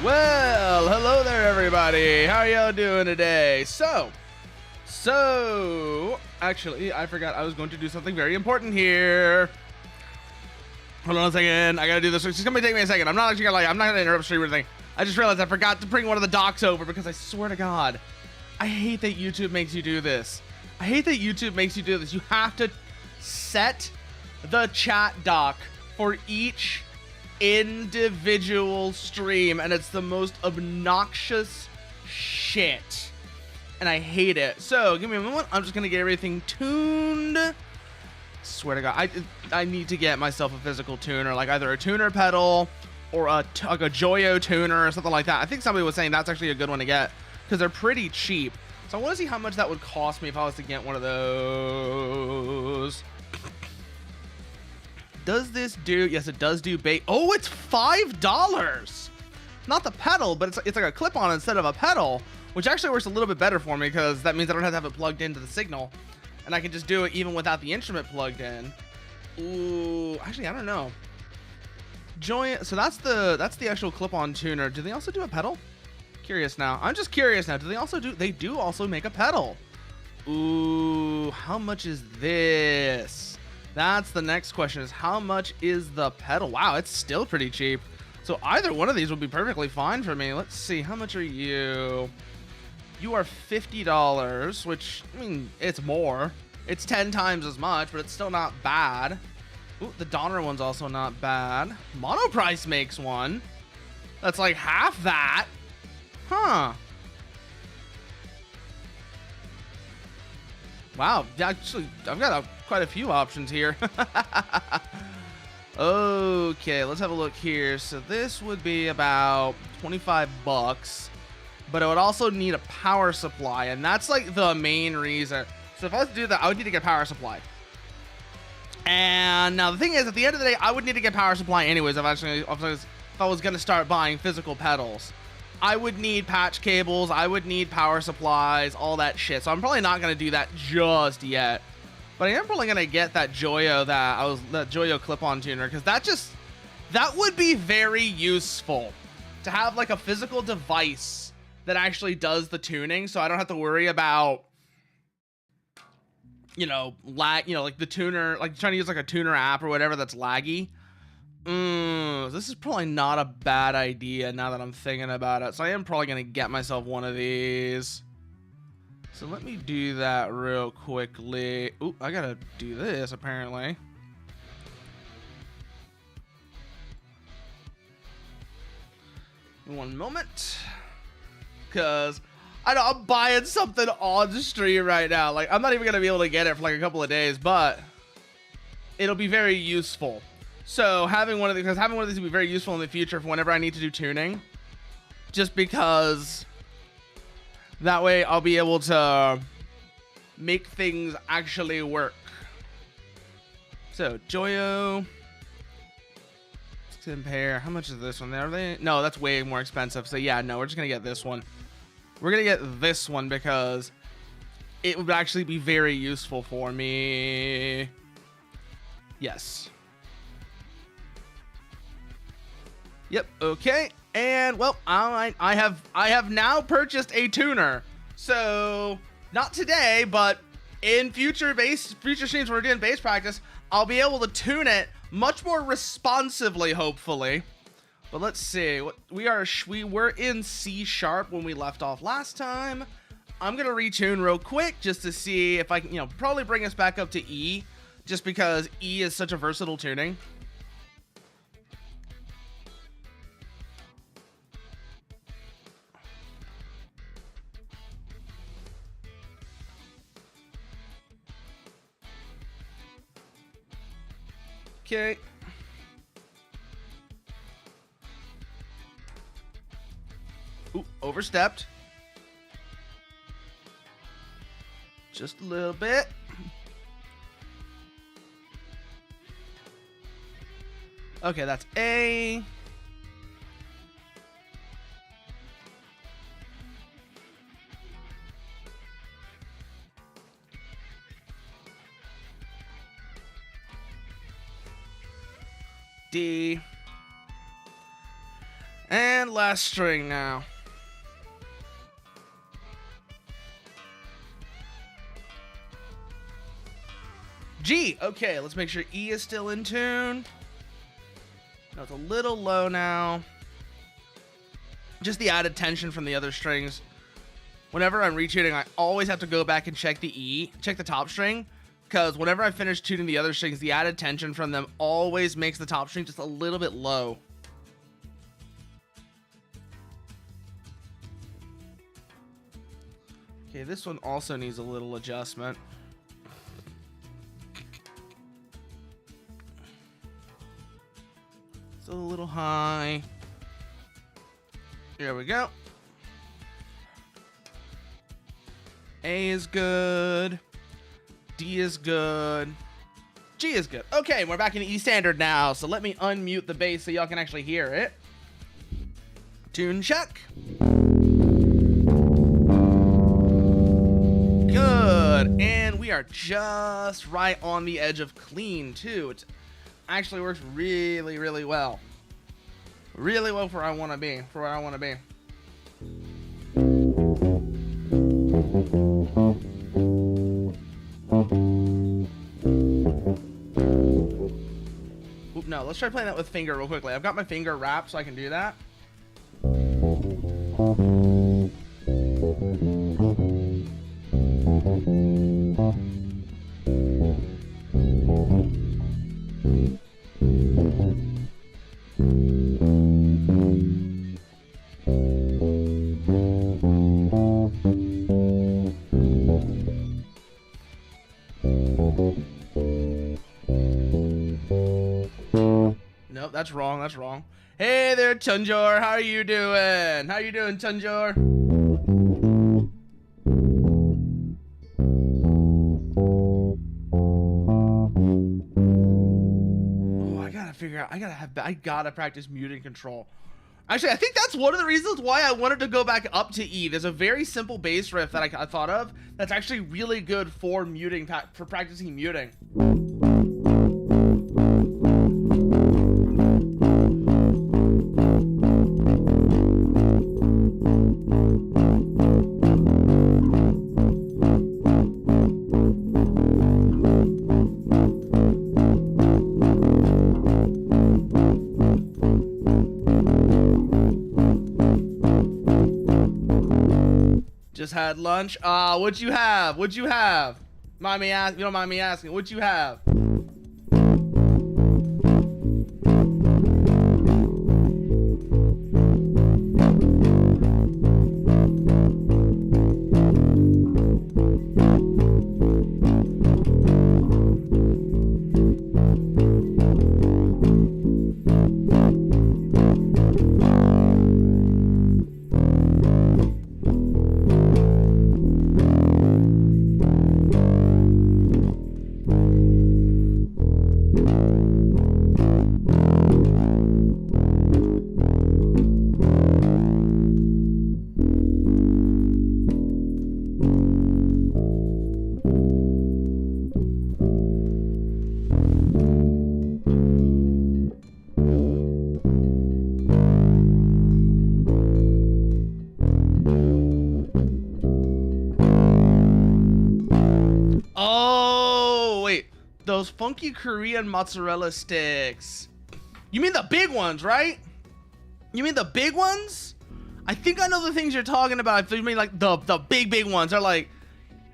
Well, hello there, everybody. How y'all doing today? So, actually, I forgot I was going to do something very important here. Hold on a second. I gotta do this. It's just gonna take me a second. I'm not gonna interrupt stream or anything. I just realized I forgot to bring one of the docs over because I swear to God, I hate that YouTube makes you do this. I hate that YouTube makes you do this. You have to set the chat doc for each individual stream, and it's the most obnoxious shit. And I hate it. So, give me a moment. I'm just gonna get everything tuned. Swear to God, I need to get myself a physical tuner, like either a tuner pedal or like a Joyo tuner or something like that. I think somebody was saying that's actually a good one to get because they're pretty cheap. So I want to see how much that would cost me if I was to get one of those. Does this do? Yes, it does do bait. Oh, it's $5. Not the pedal, but it's like a clip-on instead of a pedal, which actually works a little bit better for me because that means I don't have to have it plugged into the signal. And I can just do it even without the instrument plugged in. Ooh, actually, I don't know. Joy, so that's the actual clip-on tuner. Do they also do a pedal? Curious now. I'm just curious now. Do they also do? They do also make a pedal. Ooh, how much is this? That's the next question. Is how much is the pedal? Wow, it's still pretty cheap. So either one of these would be perfectly fine for me. Let's see. How much are you? You are $50, which, I mean, it's more. It's 10 times as much, but it's still not bad. Ooh, the Donner one's also not bad. Monoprice makes one. That's like half that. Huh. Wow, actually, I've got quite a few options here. Okay, let's have a look here. So this would be about 25 bucks. But I would also need a power supply, and that's like the main reason. So if I was to do that, I would need to get a power supply. And now the thing is, at the end of the day, I would need to get power supply anyways if I was going to start buying physical pedals. I would need patch cables, I would need power supplies, all that shit. So I'm probably not going to do that just yet. But I am probably going to get that Joyo, that Joyo clip-on tuner, because that would be very useful to have like a physical device that actually does the tuning, so I don't have to worry about, lag, like the tuner, like trying to use like a tuner app or whatever that's laggy. This is probably not a bad idea now that I'm thinking about it. So I am probably gonna get myself one of these. So let me do that real quickly. Ooh, I gotta do this apparently. One moment. Because I know I'm buying something on the stream right now. Like, I'm not even going to be able to get it for like a couple of days, but it'll be very useful. So having one of these will be very useful in the future for whenever I need to do tuning. Just because that way I'll be able to make things actually work. So Joyo. Let's compare. How much is this one? No, that's way more expensive. So yeah, no, we're just going to get this one. We're going to get this one because it would actually be very useful for me. Yes. Yep. Okay. And well, I have now purchased a tuner. So not today, but in future streams when we're doing bass practice, I'll be able to tune it much more responsively, hopefully. But let's see. We were in C sharp when we left off last time. I'm gonna retune real quick just to see if I can, probably bring us back up to E, just because E is such a versatile tuning. Okay. Ooh, overstepped. Just a little bit. Okay, that's A. D. And last string now. G. Okay, let's make sure E is still in tune. No, it's a little low now. Just the added tension from the other strings. Whenever I'm retuning, I always have to go back and check the E, check the top string, because whenever I finish tuning the other strings, the added tension from them always makes the top string just a little bit low. Okay, this one also needs a little adjustment. It's a little high. There we go. A is good. D is good. G is good. Okay, we're back in E standard now. So let me unmute the bass so y'all can actually hear it. Tune check. Good. And we are just right on the edge of clean too. It actually works really, really well. Really well for where I want to be. For where I want to be. Oop, no, let's try playing that with finger real quickly. I've got my finger wrapped so I can do that. Nope, that's wrong. That's wrong. Hey there, Tunjor. How are you doing? How you doing, Tunjor? Oh, I gotta figure out. I gotta practice muting control. Actually, I think that's one of the reasons why I wanted to go back up to E. There's a very simple bass riff that I thought of that's actually really good for muting, for practicing muting. Just had lunch. What'd you have? What'd you have? You don't mind me asking. What'd you have? Those funky Korean mozzarella sticks. You mean the big ones, right? You mean the big ones? I think I know the things you're talking about. I think you mean like the big ones. They're like,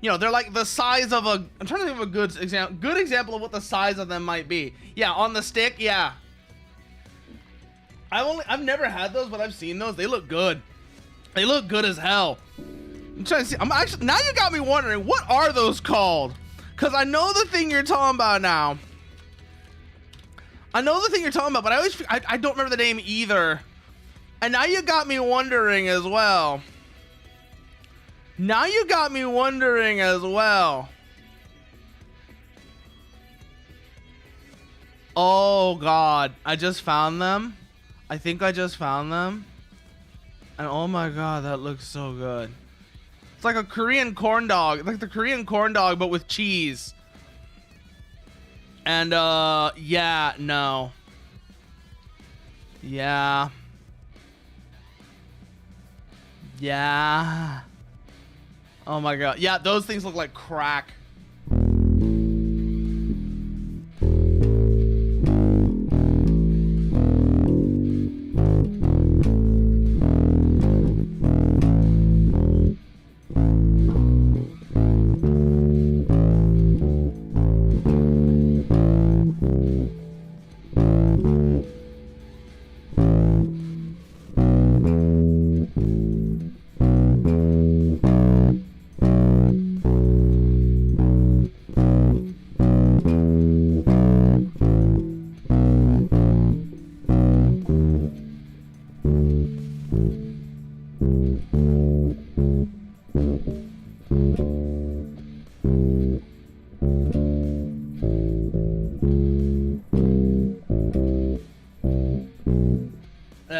you know, they're like the size of a, I'm trying to think of a good example of what the size of them might be. Yeah, on the stick, yeah. I've never had those, but I've seen those. They look good. They look good as hell. I'm trying to see. I'm actually, now you got me wondering, what are those called? Because I know the thing you're talking about now. I know the thing you're talking about, but I don't remember the name either. And now you got me wondering as well. Now you got me wondering as well. Oh God, I just found them. I think I just found them. And oh my God, that looks so good. It's like a Korean corn dog. Like the Korean corn dog, but with cheese. And, yeah, no. Yeah. Yeah. Oh my god. Yeah, those things look like crack.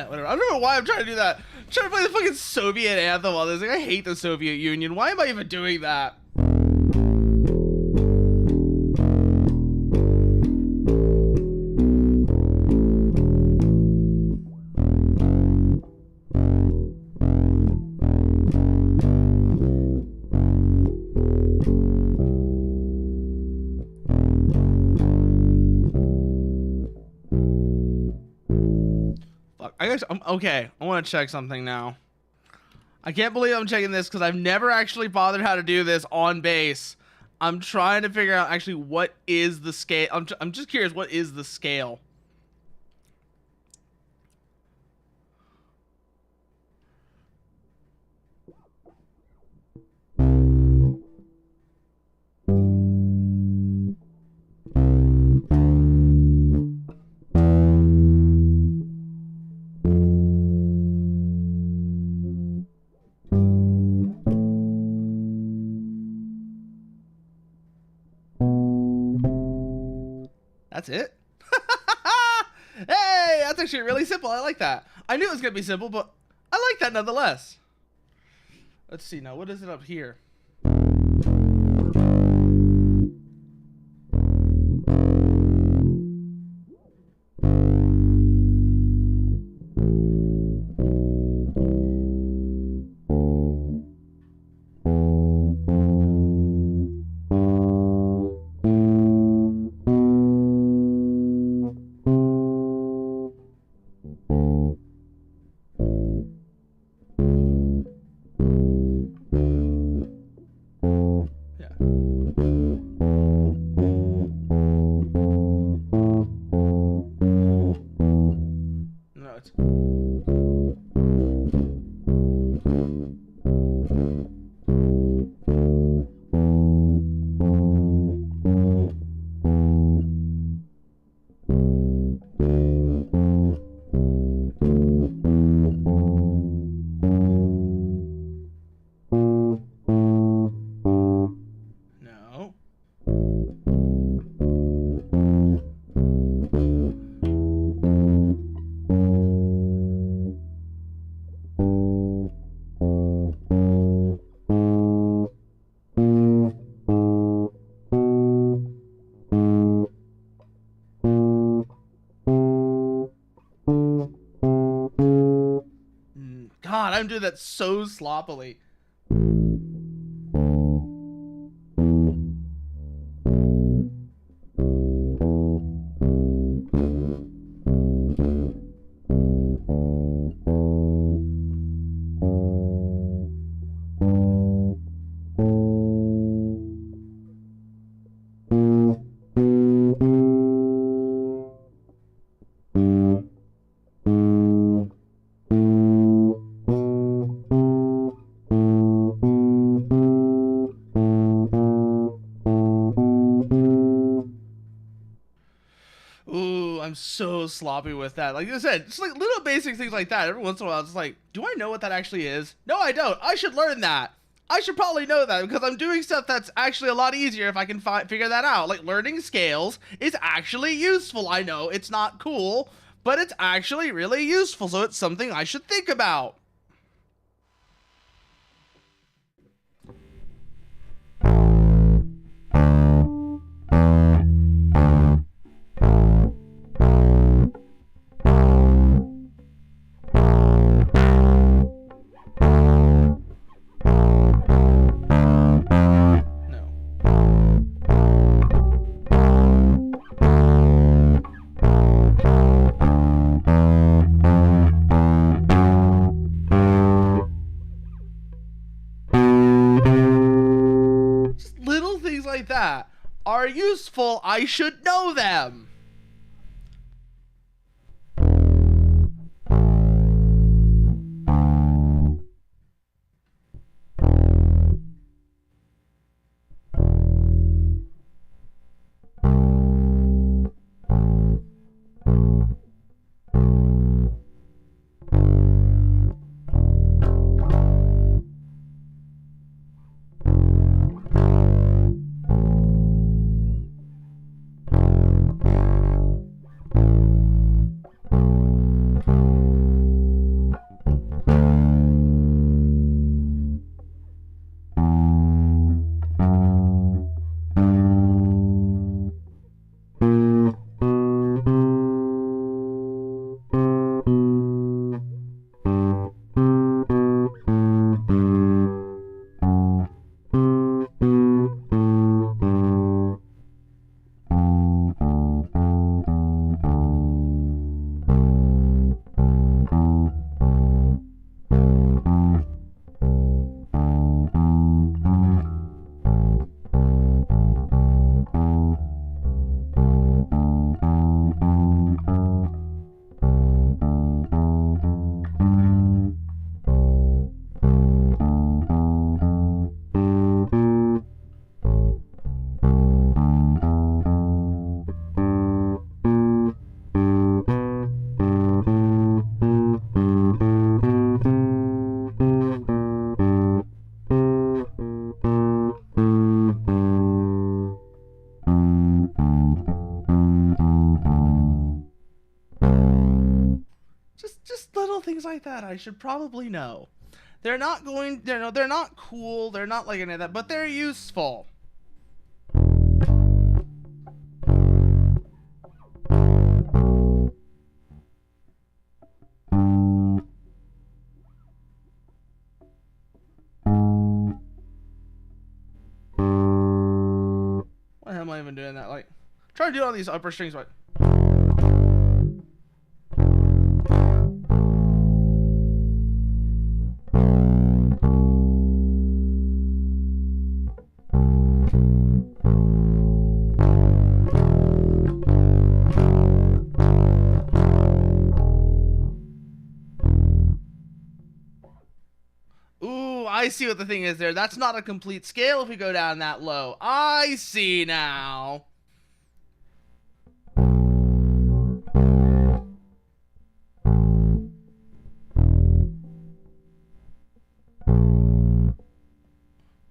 Whatever. I don't know why I'm trying to do that. I'm trying to play the fucking Soviet anthem on this. Like, I hate the Soviet Union. Why am I even doing that? I'm okay. I want to check something now. I can't believe I'm checking this because I've never actually bothered how to do this on bass. I'm trying to figure out actually what is the scale. I'm just curious, what is the scale? That's it? Hey, that's actually really simple. I like that. I knew it was going to be simple, but I like that nonetheless. Let's see now. What is it up here? God, I'm doing that so sloppily. Ooh, I'm so sloppy with that. Like I said, just like little basic things like that. Every once in a while, it's like, do I know what that actually is? No, I don't. I should learn that. I should probably know that because I'm doing stuff that's actually a lot easier if I can figure that out. Like learning scales is actually useful. I know it's not cool, but it's actually really useful. So it's something I should think about. things like that are useful. I should know them. Just little things like that I should probably know. They're not cool, they're not like any of that, but they're useful. Why the hell am I even doing that? Like, try to do it on these upper strings, but I see what the thing is there. That's not a complete scale if we go down that low. I see now.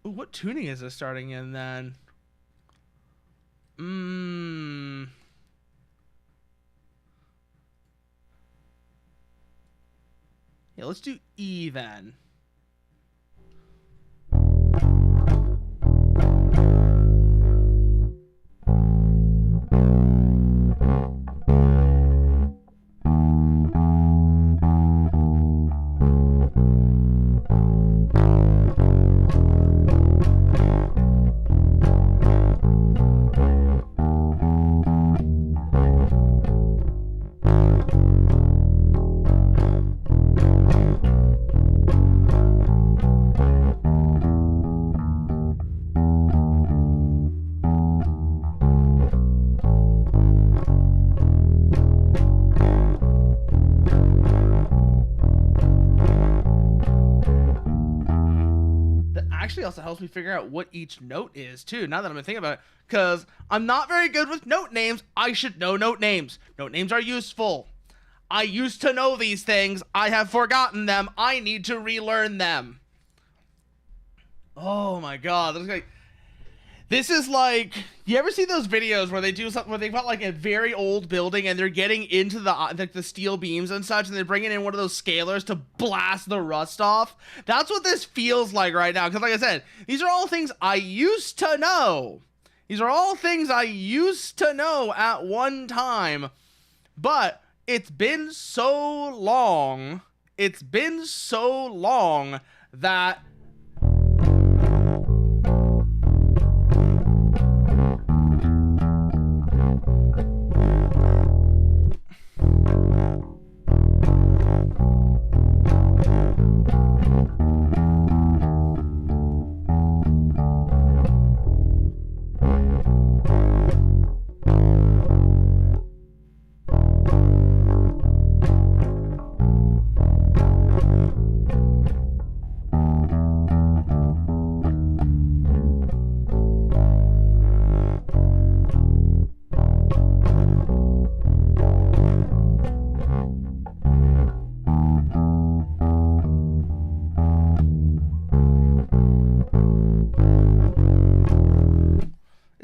Ooh, what tuning is this starting in then? Yeah, let's do E then. Also helps me figure out what each note is too, now that I'm thinking about it, because I'm not very good with note names. I should know note names. Note names are useful. I used to know these things. I have forgotten them. I need to relearn them. Oh my god, this is like, you ever see those videos where they do something where they've got like a very old building and they're getting into the steel beams and such, and they're bringing in one of those scalers to blast the rust off? That's what this feels like right now, because like I said, these are all things I used to know. These are all things I used to know at one time, but it's been so long. It's been so long that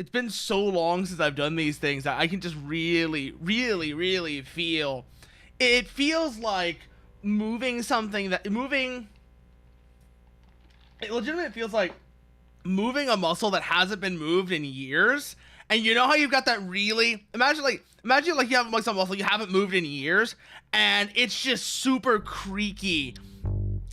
it's been so long since I've done these things that I can just really, really, really feel. It feels like moving something that moving. It legitimately feels like moving a muscle that hasn't been moved in years. And you know how you've got that really imagine like you have like some muscle you haven't moved in years, and it's just super creaky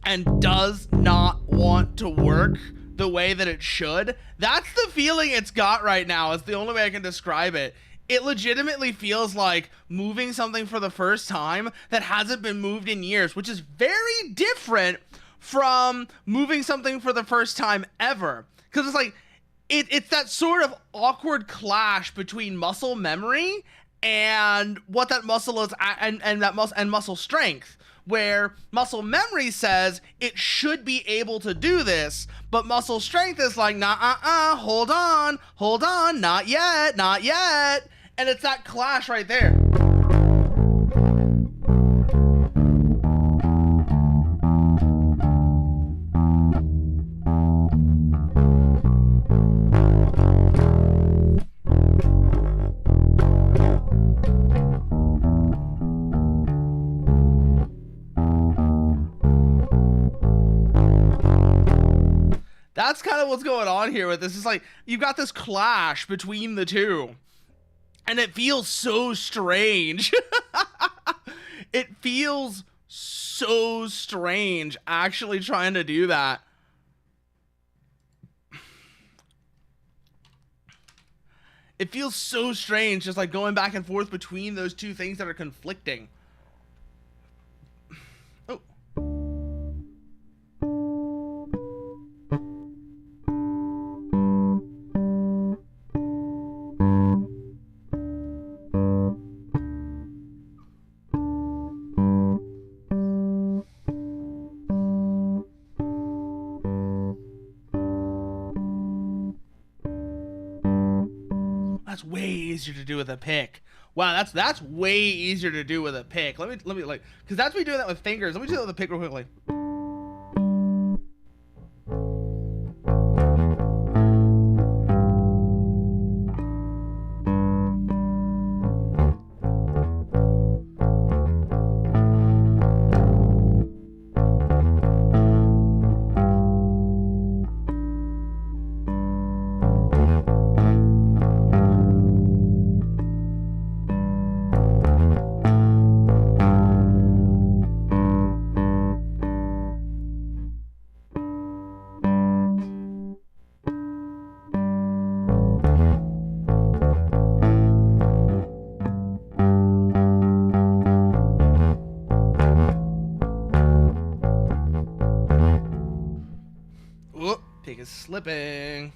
and does not want to work the way that it should. That's the feeling it's got right now. It's the only way I can describe it. It legitimately feels like moving something for the first time that hasn't been moved in years, which is very different from moving something for the first time ever. Because it's like, it's that sort of awkward clash between muscle memory and what that muscle is, and muscle strength, where muscle memory says it should be able to do this, but muscle strength is like, nah, hold on, not yet, and it's that clash right there. That's kind of what's going on here with this. It's like you've got this clash between the two, and it feels so strange. It feels so strange actually trying to do that. It feels so strange just like going back and forth between those two things that are conflicting. Oh. That's way easier to do with a pick. Wow, that's way easier to do with a pick. Let me like, because that's me doing that with fingers. Let me do that with a pick real quickly. Pick is slipping.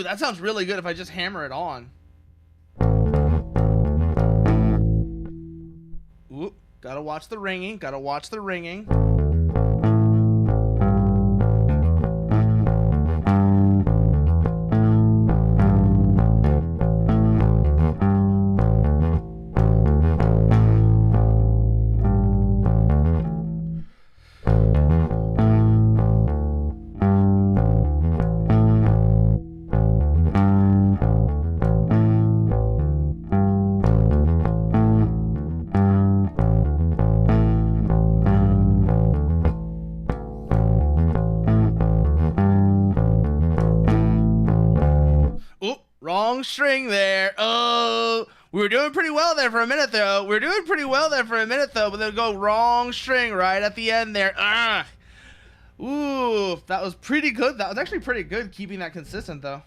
That sounds really good if I just hammer it on. Ooh, gotta watch the ringing, gotta watch the ringing. Wrong string there. Oh, we were doing pretty well there for a minute, though. But they'll go wrong string right at the end there. Ah. Ooh, that was pretty good. That was actually pretty good keeping that consistent, though.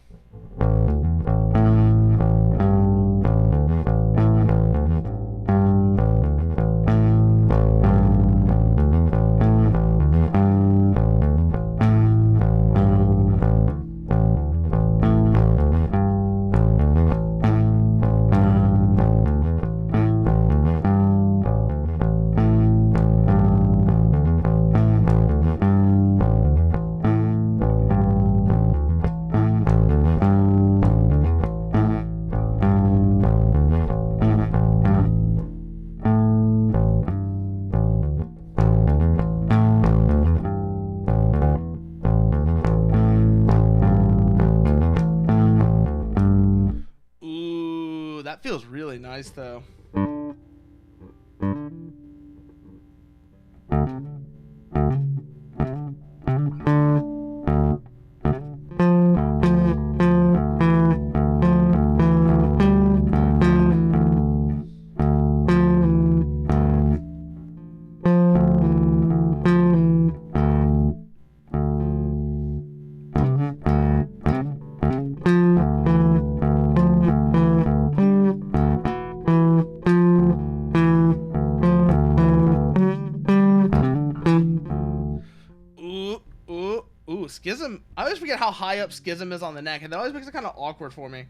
That feels really nice though. Ooh, Schism. I always forget how high up Schism is on the neck, and that always makes it kind of awkward for me.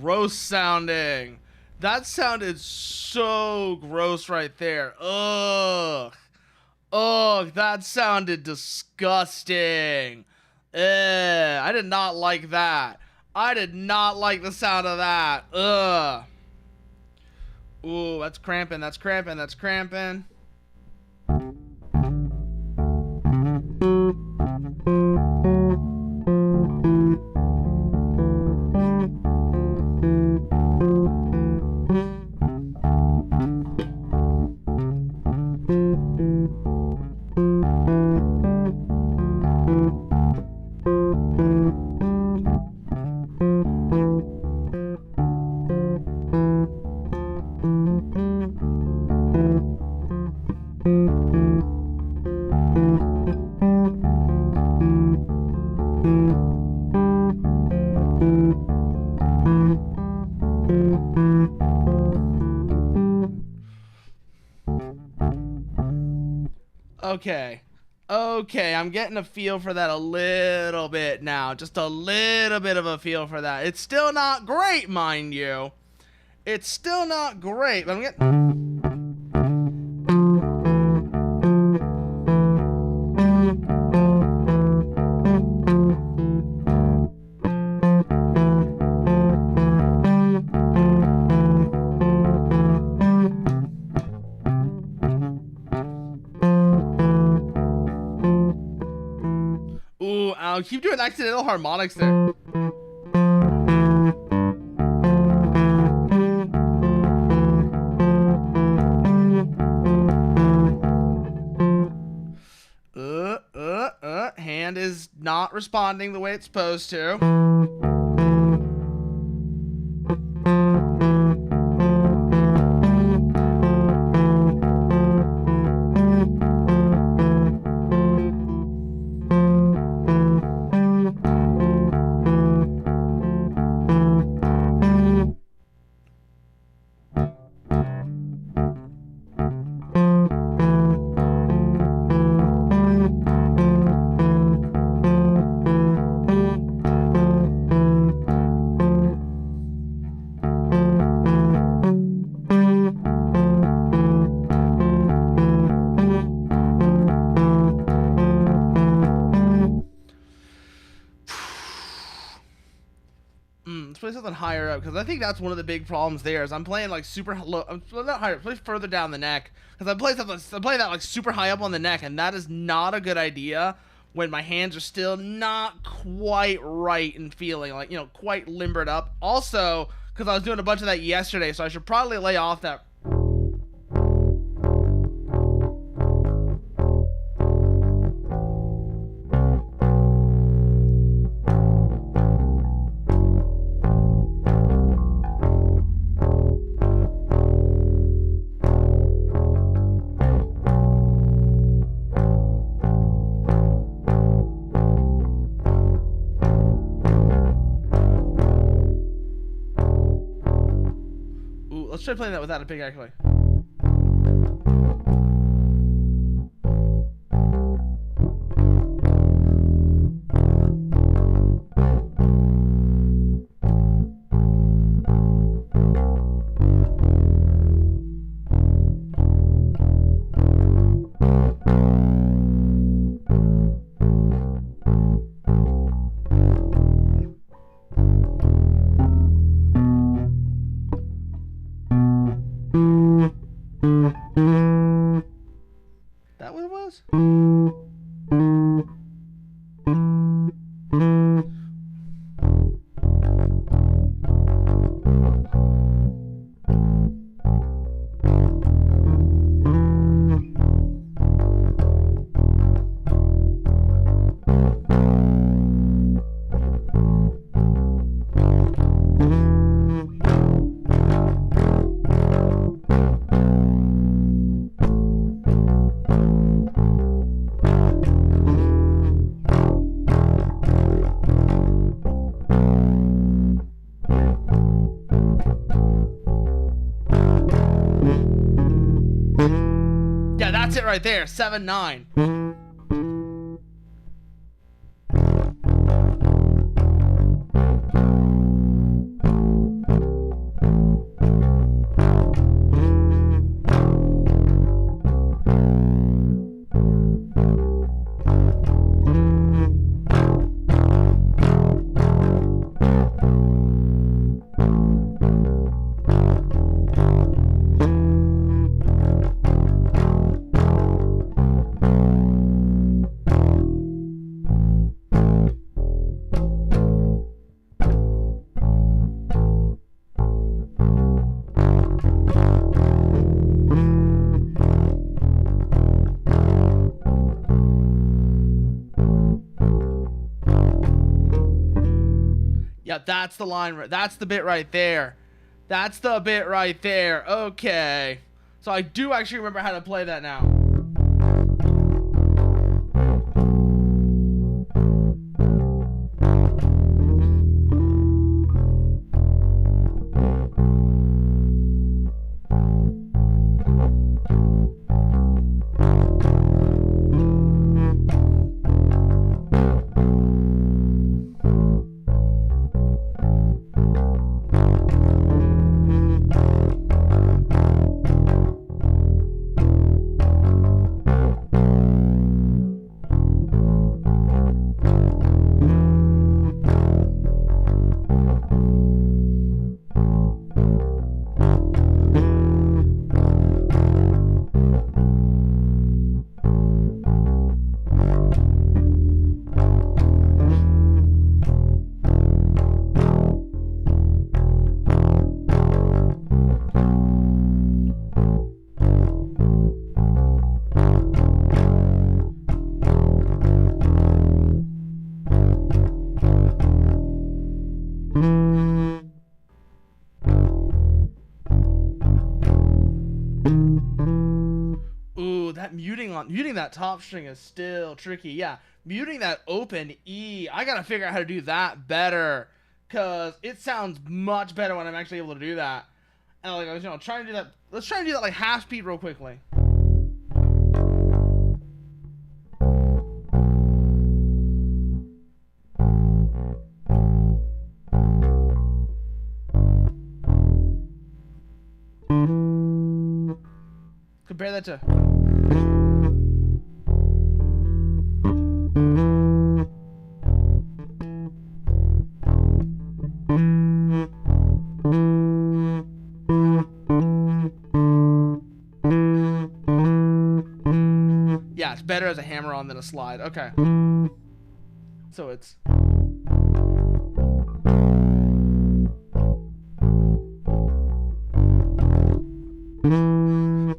Gross sounding. That sounded so gross right there. Ugh. Ugh, that sounded disgusting. I did not like that. I did not like the sound of that. Ugh. Ooh, that's cramping, that's cramping, that's cramping. Okay, I'm getting a feel for that a little bit now. Just a little bit of a feel for that. It's still not great, mind you. It's still not great, but I'm getting... I'll keep doing accidental harmonics there. Hand is not responding the way it's supposed to. Let's play something higher up, because I think that's one of the big problems there is I'm playing like super low. I'm not higher, play further down the neck, because I'm playing that like super high up on the neck, and that is not a good idea when my hands are still not quite right and feeling like, you know, quite limbered up. Also, because I was doing a bunch of that yesterday, so I should probably lay off that. Let's try playing that without a pick, actually. That what it was? Yeah, that's it right there. 7-9. Yeah, that's the line. That's the bit right there. That's the bit right there. Okay. So I do actually remember how to play that now. Ooh, that muting that top string is still tricky. Yeah, muting that open E, I gotta figure out how to do that better, cause it sounds much better when I'm actually able to do that. And like I was, trying to do that. Let's try and do that like half speed real quickly. Compare that to. Yeah, it's better as a hammer-on than a slide. Okay. So it's.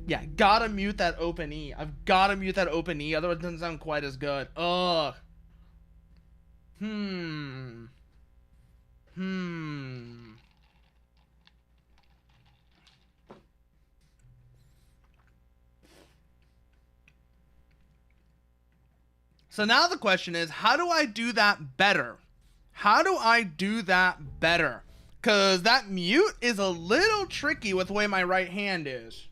Yeah, gotta mute that open E. I've gotta mute that open E, otherwise it doesn't sound quite as good. Ugh. So now the question is, how do I do that better? How do I do that better? Because that mute is a little tricky with the way my right hand is.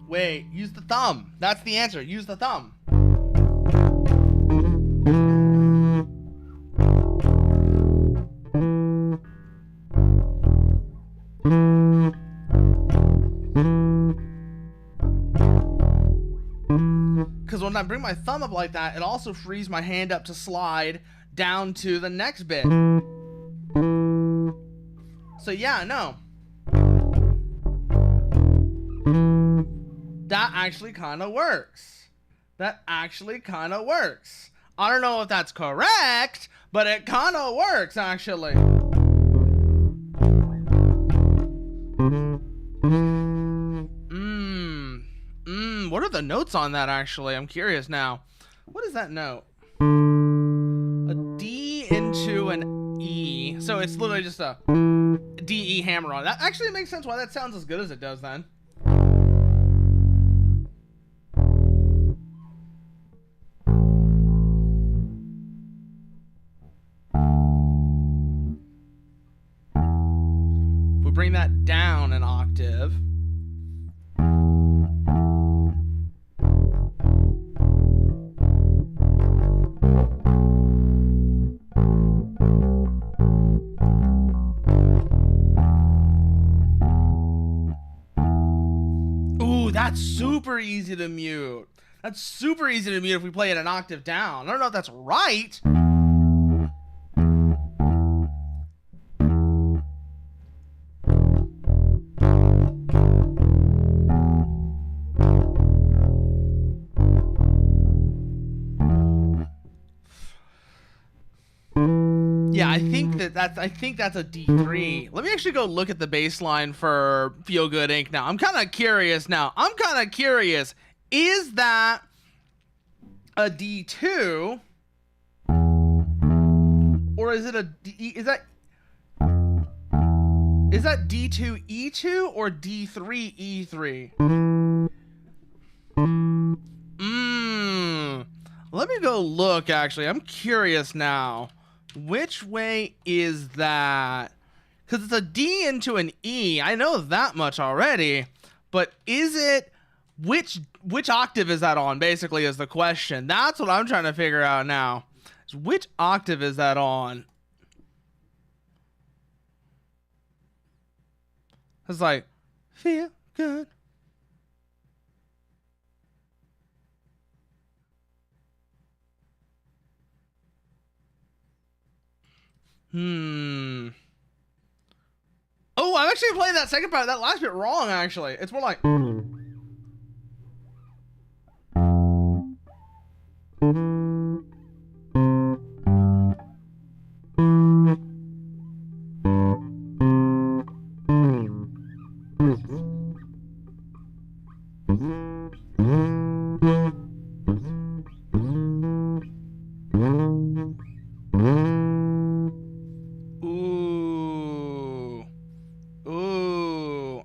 Wait, use the thumb. That's the answer. Use the thumb. when I bring my thumb up like that, it also frees my hand up to slide down to the next bit. So yeah, no. That actually kind of works. That actually kind of works. I don't know if that's correct, but it kind of works actually. What are the notes on that actually? I'm curious now. What is that note? A D into an E. So it's literally just a D, E hammer on. That actually makes sense why that sounds as good as it does then. If we bring that down an octave. That's super easy to mute. That's super easy to mute if we play it an octave down. I don't know if that's right. Yeah, I think that's a D3. Let me actually go look at the bass line for Feel Good Inc. now. I'm kind of curious now. Is that a D2? Or is it a D, is that D2 E2 or D3 E3? Let me go look actually. I'm curious now. Which way is that? Because it's a D into an E. I know that much already. But is it... Which octave is that on, basically, is the question. That's what I'm trying to figure out now. Which octave is that on? It's like, feel good. Oh, I'm actually playing that second part, that last bit wrong, actually. It's more like...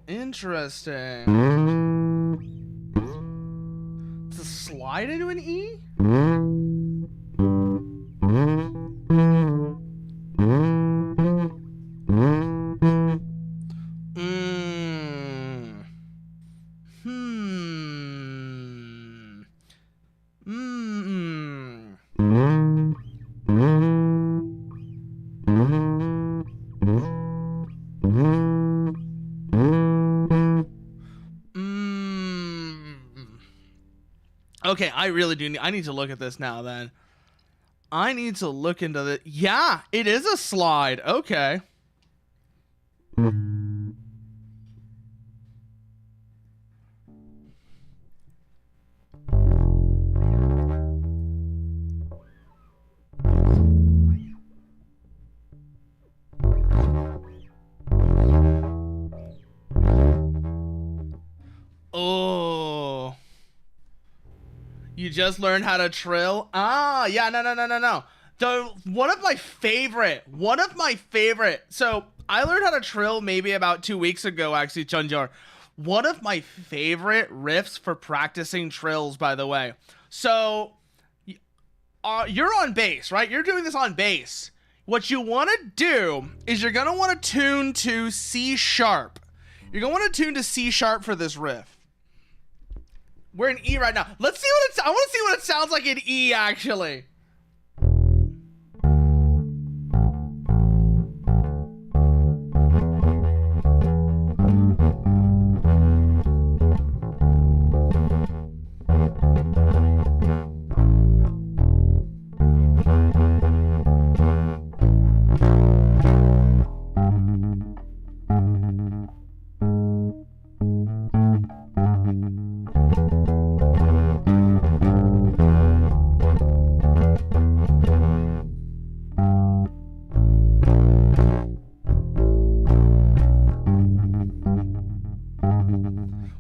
Interesting. To slide into an E? Okay, I really do need... I need to look at this now, then. I need to look into the... Yeah, it is a slide. Okay. Oh... You just learned how to trill? Ah, yeah, no. One of my favorite. So I learned how to trill maybe about 2 weeks ago, actually, Chunjar. One of my favorite riffs for practicing trills, by the way. So you're on bass, right? You're doing this on bass. What you want to do is you're going to want to tune to C sharp. You're going to want to tune to C sharp for this riff. We're in E right now. Let's see what I want to see what it sounds like in E, actually.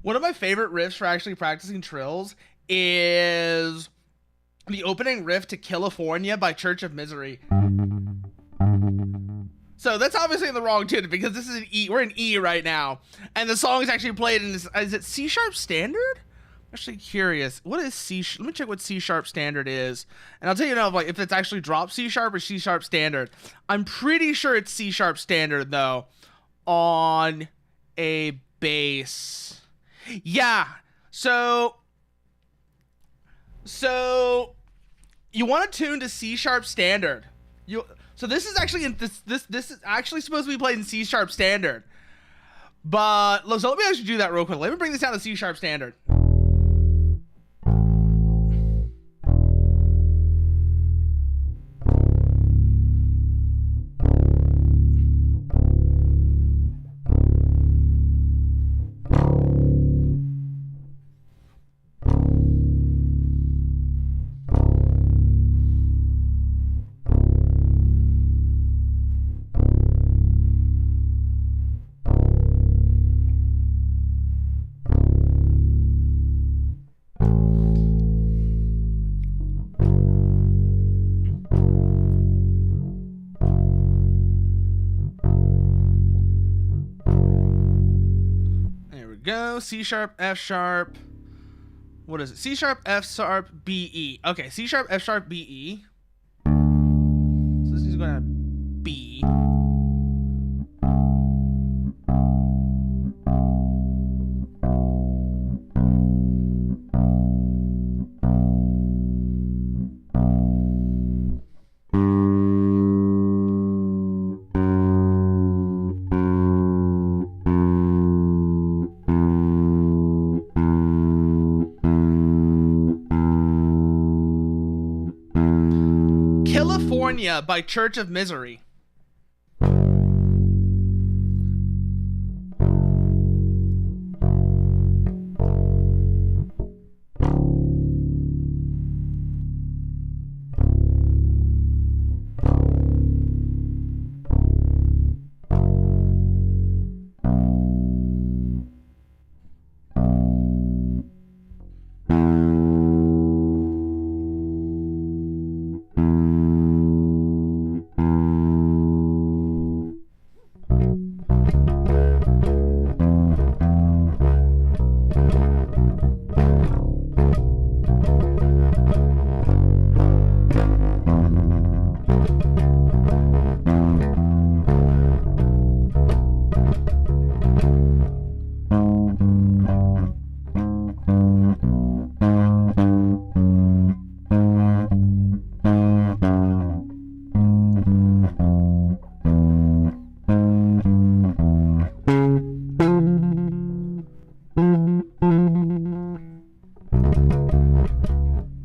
One of my favorite riffs for actually practicing trills is the opening riff to California by Church of Misery. So that's obviously in the wrong tune because this is an E. We're in E right now, and the song is actually played in this. Is it C sharp standard? I'm actually curious. What is C? Let me check what C sharp standard is, and I'll tell you now like if it's actually drop C sharp or C sharp standard. I'm pretty sure it's C sharp standard though, on a bass. Yeah. So you want to tune to C sharp standard. So this is actually this is actually supposed to be played in C sharp standard. But so let me actually do that real quick. Let me bring this down to C sharp standard. Go C sharp, F sharp. What is it? C sharp, F sharp, B E. Okay, C sharp, F sharp, B E. So this is going to B. California by Church of Misery.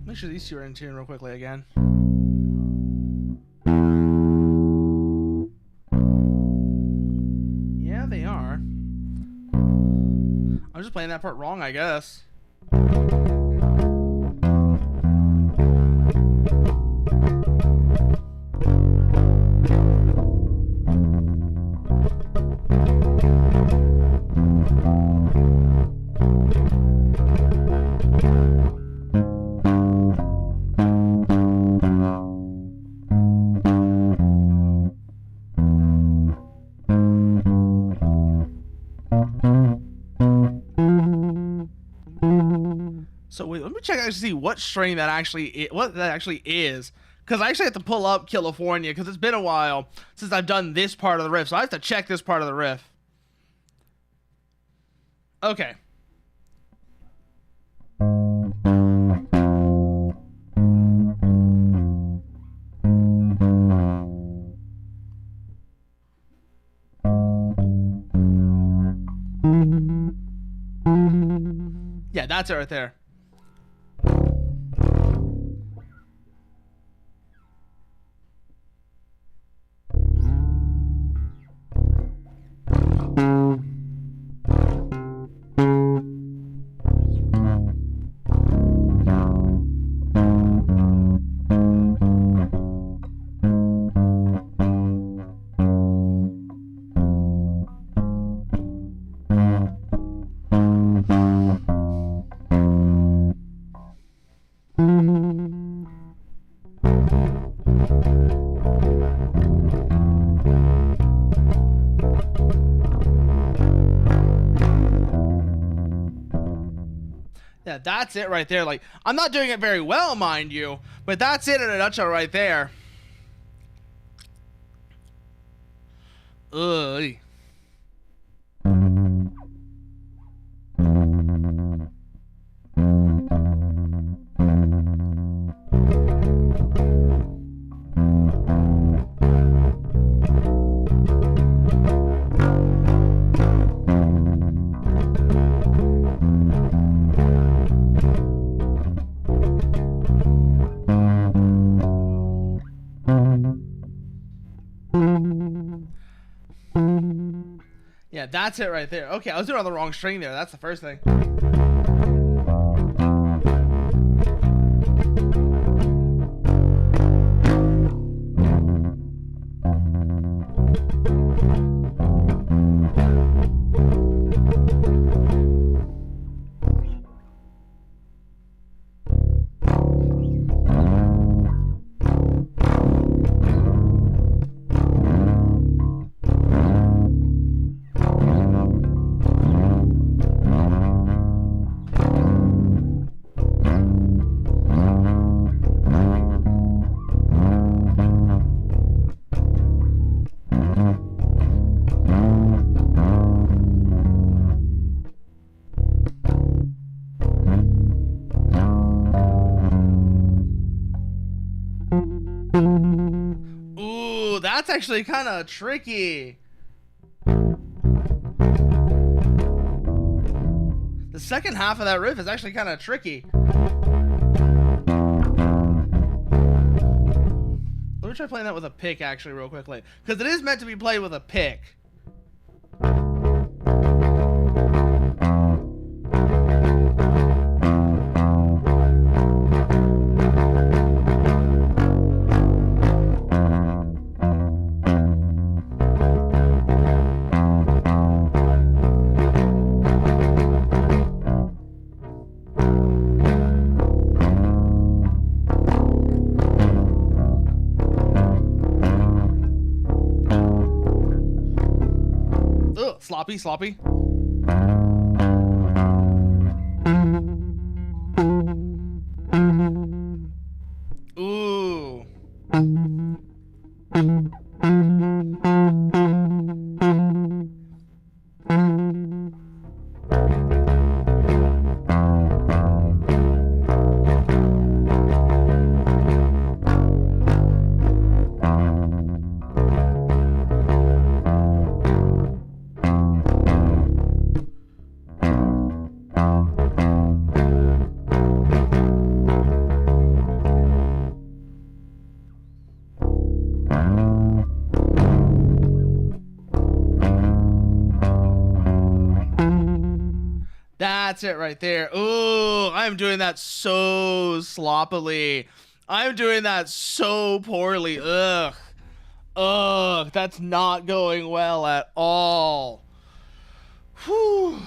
Make sure these two are in tune real quickly again. Yeah, they are. I'm just playing that part wrong, I guess. So wait, let me check actually see what string that actually is, because I actually have to pull up California because it's been a while since I've done this part of the riff, so I have to check this part of the riff. Okay. Yeah, that's it right there. Yeah, that's it right there. Like, I'm not doing it very well, mind you, but that's it in a nutshell right there. Ugh. Yeah, that's it right there. Okay, I was doing it on the wrong string there. That's the first thing. Ooh, that's actually kind of tricky. The second half of that riff is actually kind of tricky. Let me try playing that with a pick actually real quickly, because it is meant to be played with a pick. Ugh, sloppy. Ooh. That's it right there. Ooh, I'm doing that so sloppily. I'm doing that so poorly. Ugh. Ugh, that's not going well at all. Whew.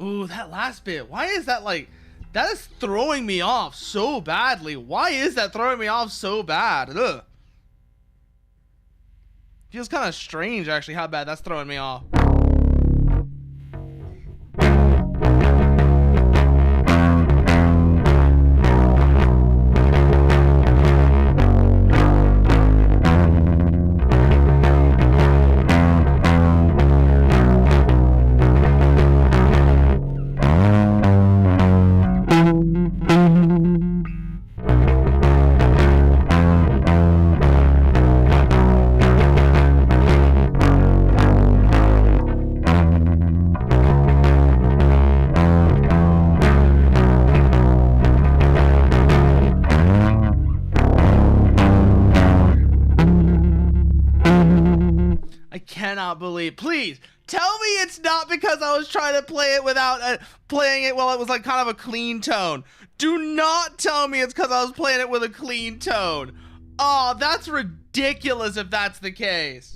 Ooh, that last bit. Why is that like... That is throwing me off so badly. Why is that throwing me off so bad? Ugh. Feels kind of strange, actually, how bad that's throwing me off. cannot believe. Please tell me it's not because I was trying to play it without playing it while it was like kind of a clean tone. Do not tell me it's because I was playing it with a clean tone. Oh, that's ridiculous if that's the case.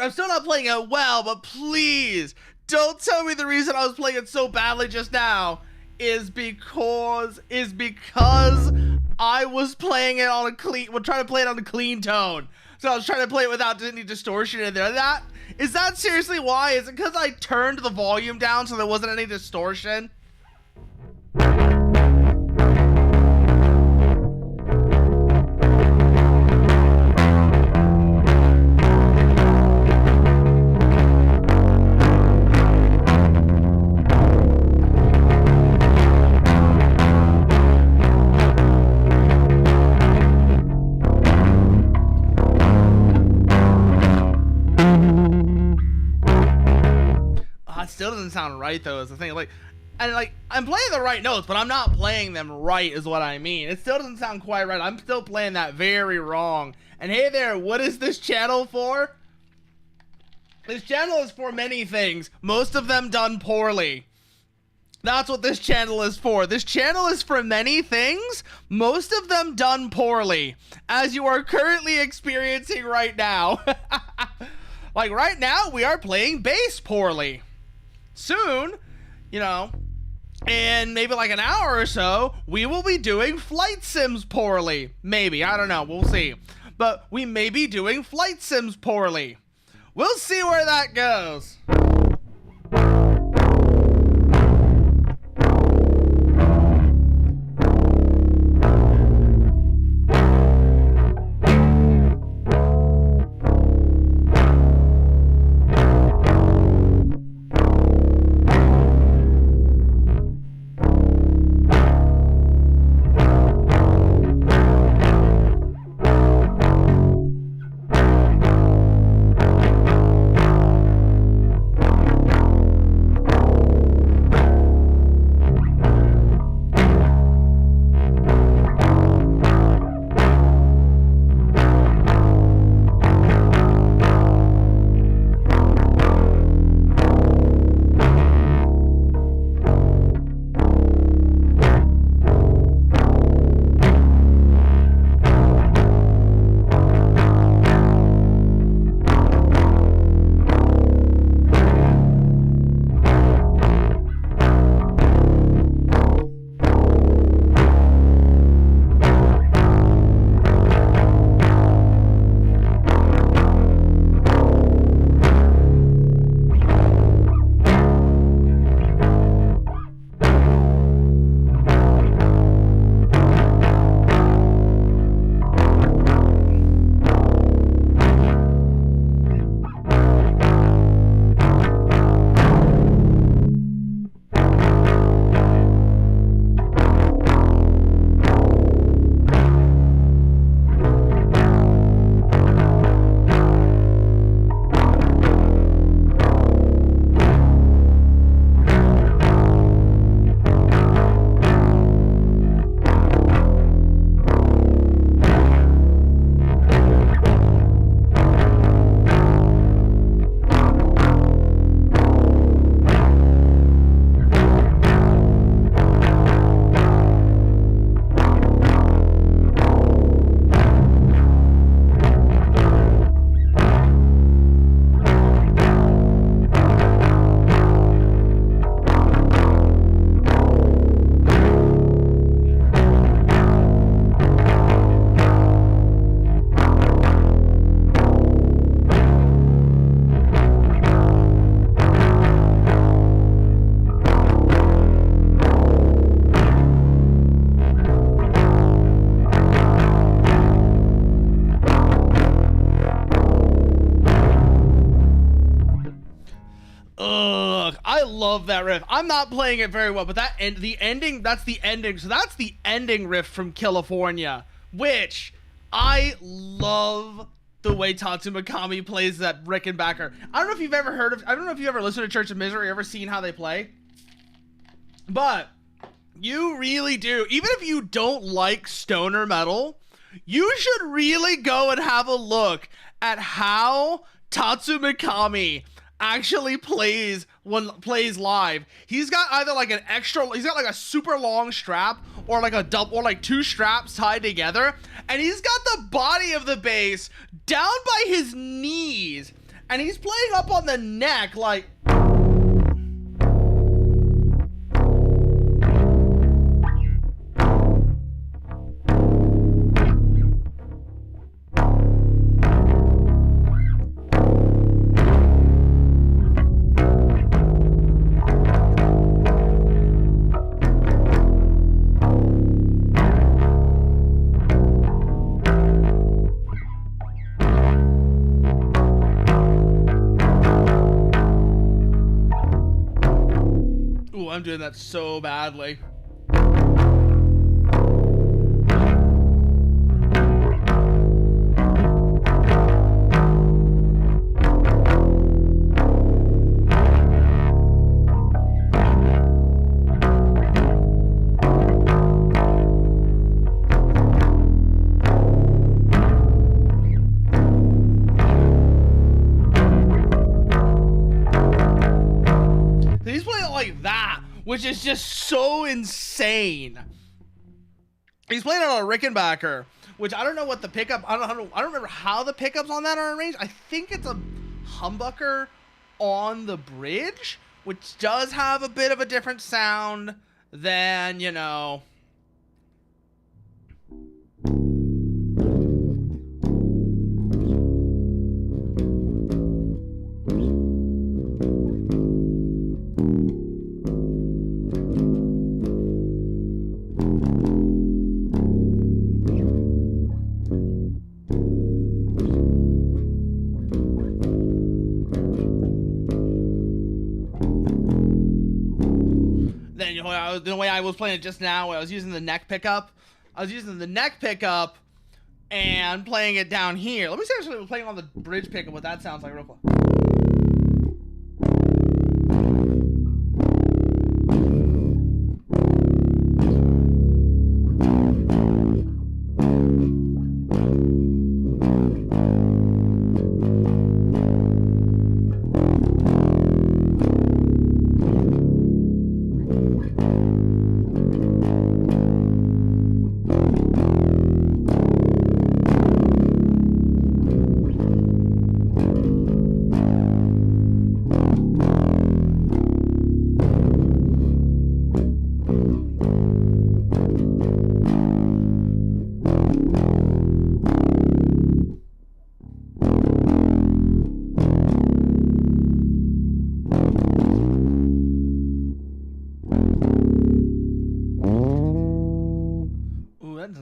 I'm still not playing it well, but please don't tell me the reason I was playing it so badly just now is because I was playing it on a clean, trying to play it on a clean tone. So I was trying to play it without any distortion in there. Is that seriously why? Is it because I turned the volume down so there wasn't any distortion? It still doesn't sound right though, is the thing. I'm playing the right notes, but I'm not playing them right is what I mean. It still doesn't sound quite right. I'm still playing that very wrong. And hey there, what is this channel for? This channel is for many things, most of them done poorly. That's what this channel is for. This channel is for many things, most of them done poorly, as you are currently experiencing right now. Like right now, we are playing bass poorly. Soon, you know, in maybe like an hour or so, we will be doing flight sims poorly. Maybe, I don't know, we'll see. But we may be doing flight sims poorly. We'll see where that goes. love that riff. I'm not playing it very well, but that's the ending. So that's the ending riff from California, which I love the way Tatsumikami plays that Rickenbacker. I don't know if you've ever heard of, I don't know if you ever listened to Church of Misery or ever seen how they play, but you really do. Even if you don't like stoner metal, you should really go and have a look at how Tatsumikami actually plays live. He's got either like he's got like a super long strap or like a double or like two straps tied together, and he's got the body of the bass down by his knees, and he's playing up on the neck like. I'm doing that so badly. He's playing it like that, which is just so insane. He's playing it on a Rickenbacker, which I don't know what the pickup. I don't remember how the pickups on that are arranged. I think it's a humbucker on the bridge, which does have a bit of a different sound than, you know. The way I was playing it just now, I was using the neck pickup. And playing it down here. Let me see if I'm playing on the bridge pickup what that sounds like real quick.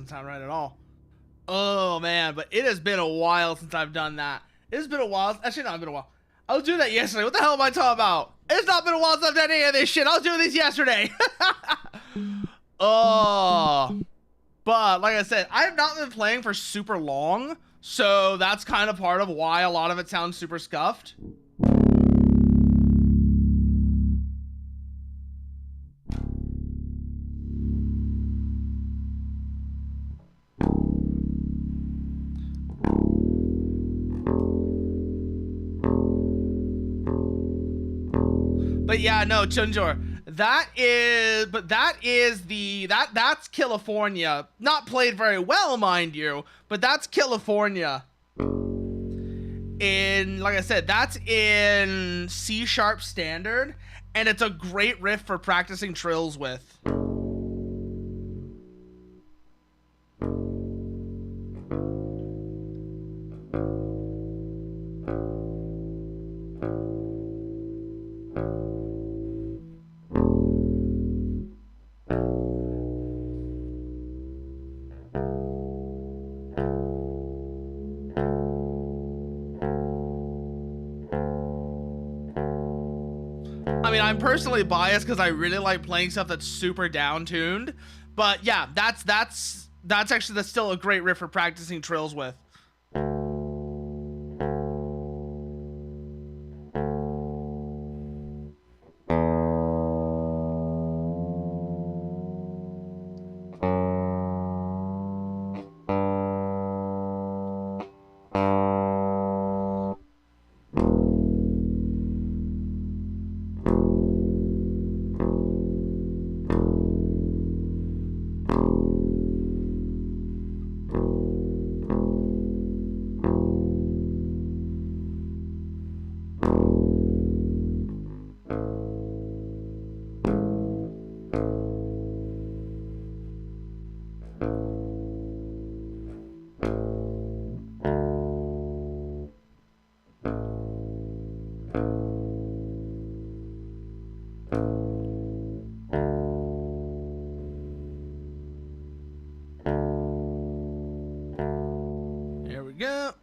Sound right at all. Oh man, but it has been a while since I've done that. It's been a while. Actually, not been a while. I was doing that yesterday. What the hell am I talking about? It's not been a while since I've done any of this shit. I was doing this yesterday. Oh, but like I said, I have not been playing for super long, so that's kind of part of why a lot of it sounds super scuffed. But yeah, no, Chunjor, that's California. Not played very well, mind you, but that's California. Like I said, that's in C# standard, and it's a great riff for practicing trills with. I mean, I'm personally biased because I really like playing stuff that's super down-tuned. But yeah, that's still a great riff for practicing trills with. There we go.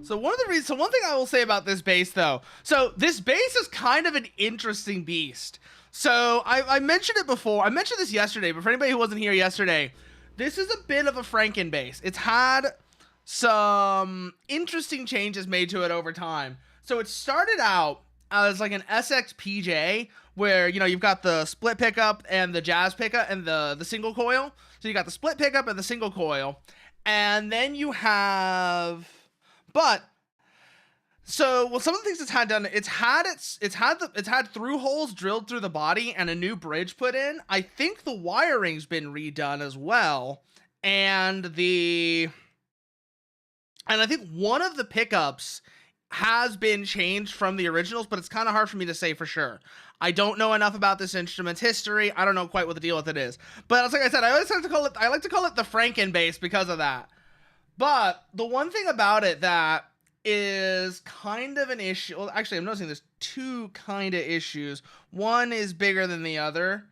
So one thing I will say about this bass though, so this bass is kind of an interesting beast. So I mentioned it before, I mentioned this yesterday, but for anybody who wasn't here yesterday, this is a bit of a Franken bass. It's had some interesting changes made to it over time. So it started out as like an SXPJ, where, you know, you've got the split pickup and the jazz pickup and the single coil. So you got the split pickup and the single coil, and then you have, well, some of the things it's had done, it's had through holes drilled through the body and a new bridge put in. I think the wiring's been redone as well, and I think one of the pickups has been changed from the originals, but it's kind of hard for me to say for sure. I don't know enough about this instrument's history. I don't know quite what the deal with it is. But like I said, I like to call it the Franken bass because of that. But the one thing about it that is kind of an issue, well, actually I'm noticing there's two kind of issues. One is bigger than the other,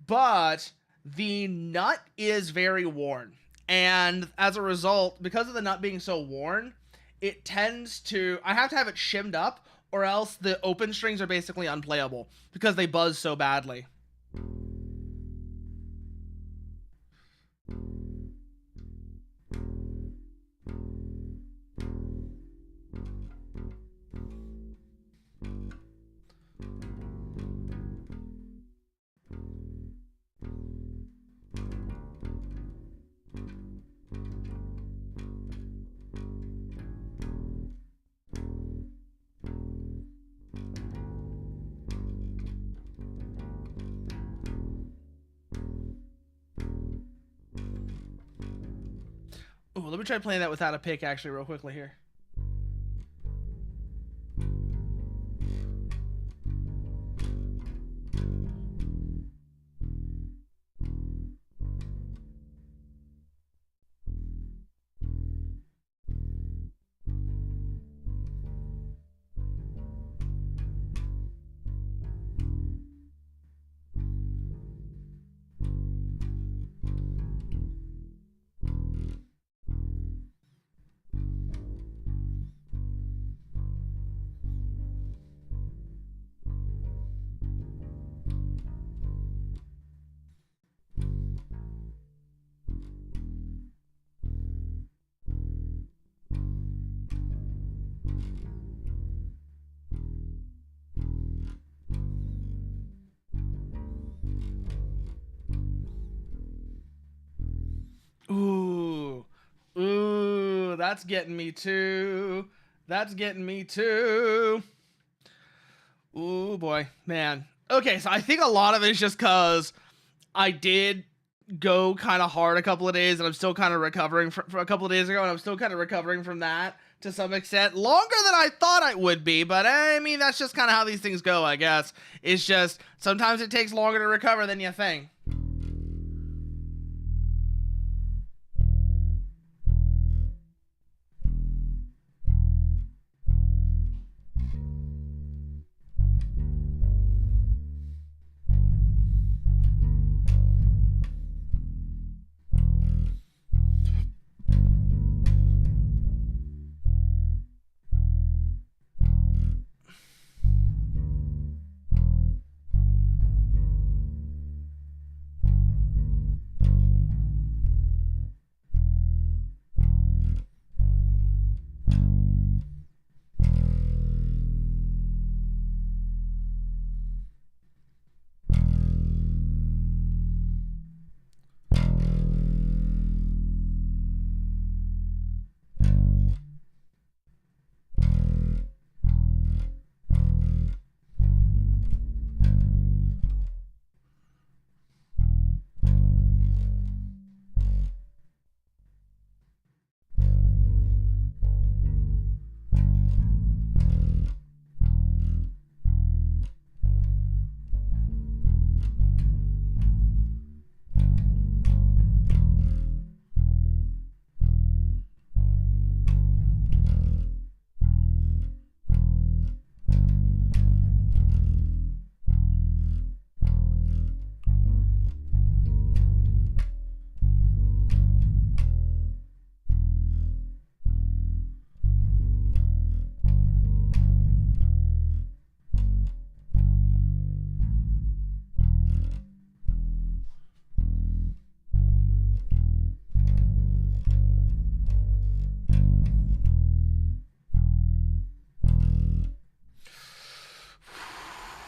but the nut is very worn. And as a result, because of the nut being so worn, it tends to, I have to have it shimmed up, or else the open strings are basically unplayable because they buzz so badly. Ooh, let me try playing that without a pick actually real quickly here. Ooh, that's getting me too. That's getting me too. Ooh, boy, man. Okay, so I think a lot of it is just because I did go kind of hard a couple of days, and I'm still kind of recovering from a couple of days ago, and I'm still kind of recovering from that to some extent. Longer than I thought I would be, but I mean, that's just kind of how these things go, I guess. It's just, sometimes it takes longer to recover than you think.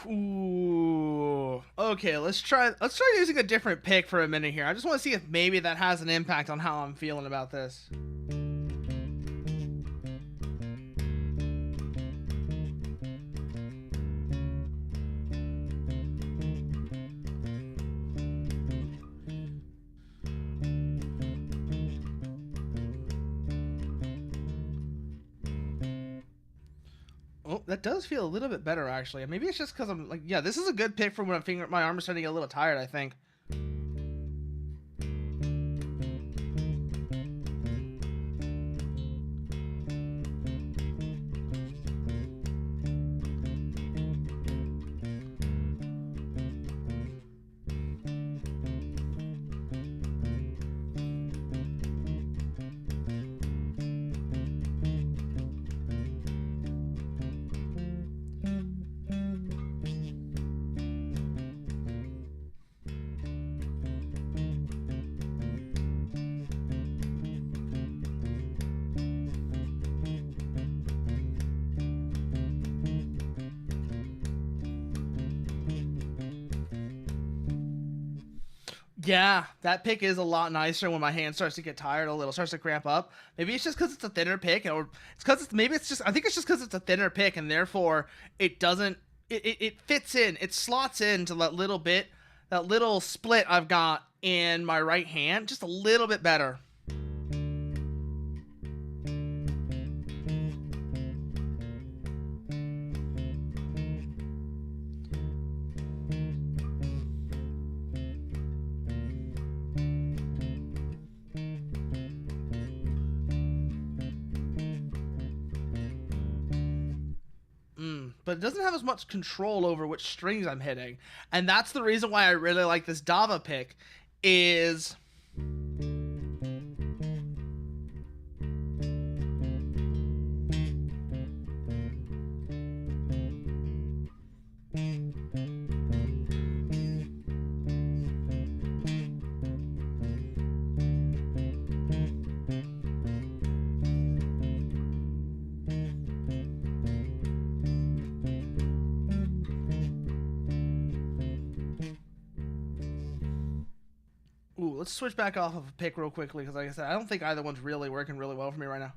Ooh. Okay, let's try using a different pick for a minute here. I just want to see if maybe that has an impact on how I'm feeling about this. Oh, that does feel a little bit better actually. Maybe it's just because I'm like, yeah, this is a good pick for when my arm is starting to get a little tired, I think. Yeah, that pick is a lot nicer when my hand starts to get tired a little, starts to cramp up. Maybe it's just because it's a thinner pick, or it's because it's maybe it's just I think it's just because it's a thinner pick, and therefore it doesn't it fits in, it slots into that little bit, that little split I've got in my right hand, just a little bit better. But it doesn't have as much control over which strings I'm hitting, and that's the reason why I really like this Dava pick. Is ooh, let's switch back off of a pick real quickly because, like I said, I don't think either one's really working really well for me right now.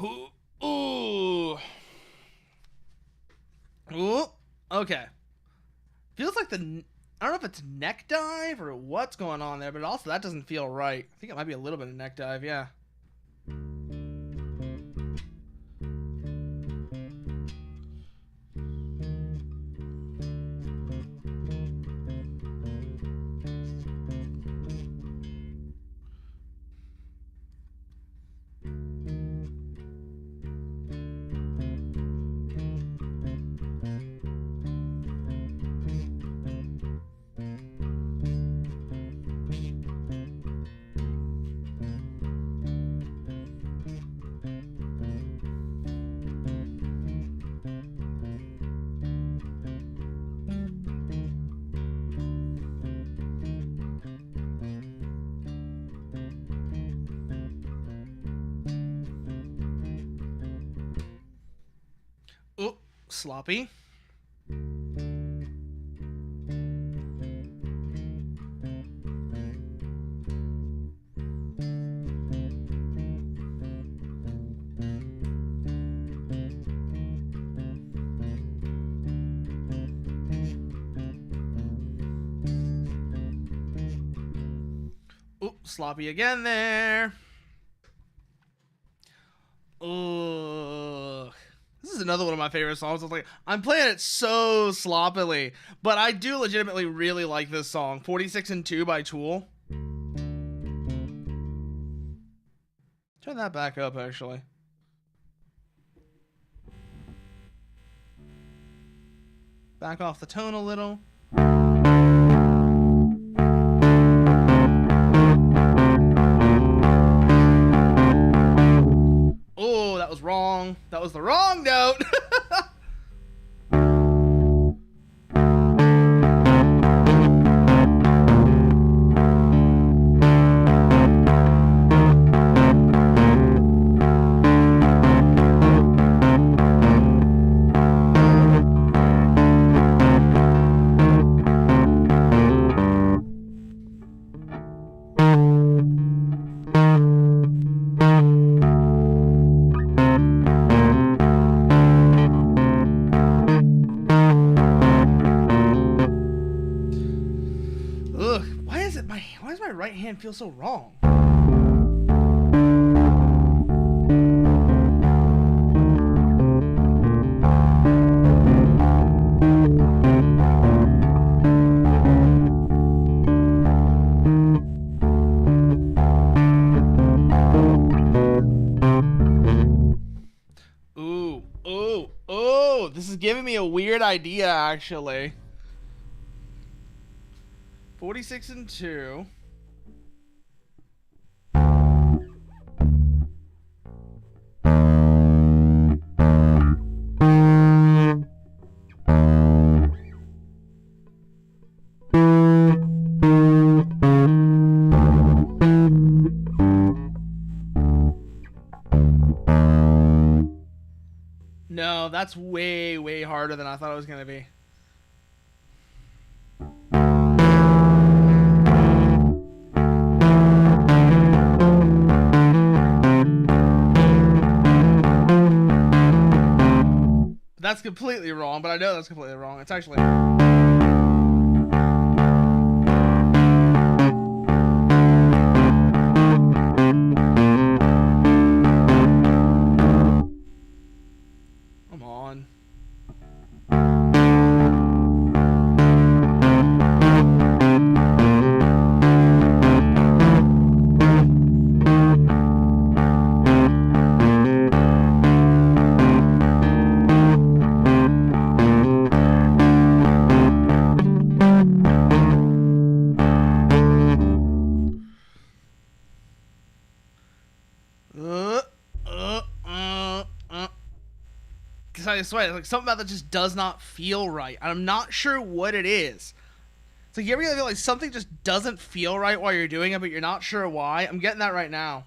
Ooh, ooh, ooh. Okay. Feels like I don't know if it's neck dive or what's going on there, but also that doesn't feel right. I think it might be a little bit of neck dive, yeah. Ooh, sloppy. Ooh, sloppy again there. Ugh. This is another one of my favorite songs. I'm playing it so sloppily, but I do legitimately really like this song, 46 and 2 by Tool. Turn that back up, actually. Back off the tone a little. Oh, that was wrong. That was the wrong note. Ugh, why does my right hand feel so wrong? Ooh, this is giving me a weird idea actually. 46 and 2. No, that's way, way harder than I thought it was going to be. That's completely wrong, but I know that's completely wrong. It's actually... Come on. I swear, like something about that just does not feel right. I'm not sure what it is. It's like you ever feel like something just doesn't feel right while you're doing it, but you're not sure why? I'm getting that right now.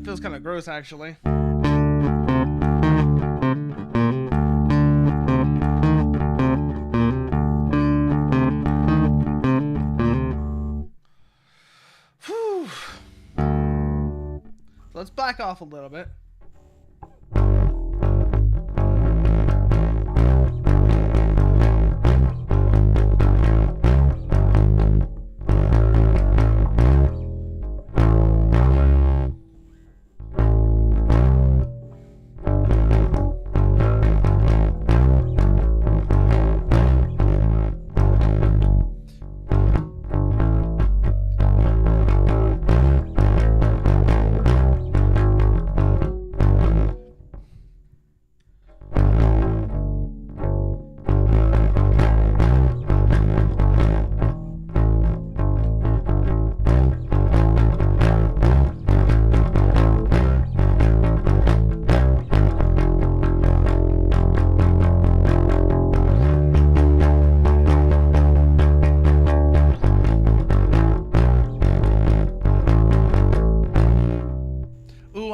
Feels kind of gross actually. Whew. So let's back off a little bit.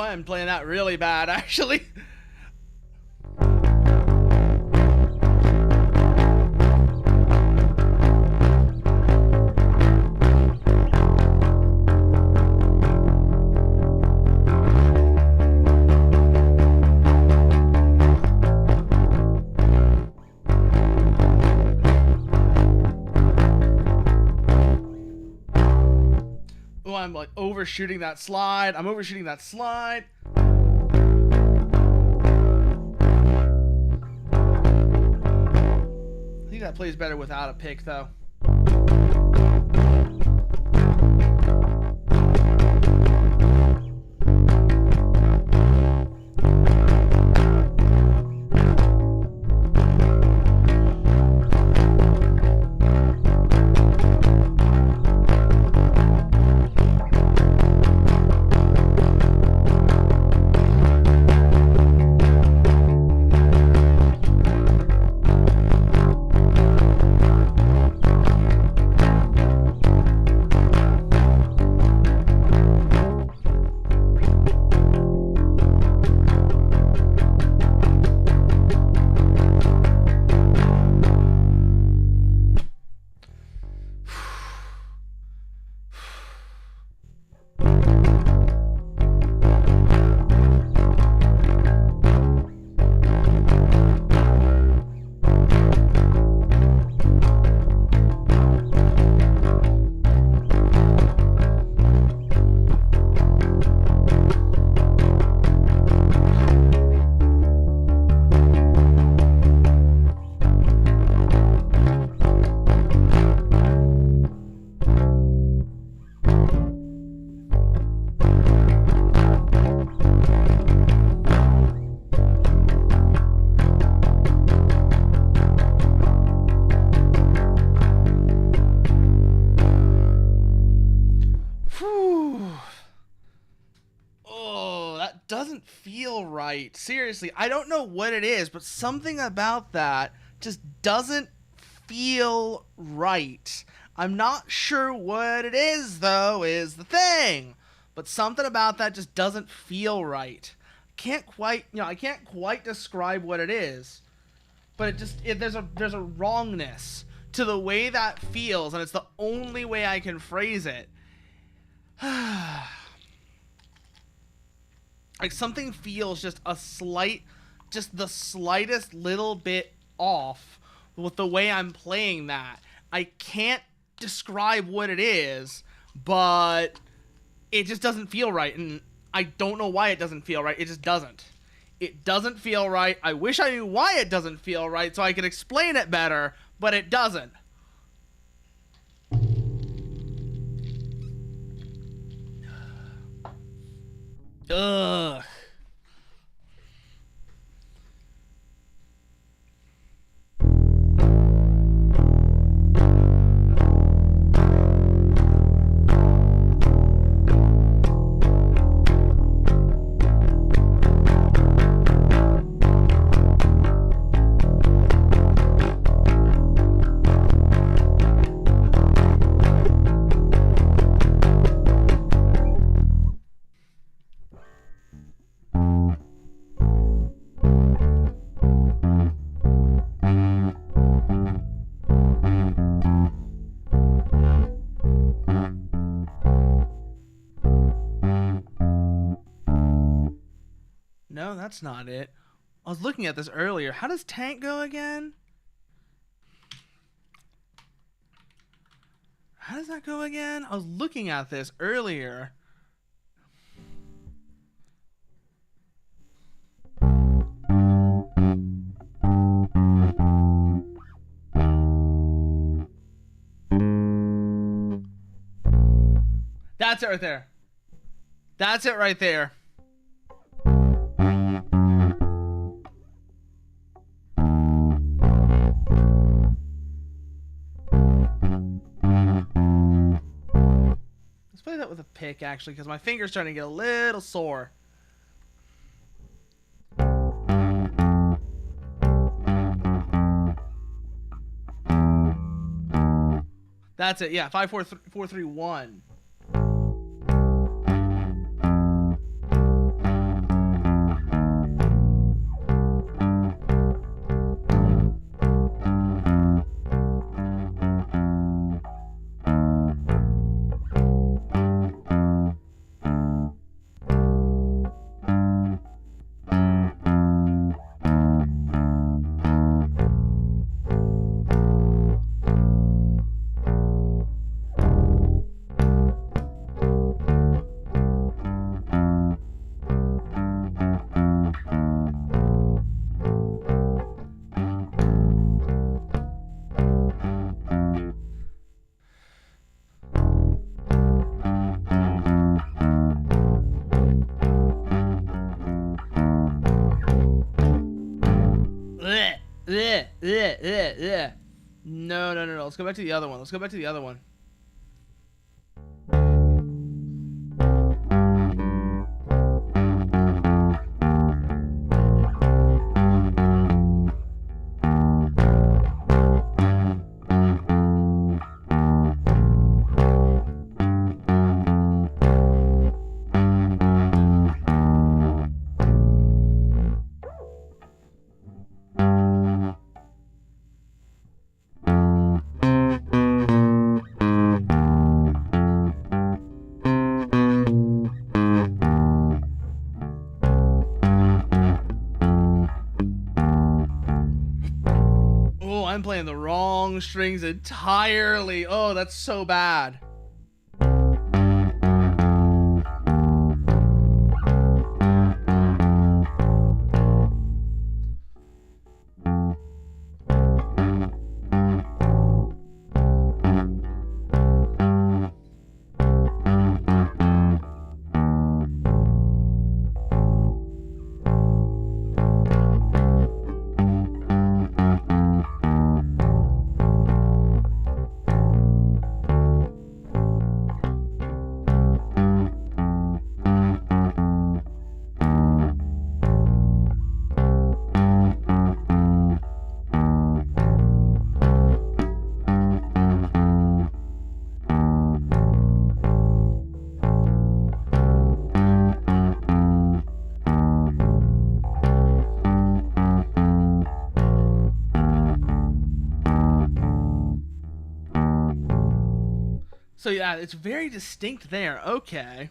I'm playing that really bad, actually. Oh, I'm like overshooting that slide. I'm overshooting that slide. that plays better without a pick, though. Doesn't feel right. Seriously, I don't know what it is, but something about that just doesn't feel right. I'm not sure what it is, though, is the thing. But something about that just doesn't feel right. I can't quite describe what it is. But there's a wrongness to the way that feels, and it's the only way I can phrase it. Like, something feels just the slightest little bit off with the way I'm playing that. I can't describe what it is, but it just doesn't feel right, and I don't know why it doesn't feel right. It just doesn't. It doesn't feel right. I wish I knew why it doesn't feel right so I could explain it better, but it doesn't. Ugh. No, that's not it. I was looking at this earlier. How does tank go again? How does that go again? I was looking at this earlier. That's it right there. That's it right there. Let's play that with a pick, actually, because my finger's starting to get a little sore. That's it. Yeah, 5 4 4 3 1. No, no, no, no. Let's go back to the other one. Let's go back to the other one. I'm playing the wrong strings entirely. Oh, that's so bad. So yeah, it's very distinct there. Okay.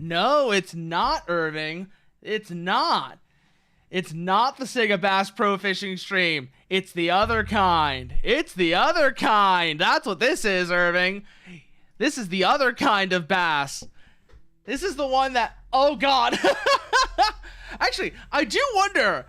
No, it's not, Irving. It's not. It's not the Sega Bass Pro Fishing Stream. It's the other kind. It's the other kind. That's what this is, Irving. This is the other kind of bass. This is the one that... Oh, God. Actually, I do wonder,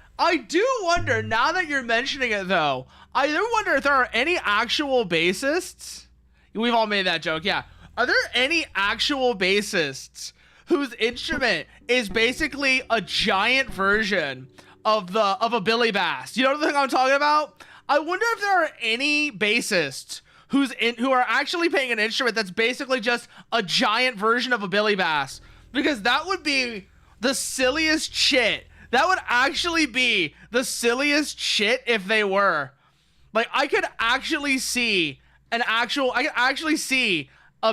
now that you're mentioning it, though, I do wonder if there are any actual bassists. We've all made that joke, yeah. Are there any actual bassists whose instrument is basically a giant version of a Billy Bass? You know the thing I'm talking about? I wonder if there are any bassists who are actually playing an instrument that's basically just a giant version of a Billy Bass, because that would be the silliest shit. That would actually be the silliest shit if they were. Like, I could actually see a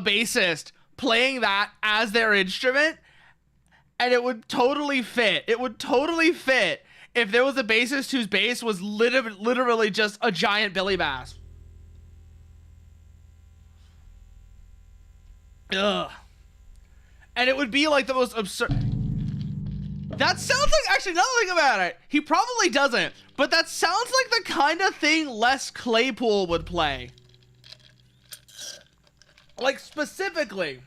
bassist playing that as their instrument, and it would totally fit. It would totally fit if there was a bassist whose bass was literally just a giant Billy Bass. Ugh. And it would be like the most absurd... That sounds like... Actually, now that I think about it, he probably doesn't, but that sounds like the kind of thing Les Claypool would play. Like, specifically,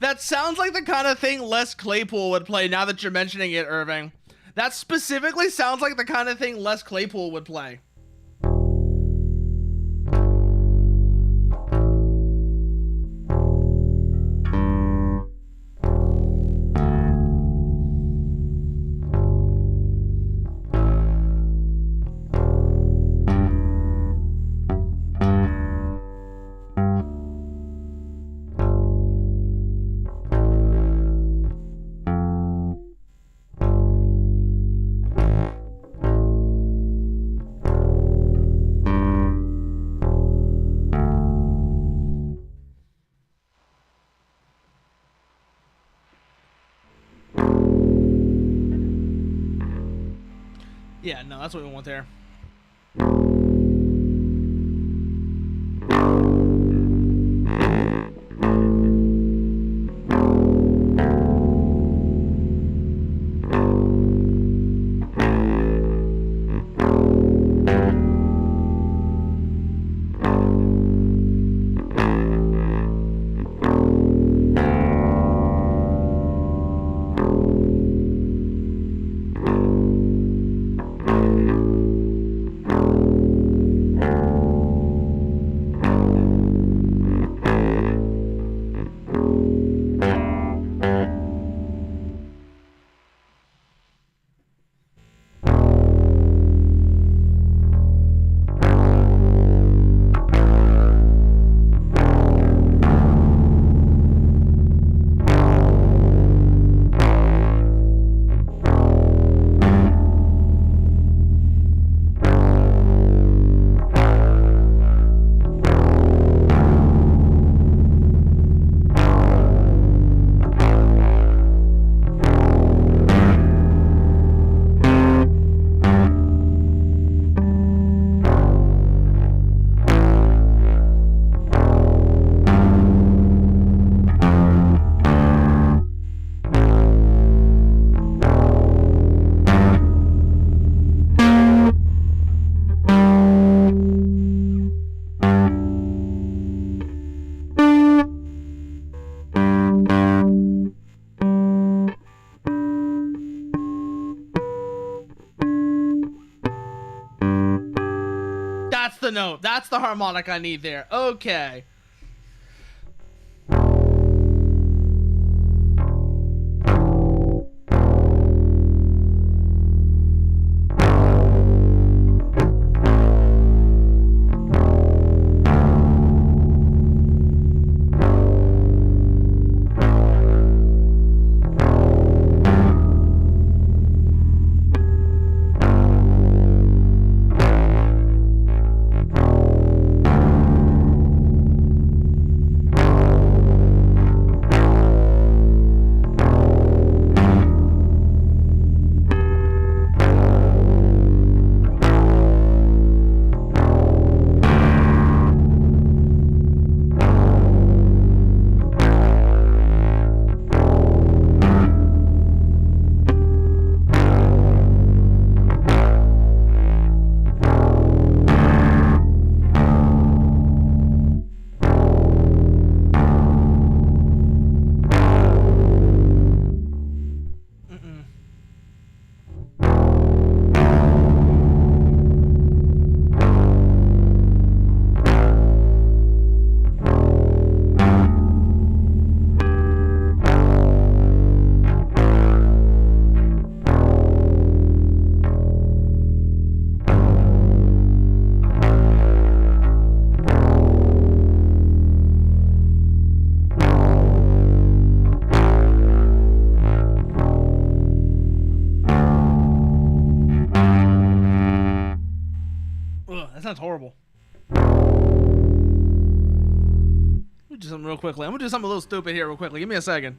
that sounds like the kind of thing Les Claypool would play, now that you're mentioning it, Irving. That specifically sounds like the kind of thing Les Claypool would play. Yeah, no, that's what we want there. note. That's the harmonic I need there. Okay. That sounds horrible. Let me do something real quickly. I'm gonna do something a little stupid here real quickly. Give me a second.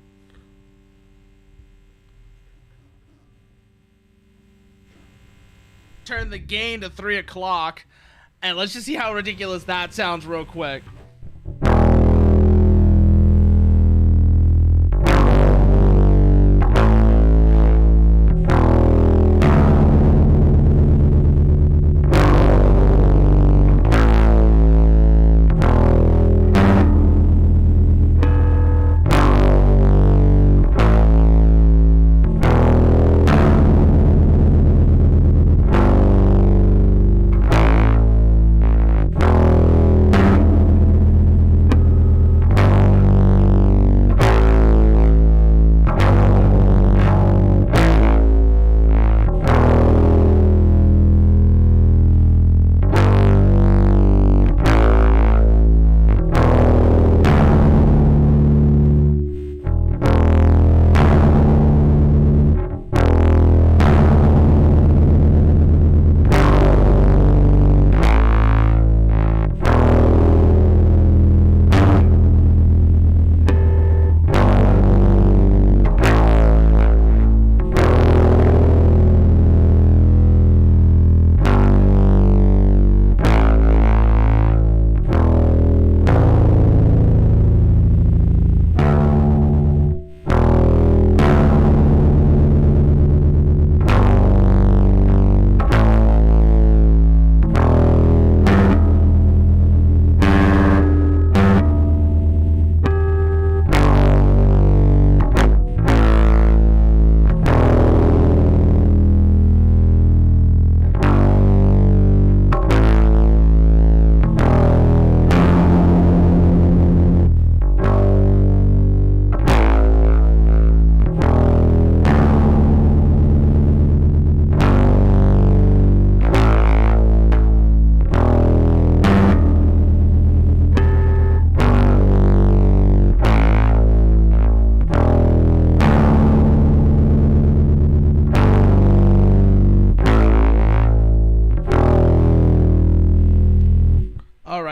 Turn the gain to 3 o'clock, and let's just see how ridiculous that sounds real quick.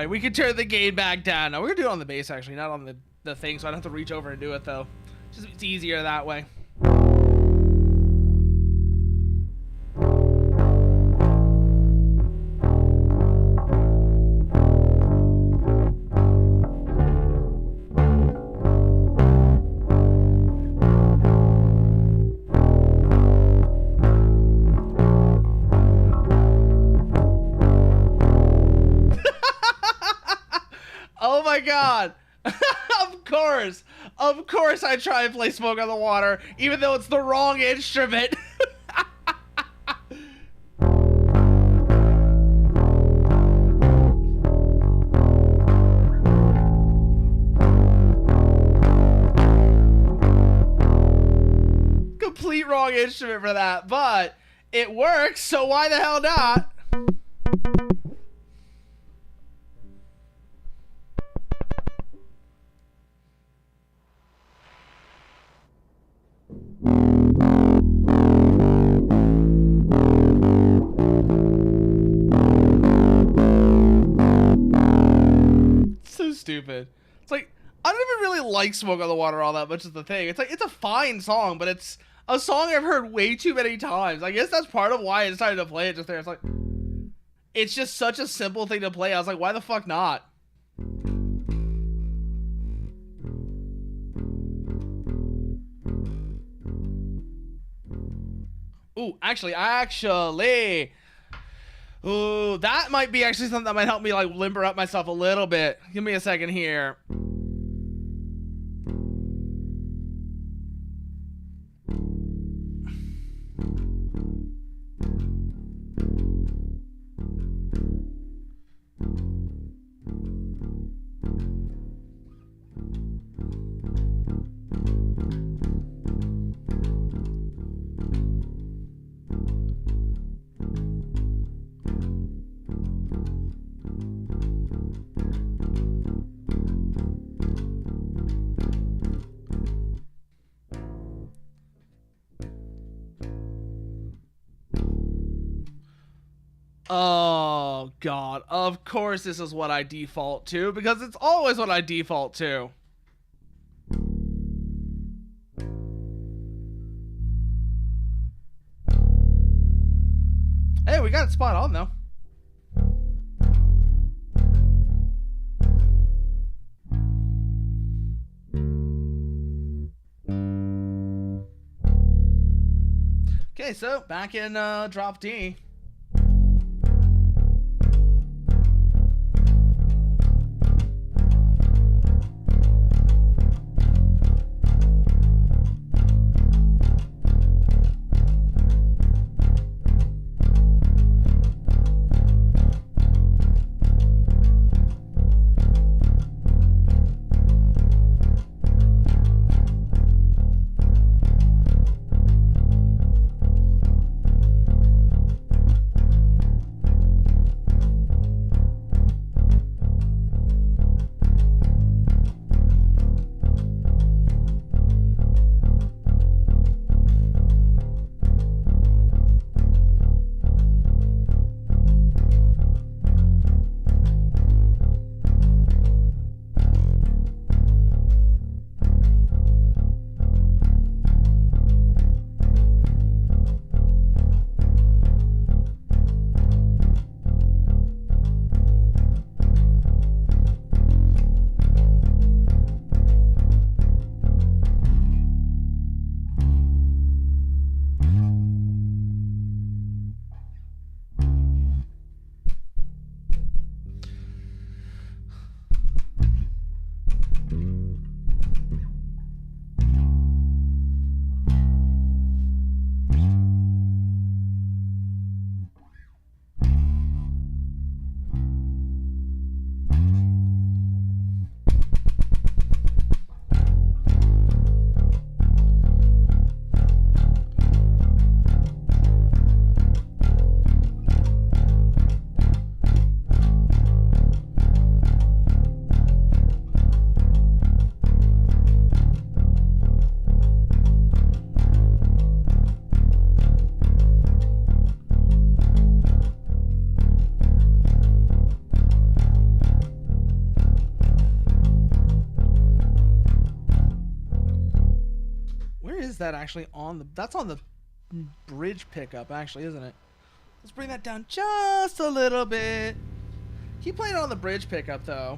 We can turn the gain back down. Now we're gonna do it on the bass, actually, not on the thing, so I don't have to reach over and do it though. Just it's easier that way. Oh my god. Of course I try and play Smoke on the Water, even though it's the wrong instrument. complete wrong instrument for that, but it works, so why the hell not? So stupid. It's like, I don't even really like Smoke on the Water all that much is the thing. It's like, it's a fine song, but it's a song I've heard way too many times. I guess that's part of why I decided to play it just there. It's like, it's just such a simple thing to play. I was like, why the fuck not? Ooh, actually, ooh, that might be actually something that might help me like limber up myself a little bit. Give me a second here. Oh, God. Of course this is what I default to, because it's always what I default to. Hey, we got it spot on, though. Okay, so back in drop D. That actually on the, that's on the bridge pickup actually, isn't it? Let's bring that down just a little bit. Keep playing on the bridge pickup though.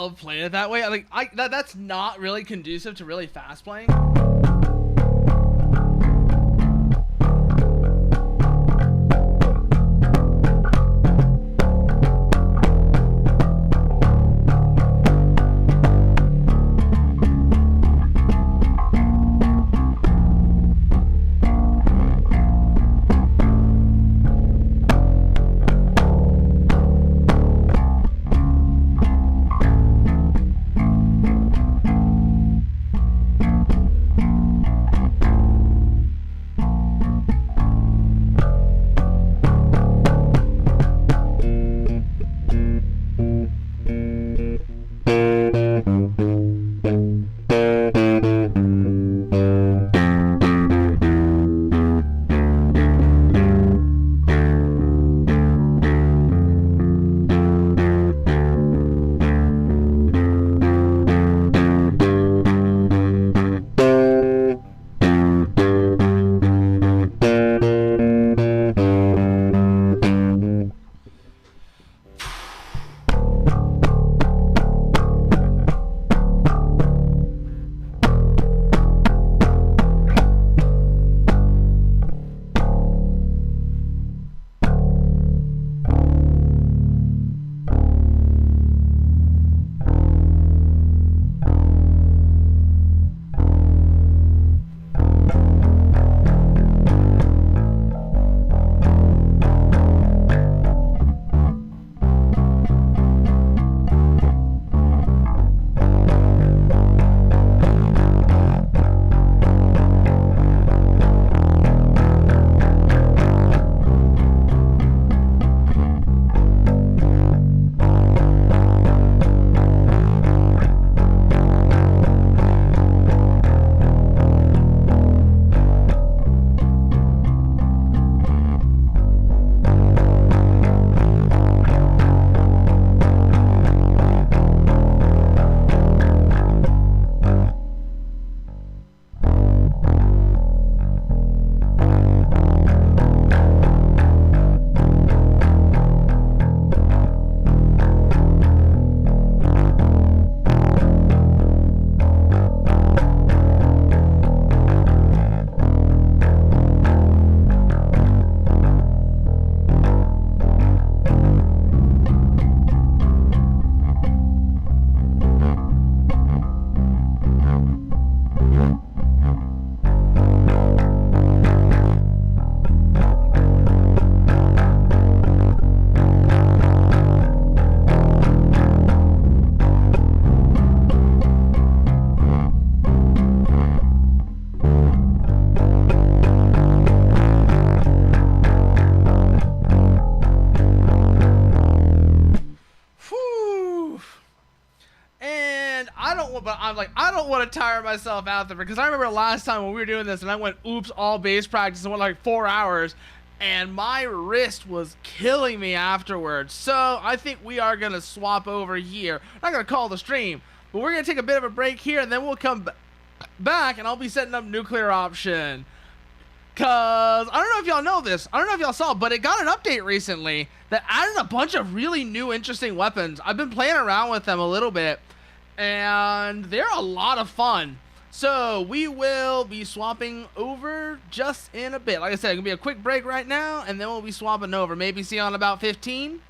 love playing it that way. That's not really conducive to really fast playing. I don't want to tire myself out there, because I remember last time when we were doing this and I went oops all base practice and went like 4 hours and my wrist was killing me afterwards. So I think we are going to swap over here. I'm not going to call the stream, but we're going to take a bit of a break here and then we'll come back and I'll be setting up nuclear option. Cause I don't know if y'all know this, I don't know if y'all saw, but it got an update recently that added a bunch of really new interesting weapons. I've been playing around with them a little bit and they're a lot of fun. So we will be swapping over just in a bit. Like I said, it's gonna be a quick break right now and then we'll be swapping over. Maybe see you on about 15.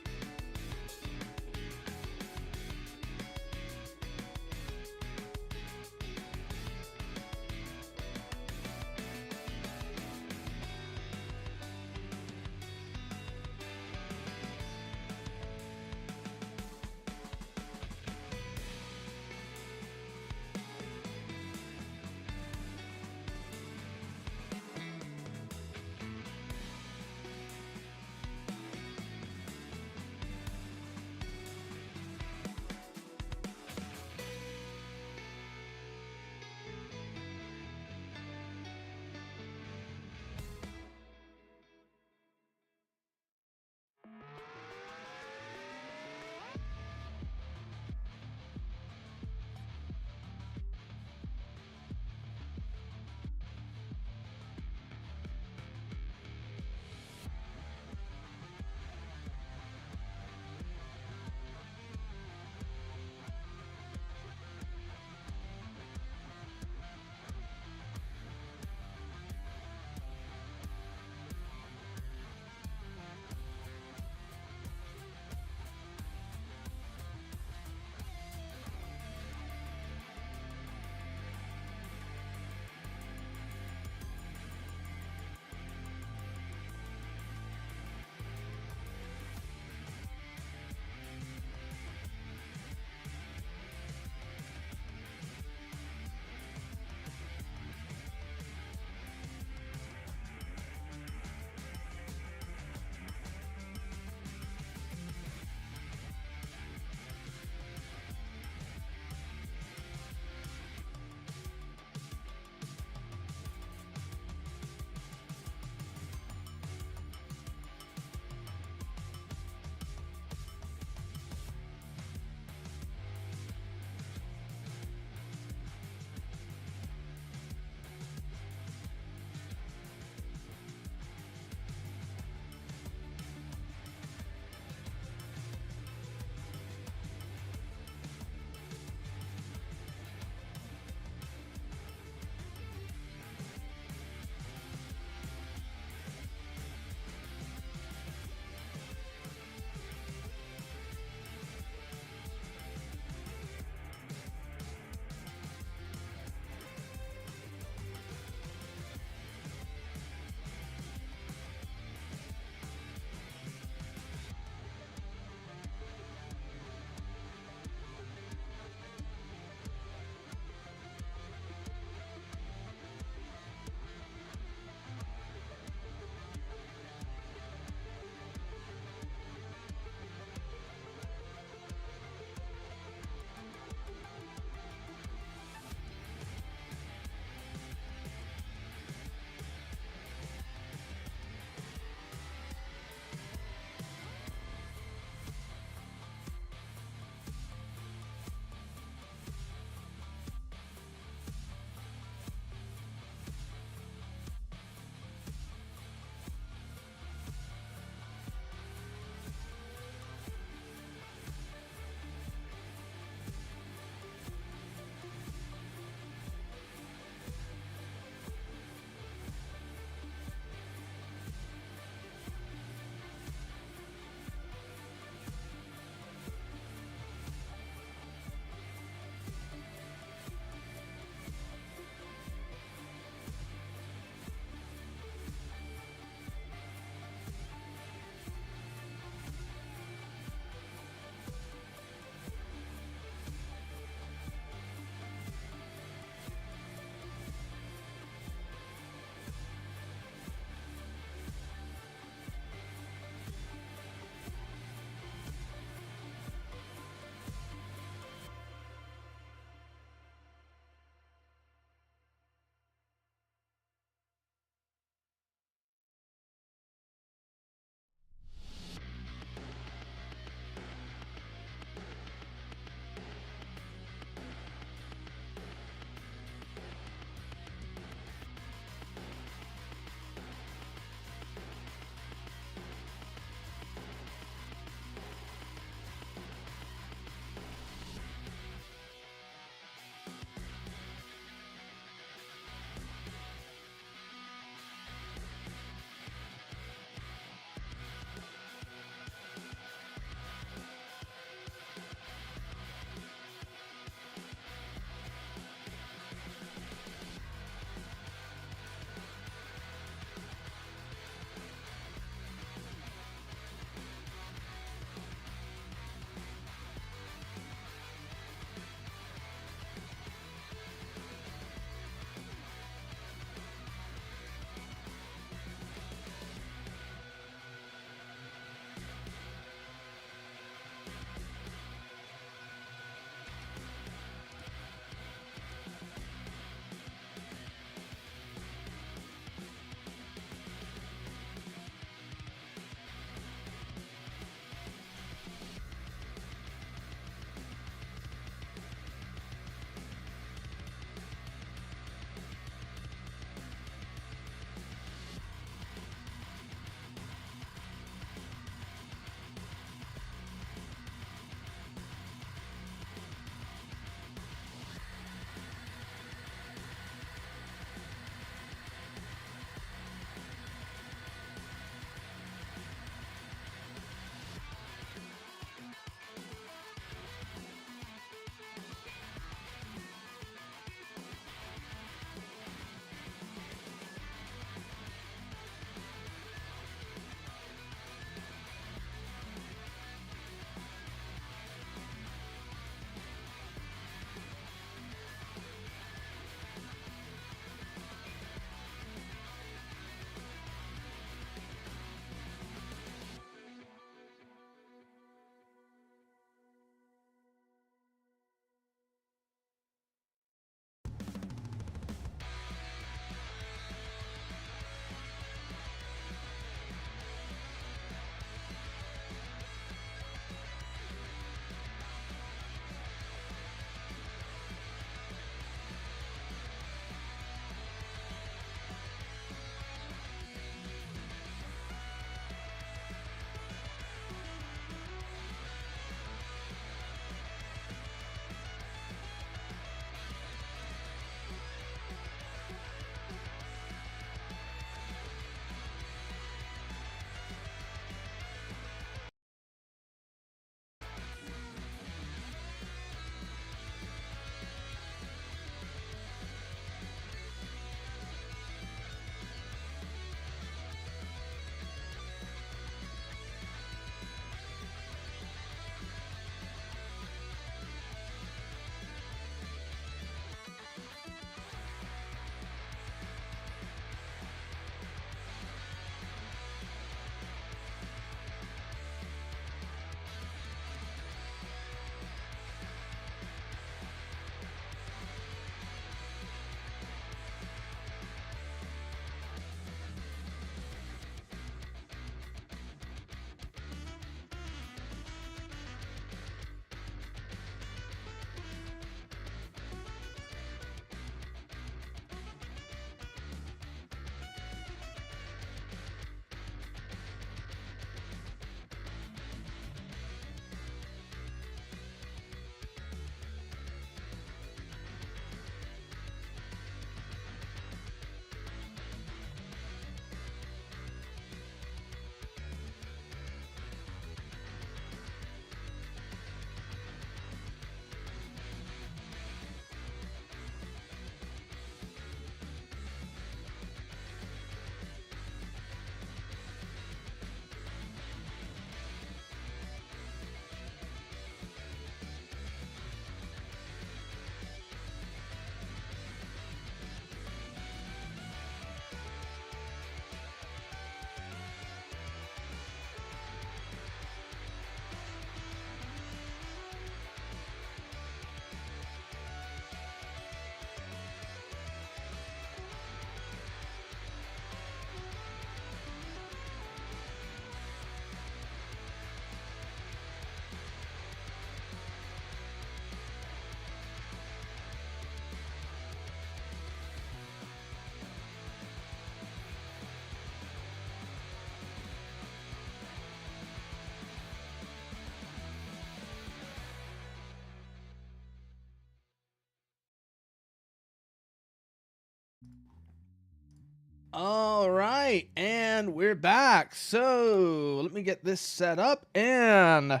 All right, and we're back. So let me get this set up, and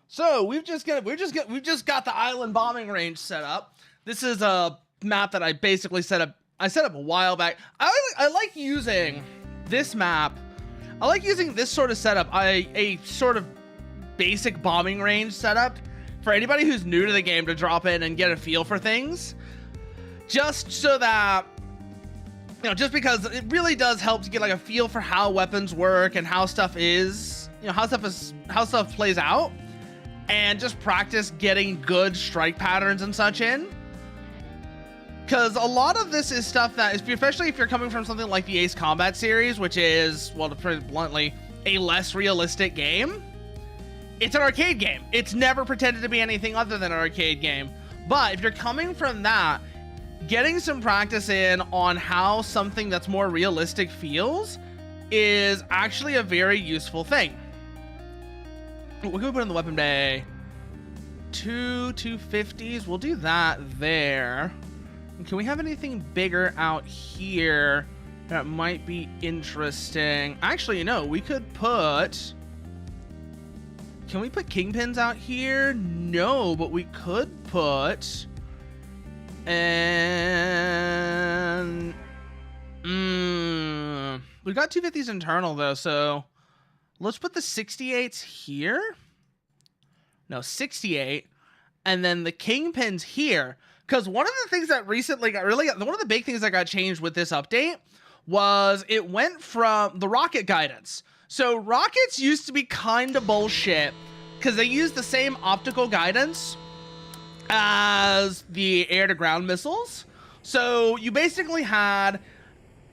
so we've just got the island bombing range set up. This is a map that I basically set up. I set up a while back. I like using this map. I like using this sort of setup. A sort of basic bombing range setup for anybody who's new to the game to drop in and get a feel for things, just so that, you know, just because it really does help to get like a feel for how weapons work and how stuff is, you know, how stuff plays out, and just practice getting good strike patterns and such in. Because a lot of this is stuff that, especially if you're coming from something like the Ace Combat series, which is, well, to put it bluntly, a less realistic game. It's an arcade game. It's never pretended to be anything other than an arcade game. But if you're coming from that, getting some practice in on how something that's more realistic feels is actually a very useful thing. What can we put in the weapon bay? 250s. We'll do that there. Can we have anything bigger out here that might be interesting? Actually, you know, we could put... Can we put kingpins out here? No, but we could put... And... We've got 250s internal, though, so... Let's put the 68s here. No, 68. And then the kingpins here. Because one of the things that recently got one of the big things that got changed with this update was it went from the rocket guidance. So rockets used to be kind of bullshit because they used the same optical guidance as the air-to-ground missiles. So you basically had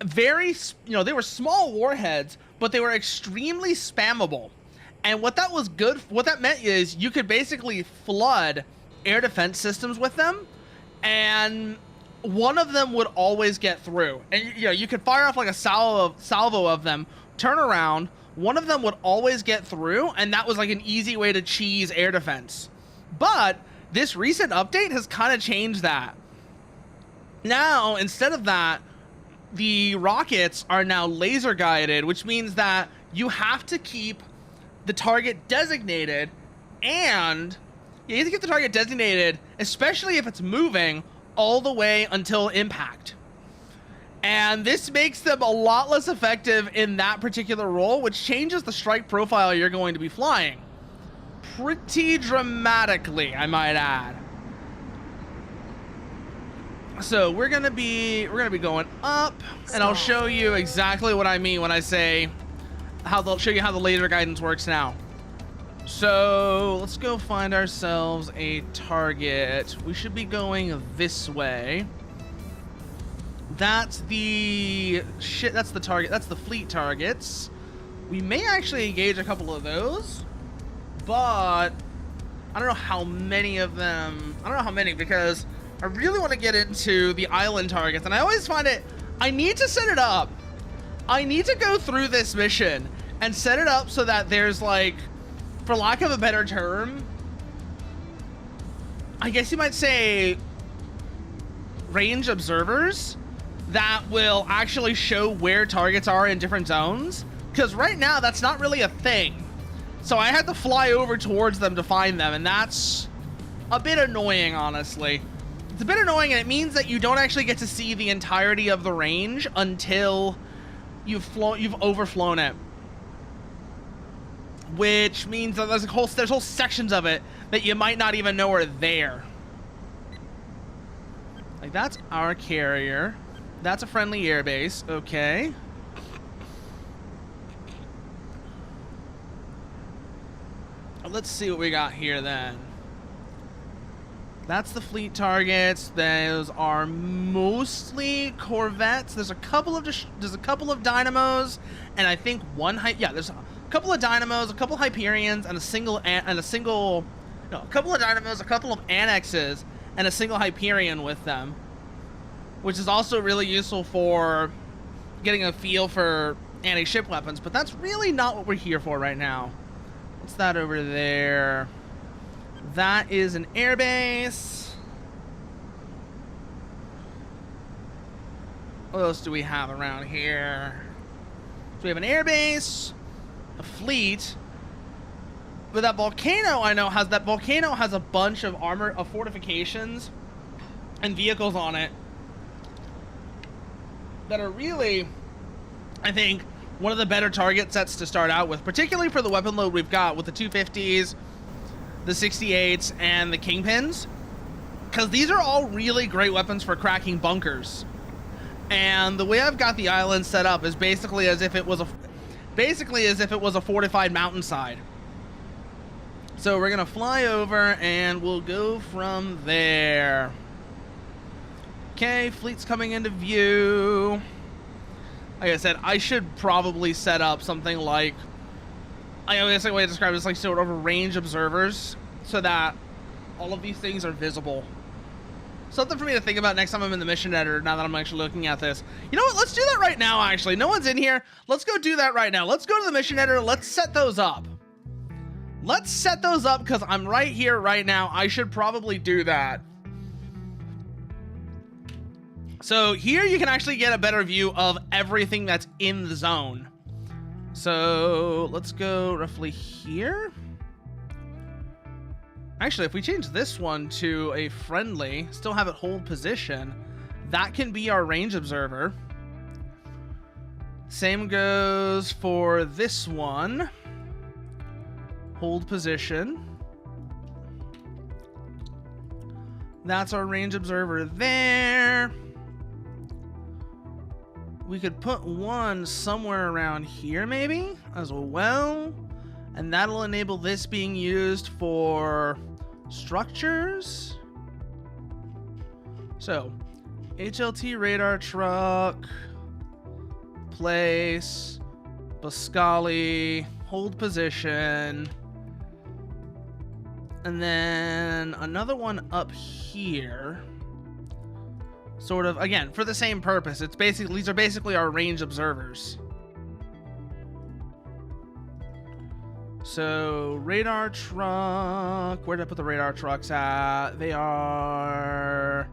very, you know, they were small warheads, but they were extremely spammable. And what that was good, what that meant is you could basically flood air defense systems with them, and one of them would always get through. And you know, you could fire off like a salvo of them, turn around, one of them would always get through, and that was like an easy way to cheese air defense. But this recent update has kind of changed that. Now, instead of that, the rockets are now laser guided, which means that you have to keep the target designated, and you have to keep the target designated, especially if it's moving, all the way until impact. And this makes them a lot less effective in that particular role, which changes the strike profile you're going to be flying pretty dramatically, I might add. So we're gonna be going up, and I'll show you exactly what I mean when I say how they'll show you how the laser guidance works now. So let's go find ourselves a target. We should be going this way. That's the target. That's the fleet targets. We may actually engage a couple of those, but I don't know how many of them. I don't know how many, because I really want to get into the island targets, and I always find it, I need to set it up. I need to go through this mission and set it up so that there's, like, for lack of a better term, I guess you might say, range observers that will actually show where targets are in different zones. Because right now, that's not really a thing. So I had to fly over towards them to find them, and that's a bit annoying, honestly. It's a bit annoying, and it means that you don't actually get to see the entirety of the range until you've overflown it. Which means that there's whole sections of it that you might not even know are there. Like, that's our carrier. That's a friendly airbase. Okay. Let's see what we got here then. That's the fleet targets. Those are mostly corvettes. There's a couple of dynamos, and I think there's a couple of dynamos, a couple of Hyperions, and a couple of dynamos, a couple of annexes, and a single Hyperion with them, which is also really useful for getting a feel for anti-ship weapons. But that's really not what we're here for right now. What's that over there? That is an airbase. What else do we have around here? So we have an airbase, a fleet. But that volcano, I know, has a bunch of armor, of fortifications and vehicles on it that are really, I think, one of the better target sets to start out with, particularly for the weapon load we've got with the 250s, the 68s, and the Kingpins, because these are all really great weapons for cracking bunkers. And the way I've got the island set up is basically as if it was a fortified mountainside. So we're gonna fly over and we'll go from there. Okay, fleet's coming into view. Like I said, I should probably set up something like, I guess the way to describe it is like sort of range observers so that all of these things are visible. Something for me to think about next time I'm in the mission editor, now that I'm actually looking at this. You know what, let's do that right now, actually. No one's in here. Let's go do that right now. Let's go to the mission editor, let's set those up. Let's set those up, because I'm right here right now. I should probably do that. So here you can actually get a better view of everything that's in the zone. So let's go roughly here. Actually, if we change this one to a friendly, still have it hold position, that can be our range observer. Same goes for this one. Hold position. That's our range observer there. We could put one somewhere around here maybe as well. And that'll enable this being used for structures. So, HLT radar truck, place, Boscali, hold position. And then another one up here. Sort of, again, for the same purpose. It's basically, these are basically our range observers. So, radar truck. Where did I put the radar trucks at? They are...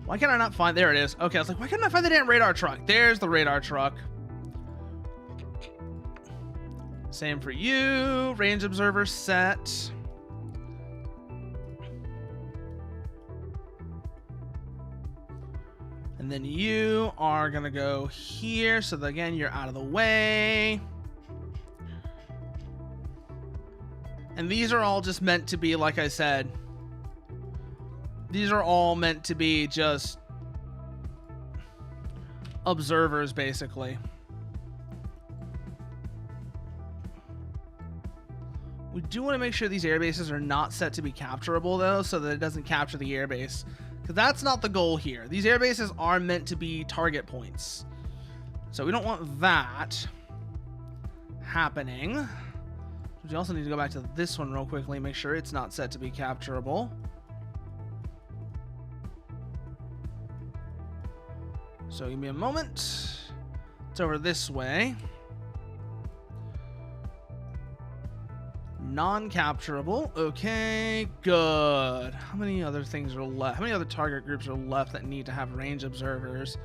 Why can I not find... There it is. Okay, I was like, why can't I find the damn radar truck? There's the radar truck. Same for you. Range observer set. And then you are going to go here. So that, again, you're out of the way. And these are all just meant to be, like I said, these are all meant to be just observers, basically. We do want to make sure these air bases are not set to be capturable, though, so that it doesn't capture the airbase. Because that's not the goal here. These air bases are meant to be target points. So we don't want that happening. We also need to go back to this one real quickly and make sure it's not set to be capturable. So give me a moment. It's over this way. Non-capturable. Okay, good. How many other things are left? How many other target groups are left that need to have range observers?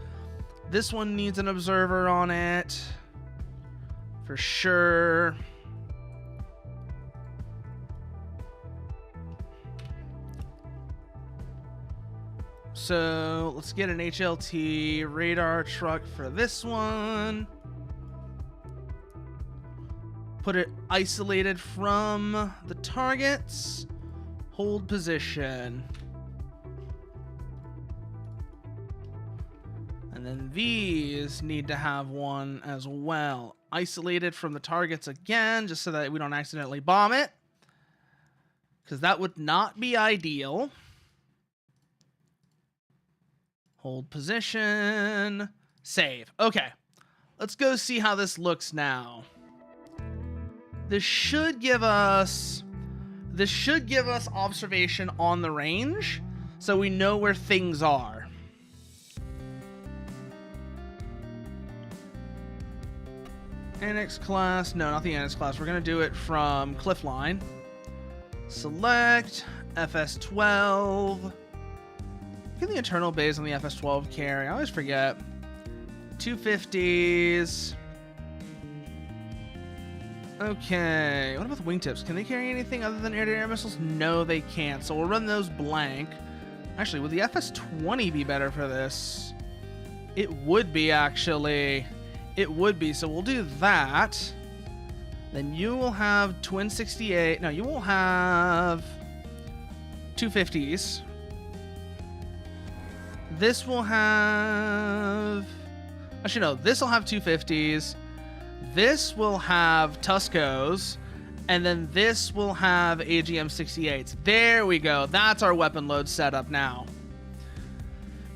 This one needs an observer on it. For sure. So let's get an HLT radar truck for this one. Put it isolated from the targets. Hold position. And then these need to have one as well. Isolated from the targets again, just so that we don't accidentally bomb it. Because that would not be ideal. Hold position. Save. Okay. Let's go see how this looks now. This should give us observation on the range, so we know where things are. Annex class. No, not the Annex class. We're going to do it from Cliffline. Select FS12. Get the internal base on the FS12 carry. I always forget. 250s. Okay, what about the wingtips? Can they carry anything other than air-to-air missiles? No, they can't. So we'll run those blank. Actually, would the FS-20 be better for this? It would be, actually. It would be. So we'll do that. Then you will have twin 68. No, you will have 250s. This will have... Actually, no. This will have 250s. This will have Tuscos, and then this will have AGM-68s. There we go. That's our weapon load setup now.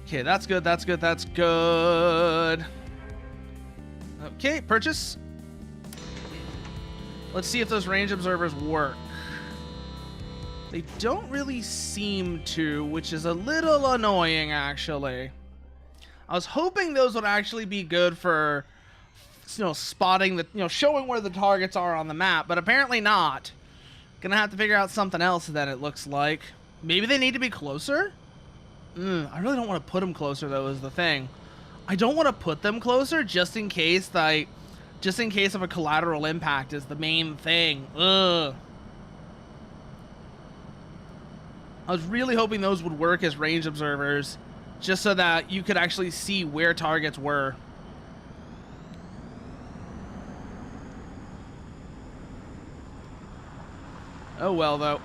Okay, that's good, that's good, that's good. Okay, purchase. Let's see if those range observers work. They don't really seem to, which is a little annoying, actually. I was hoping those would actually be good for... spotting the, showing where the targets are on the map, but apparently not. Gonna have to figure out something else then, it looks like. Maybe they need to be closer? I really don't want to put them closer, though, is the thing. I don't want to put them closer just in case of a collateral impact is the main thing. Ugh. I was really hoping those would work as range observers, just so that you could actually see where targets were. Oh well, though.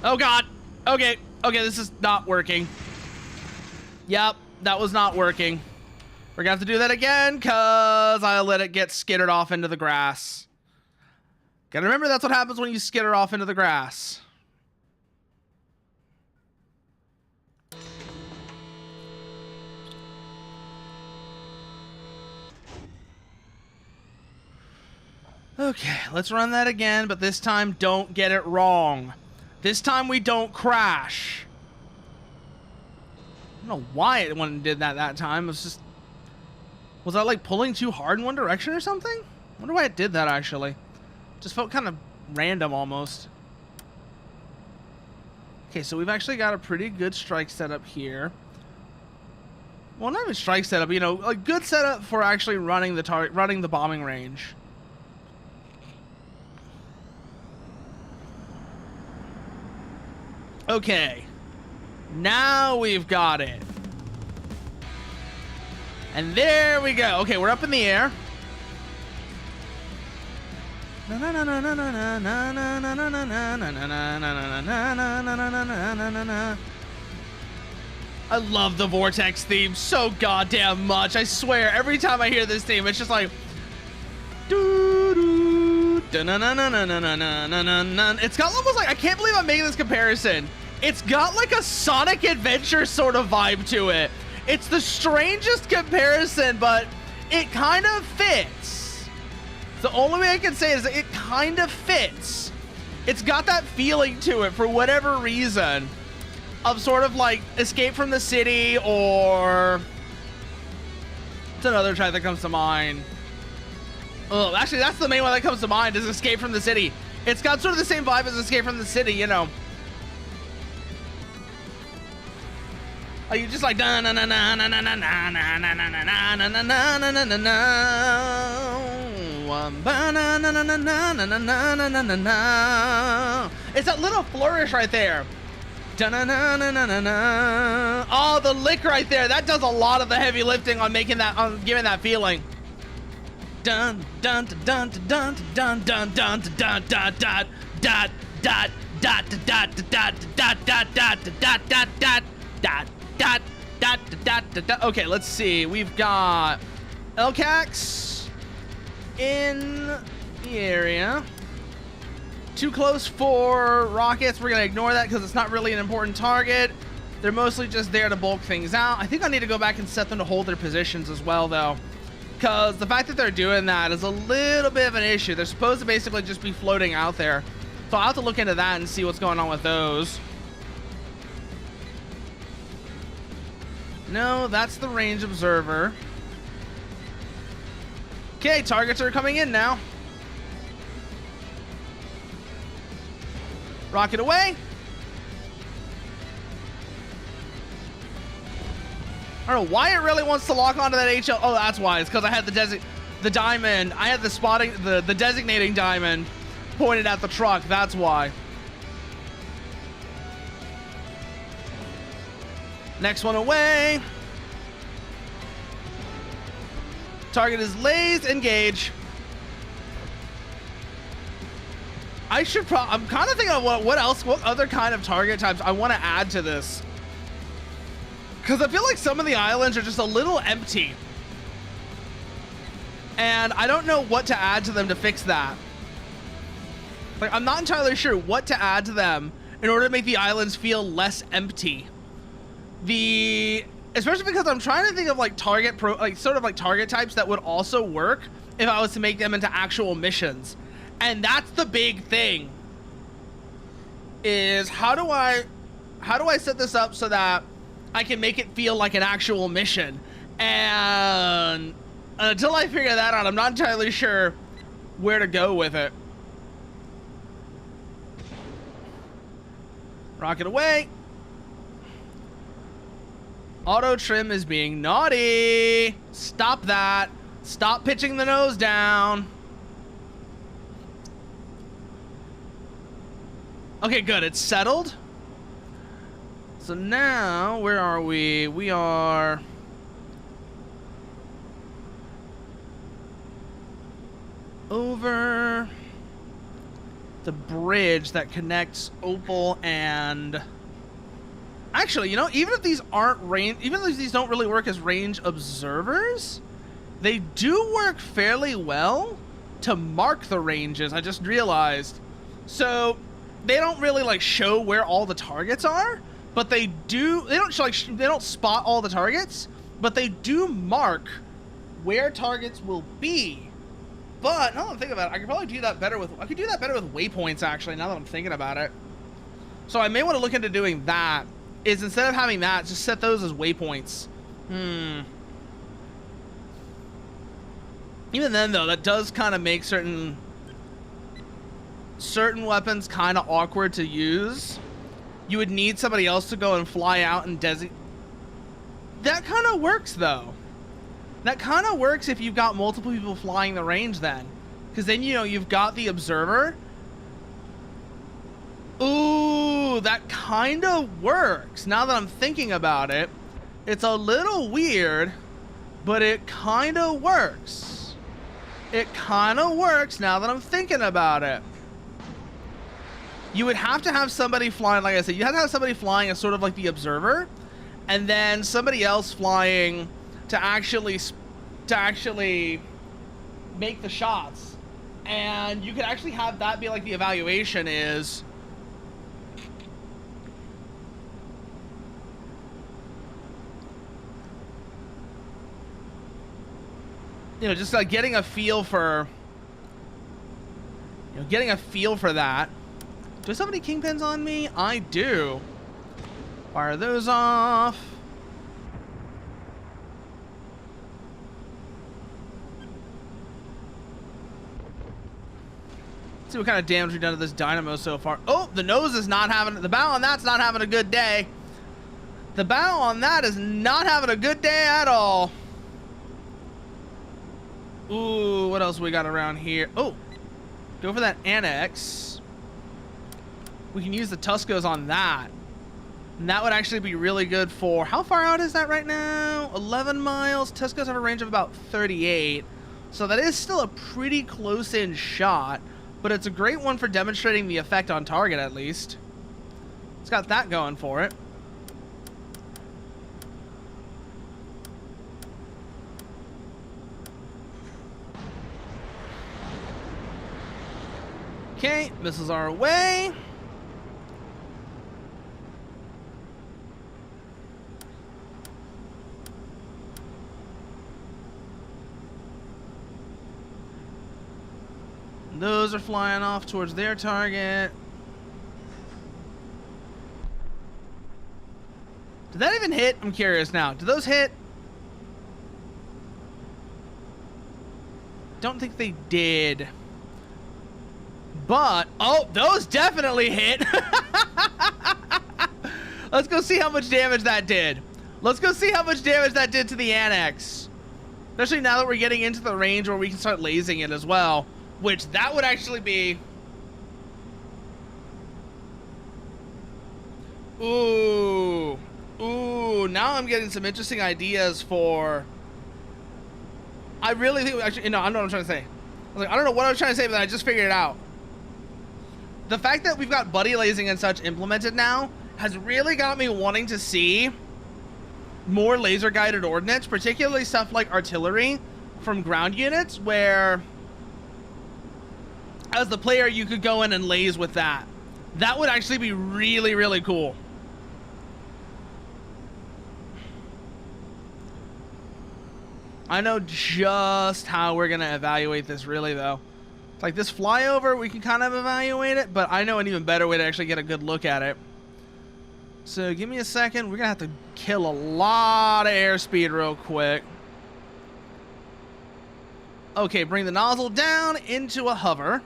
Oh god. Okay, this is not working. Yep, that was not working. We're gonna have to do that again, because I let it get skittered off into the grass. Gotta remember, that's what happens when you skitter off into the grass. Okay, let's run that again, but this time don't get it wrong. This time we don't crash. I don't know why it went and did that time. It was just... Was I like pulling too hard in one direction or something? I wonder why it did that, actually. Just felt kind of random almost. Okay, so we've actually got a pretty good strike setup here. Well, not even strike setup, a good setup for actually running the bombing range. Okay, now we've got it. And there we go. Okay, we're up in the air. I love the Vortex theme so goddamn much. I swear, every time I hear this theme, it's just like... It's got almost like... I can't believe I'm making this comparison. It's got like a Sonic Adventure sort of vibe to it. It's the strangest comparison, but it kind of fits. The only way I can say is that it kind of fits. It's got that feeling to it for whatever reason. Of sort of like Escape from the City, or... It's another track that comes to mind. Oh, actually, that's the main one that comes to mind, is Escape from the City. It's got sort of the same vibe as Escape from the City, you know. Are you just like na na na na na na na na na na na na na na na na na na na? It's that little flourish right there. Oh, the lick right there. That does a lot of the heavy lifting on making that, on giving that feeling. Dun dun dun dun dun dun dun dun dun dun dot dot dot dot dot dot dot dot dot dot dot dot. Dot, dot, dot, dot, dot. Okay, let's see. We've got LCAX in the area. Too close for rockets. We're going to ignore that because it's not really an important target. They're mostly just there to bulk things out. I think I need to go back and set them to hold their positions as well, though. Because the fact that they're doing that is a little bit of an issue. They're supposed to basically just be floating out there. So I'll have to look into that and see what's going on with those. No, that's the range observer. Okay, targets are coming in now. Rocket away. I don't know why it really wants to lock onto that HL. Oh, that's why. It's because I had the diamond. I had the spotting, the designating diamond pointed at the truck. That's why. Next one away. Target is Lays. Engage. I should I'm kind of thinking of what other kind of target types I want to add to this. Because I feel like some of the islands are just a little empty. And I don't know what to add to them to fix that. Like, I'm not entirely sure what to add to them in order to make the islands feel less empty. Especially because I'm trying to think of like target types that would also work if I was to make them into actual missions. And that's the big thing. Is how do I set this up so that I can make it feel like an actual mission? And until I figure that out, I'm not entirely sure where to go with it. Rocket away. Auto trim is being naughty. Stop that. Stop pitching the nose down. Okay, good. It's settled. So now, where are we? We are... over the bridge that connects Opal and... Actually, you know, even if these aren't even if these don't really work as range observers, they do work fairly well to mark the ranges. I just realized. So they don't really like show where all the targets are, but they do. They don't spot all the targets, but they do mark where targets will be. But now that I'm thinking about it, I could probably do that better with. I could do that better with waypoints. Actually, now that I'm thinking about it, so I may want to look into doing that. Is instead of having that, just set those as waypoints. Even then, though, that does kind of make certain weapons kind of awkward to use. You would need somebody else to go and fly out and designate. That kind of works, though. That kind of works if you've got multiple people flying the range, then. Because then, you know, you've got the observer. Ooh, that kind of works. Now that I'm thinking about it, it's a little weird, but it kind of works. It kind of works now that I'm thinking about it. You would have to have somebody flying, like I said, you have to have somebody flying as sort of like the observer, and then somebody else flying to actually make the shots. And you could actually have that be like the evaluation is... You know, just like getting a feel for, that. Do I still have any kingpins on me? I do. Fire those off. Let's see what kind of damage we've done to this dynamo so far. Oh, the bow on that's not having a good day. The bow on that is not having a good day at all. Ooh, what else we got around here? Oh, go for that annex. We can use the Tuscos on that. And that would actually be really good for... How far out is that right now? 11 miles. Tuscos have a range of about 38. So that is still a pretty close-in shot. But it's a great one for demonstrating the effect on target, at least. It's got that going for it. Okay, missiles are away. Those are flying off towards their target. Did that even hit? I'm curious now. Did those hit? Don't think they did. But, oh, those definitely hit. Let's go see how much damage that did. Let's go see how much damage that did to the Annex. Especially now that we're getting into the range where we can start lasing it as well. Which, that would actually be... Ooh. Ooh, now I'm getting some interesting ideas for... I really think... Actually, no, I know what I'm trying to say. I was like, I don't know what I was trying to say, but I just figured it out. The fact that we've got buddy lasing and such implemented now has really got me wanting to see more laser guided ordnance, particularly stuff like artillery from ground units, where as the player you could go in and laze with that. That would actually be really, really cool. I know just how we're gonna evaluate this really though. It's like this flyover, we can kind of evaluate it, but I know an even better way to actually get a good look at it. So give me a second. We're gonna have to kill a lot of airspeed real quick. Okay, bring the nozzle down into a hover.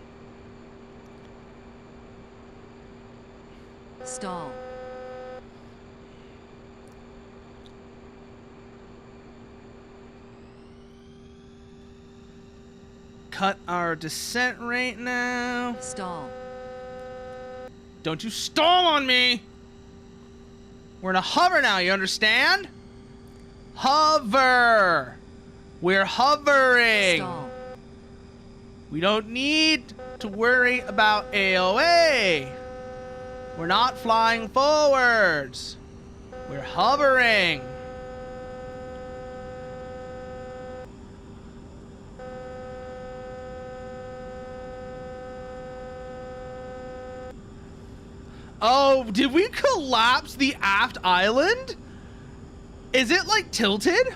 Stall. Cut our descent rate now. Stall. Don't you stall on me! We're in a hover now, you understand? Hover! We're hovering! Stall. We don't need to worry about AOA. We're not flying forwards. We're hovering. Oh, did we collapse the aft island? Is it like tilted?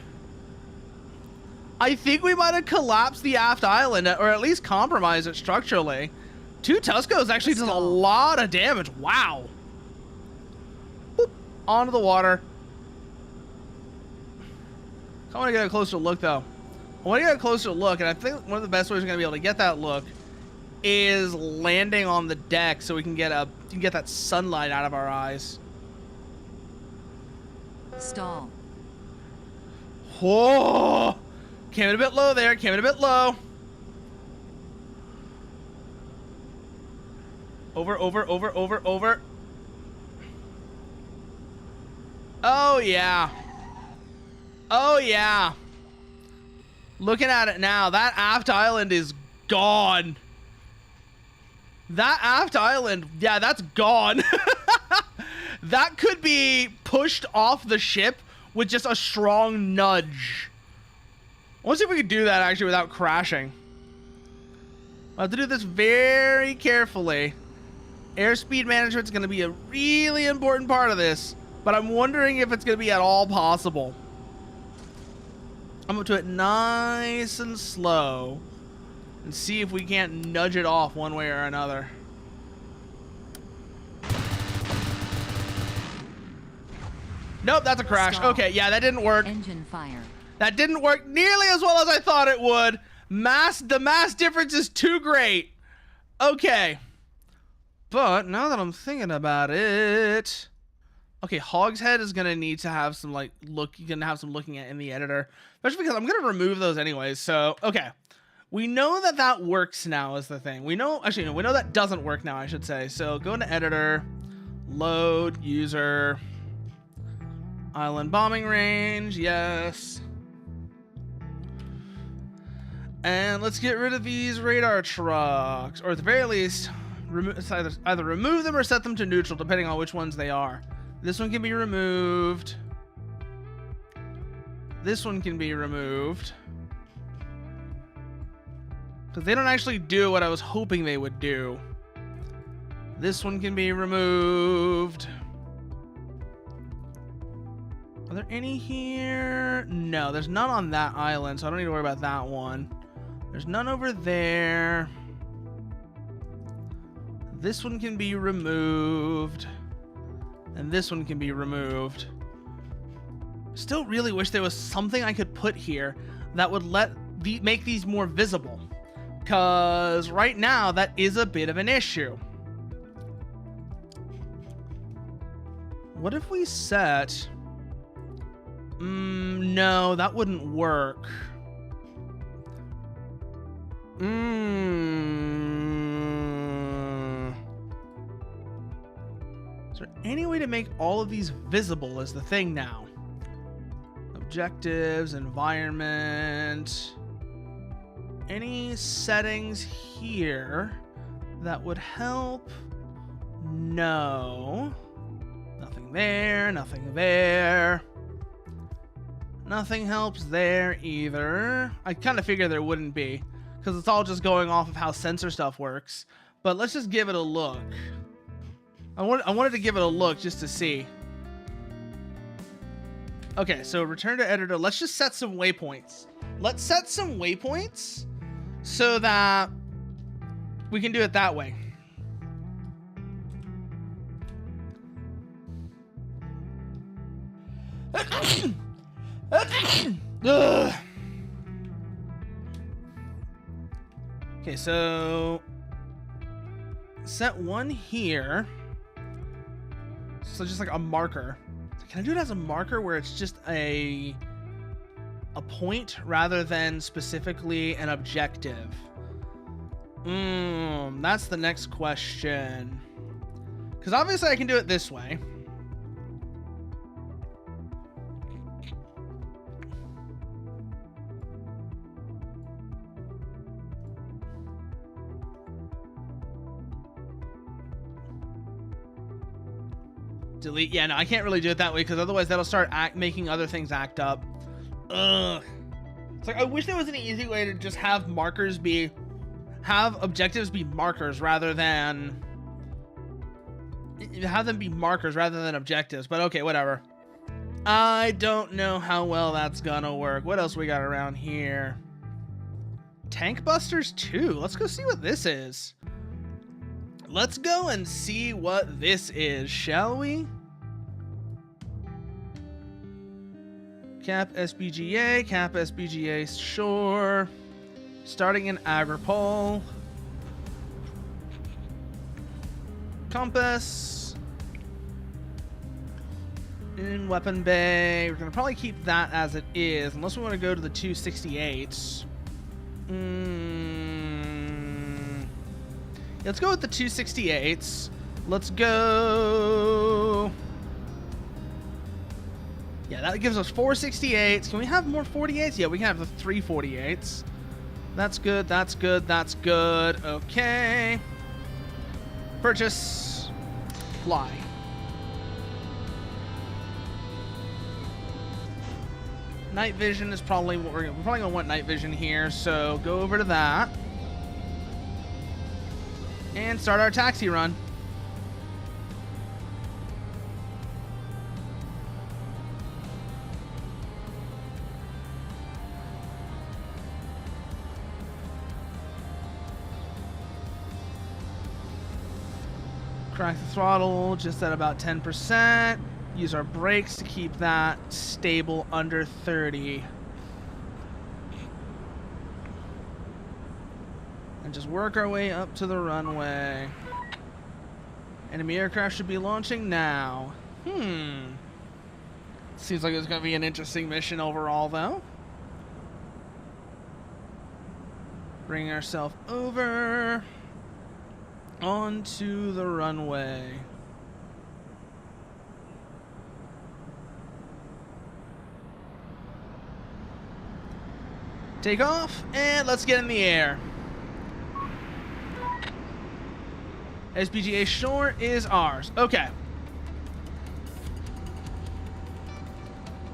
I think we might have collapsed the aft island, or at least compromised it structurally. 2 Tuscos actually does a lot of damage. Wow. Boop. Onto the water. I want to get a closer look, though. I want to get a closer look, and I think one of the best ways we're going to be able to get that look is landing on the deck so we can get that sunlight out of our eyes. Stall. Whoa! Came in a bit low there. Came in a bit low. Over. Oh, yeah. Oh, yeah. Looking at it now, that aft island is gone. That aft island, yeah, that's gone. That could be pushed off the ship with just a strong nudge. I want to see if we could do that actually without crashing. I'll have to do this very carefully. Airspeed management is going to be a really important part of this, but I'm wondering if it's going to be at all possible. I'm up to it nice and slow and see if we can't nudge it off one way or another. Nope, that's a crash. Stall. Okay, yeah, that didn't work. Engine fire. That didn't work nearly as well as I thought it would. The mass difference is too great. Okay. But now that I'm thinking about it, okay, Hogshead is gonna need to have some looking at in the editor, especially because I'm gonna remove those anyways. So okay, we know that works now is the thing. We know that doesn't work now, I should say. So go into editor, load user, island bombing range, yes. And let's get rid of these radar trucks, or at the very least, either remove them or set them to neutral, depending on which ones they are. This one can be removed. This one can be removed. Because they don't actually do what I was hoping they would do. This one can be removed. Are there any here? No, there's none on that island, so I don't need to worry about that one. There's none over there. This one can be removed. And this one can be removed. Still really wish there was something I could put here that would make these more visible. Because right now, that is a bit of an issue. What if we set... no, that wouldn't work. Is there any way to make all of these visible is the thing now? Objectives, environment... Any settings here that would help? No. Nothing there, nothing there. Nothing helps there either. I kind of figured there wouldn't be, because it's all just going off of how sensor stuff works. But let's just give it a look. I wanted to give it a look just to see. Okay, so return to editor. Let's just set some waypoints. Let's set some waypoints so that we can do it that way. Okay, so set one here. So just like a marker. Can I do it as a marker where it's just a point rather than specifically an objective? That's the next question. Because obviously I can do it this way. Delete. Yeah, no, I can't really do it that way because otherwise that'll start making other things act up. Ugh. It's like I wish there was an easy way to just have objectives be markers rather than objectives. But okay, whatever. I don't know how well that's gonna work. What else we got around here? Tank Busters 2. Let's go see what this is. Let's go and see what this is, shall we? Cap SBGA, sure. Starting in Agripol. Compass. In Weapon Bay. We're going to probably keep that as it is, unless we want to go to the 268s. Let's go with the 268s. Let's go... Yeah, that gives us 468s. Can we have more 48s? Yeah, we can have the 348s. That's good, that's good, that's good. Okay. Purchase. Fly. Night vision is probably what we're probably gonna want night vision here, so go over to that. And start our taxi run. Crack the throttle just at about 10%. Use our brakes to keep that stable under 30. And just work our way up to the runway. Enemy aircraft should be launching now. Seems like it's going to be an interesting mission overall, though. Bring ourselves over onto the runway. Take off, and let's get in the air. SBGA Shore is ours. Okay.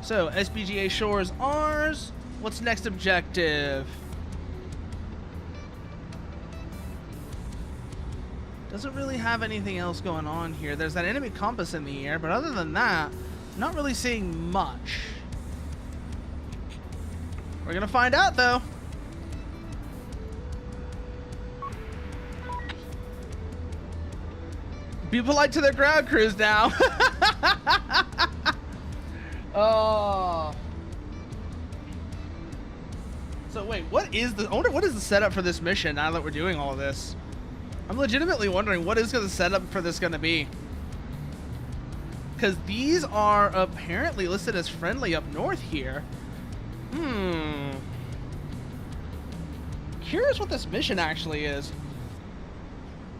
So, SBGA Shore is ours. What's next objective? Doesn't really have anything else going on here. There's that enemy compass in the air, but other than that, not really seeing much. We're gonna find out, though. Be polite to their ground crews now. Oh. So wait, what is the? I wonder what is the setup for this mission now that we're doing all of this. I'm legitimately wondering what is the setup for this going to be. Because these are apparently listed as friendly up north here. Curious what this mission actually is.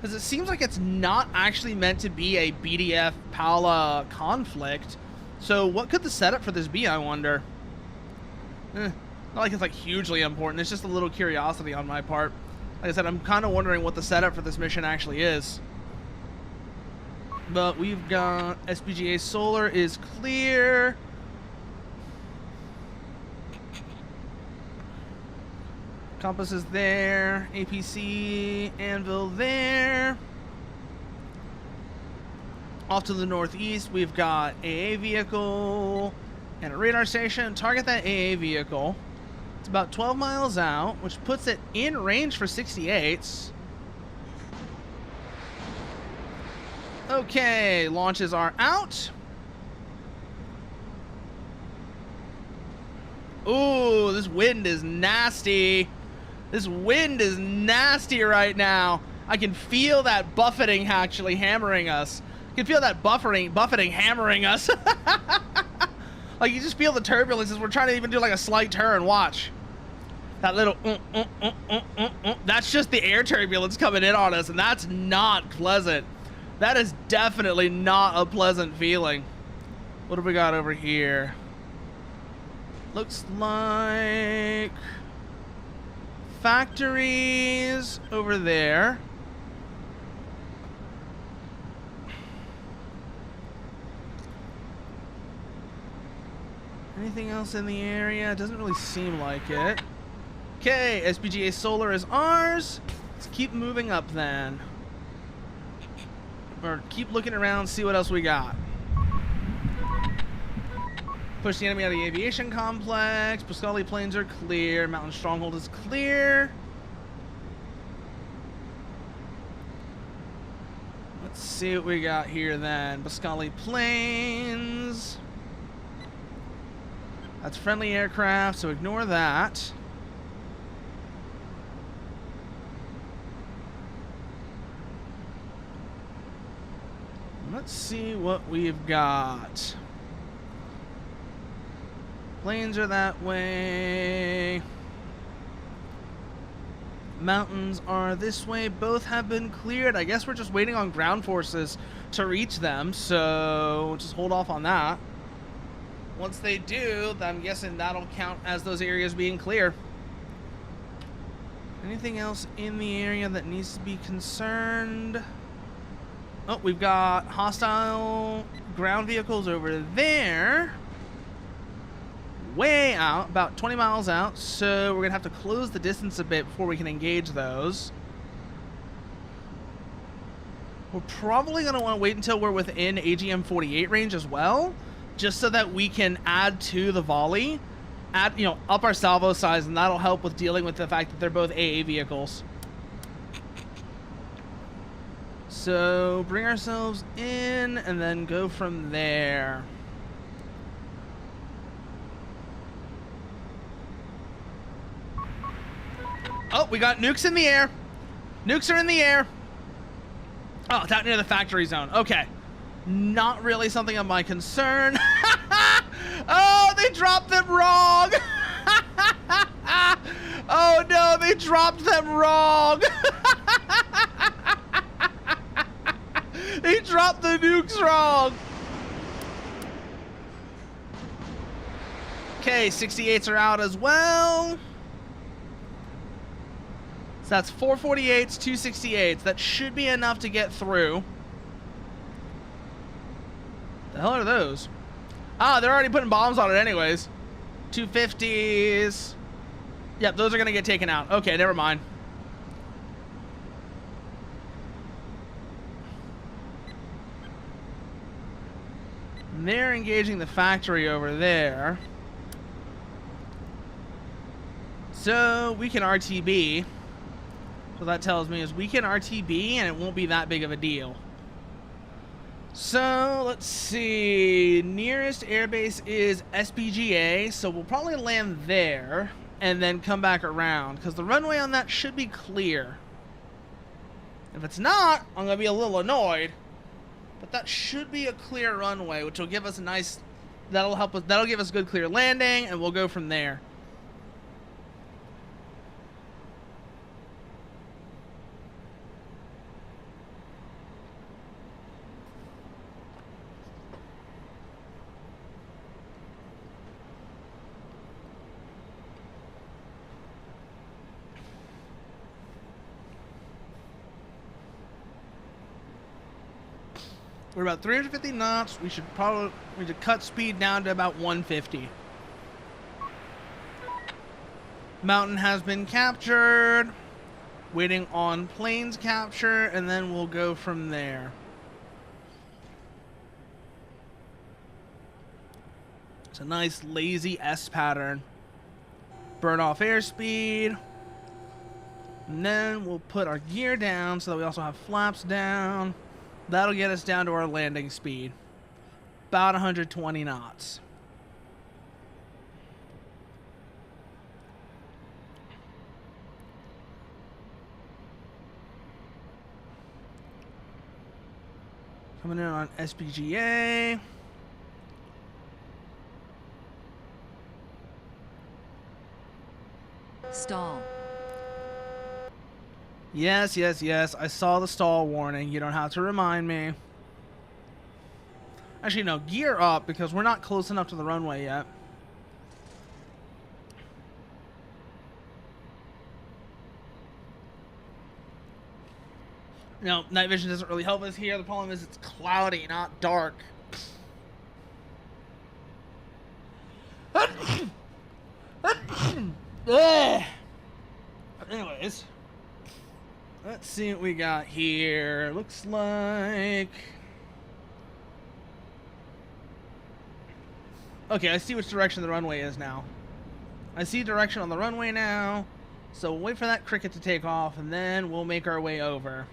Because it seems like it's not actually meant to be a BDF Paula conflict. So what could the setup for this be, I wonder? Not like it's like hugely important. It's just a little curiosity on my part. Like I said, I'm kind of wondering what the setup for this mission actually is. But we've got SPGA Solar is clear. Compass is there. APC Anvil there. Off to the northeast, we've got AA vehicle and a radar station. Target that AA vehicle. It's about 12 miles out, which puts it in range for 68s. Okay, launches are out. Ooh, this wind is nasty. This wind is nasty right now. I can feel that buffeting actually hammering us. I can feel that buffeting hammering us. Like you just feel the turbulence as we're trying to even do like a slight turn. Watch. That little that's just the air turbulence coming in on us, and that's not pleasant. That is definitely not a pleasant feeling. What have we got over here? Looks like factories over there. Anything else in the area? It doesn't really seem like it. Okay, SPGA Solar is ours. Let's keep moving up then. Or keep looking around, see what else we got. Push the enemy out of the aviation complex. Pascali plains are clear. Mountain Stronghold is clear. Let's see what we got here then. Pascali plains. That's friendly aircraft, so ignore that. Let's see what we've got. Planes are that way. Mountains are this way. Both have been cleared. I guess we're just waiting on ground forces to reach them, so we'll just hold off on that. Once they do, I'm guessing that'll count as those areas being clear. Anything else in the area that needs to be concerned? Oh, we've got hostile ground vehicles over there. Way out, about 20 miles out. So we're going to have to close the distance a bit before we can engage those. We're probably going to want to wait until we're within AGM-48 range as well, just so that we can add to the volley, up our salvo size, and that'll help with dealing with the fact that they're both AA vehicles. So bring ourselves in and then go from there. Oh, we got nukes in the air. Nukes are in the air. Oh, it's out near the factory zone. Okay. Not really something of my concern. Oh, they dropped them wrong. Oh no, they dropped them wrong. They dropped the nukes wrong. Okay, 68s are out as well. So that's 448s, 268s. That should be enough to get through. The hell are those? Ah, they're already putting bombs on it anyways. 250s. Yep, those are going to get taken out. Okay, never mind. And they're engaging the factory over there. So we can RTB. What that tells me is we can RTB and it won't be that big of a deal. So let's see. Nearest airbase is SPGA, so we'll probably land there. and then come back around, because the runway on that should be clear. If it's not, I'm gonna be a little annoyed, but that should be a clear runway, which will give us a nice, that'll give us good clear landing, and we'll go from there. We're about 350 knots. We should cut speed down to about 150. Mountain has been captured. Waiting on planes capture, and then we'll go from there. It's a nice lazy S pattern. Burn off airspeed. And then we'll put our gear down so that we also have flaps down. That'll get us down to our landing speed. About 120 knots. Coming in on SPGA. Stall. Yes, yes, yes. I saw the stall warning. You don't have to remind me. Actually, no. Gear up, because we're not close enough to the runway yet. No, night vision doesn't really help us here. The problem is it's cloudy, not dark. Anyways, let's see what we got here. Looks like... Okay, I see which direction the runway is now. I see direction on the runway now. So we'll wait for that cricket to take off, and then we'll make our way over.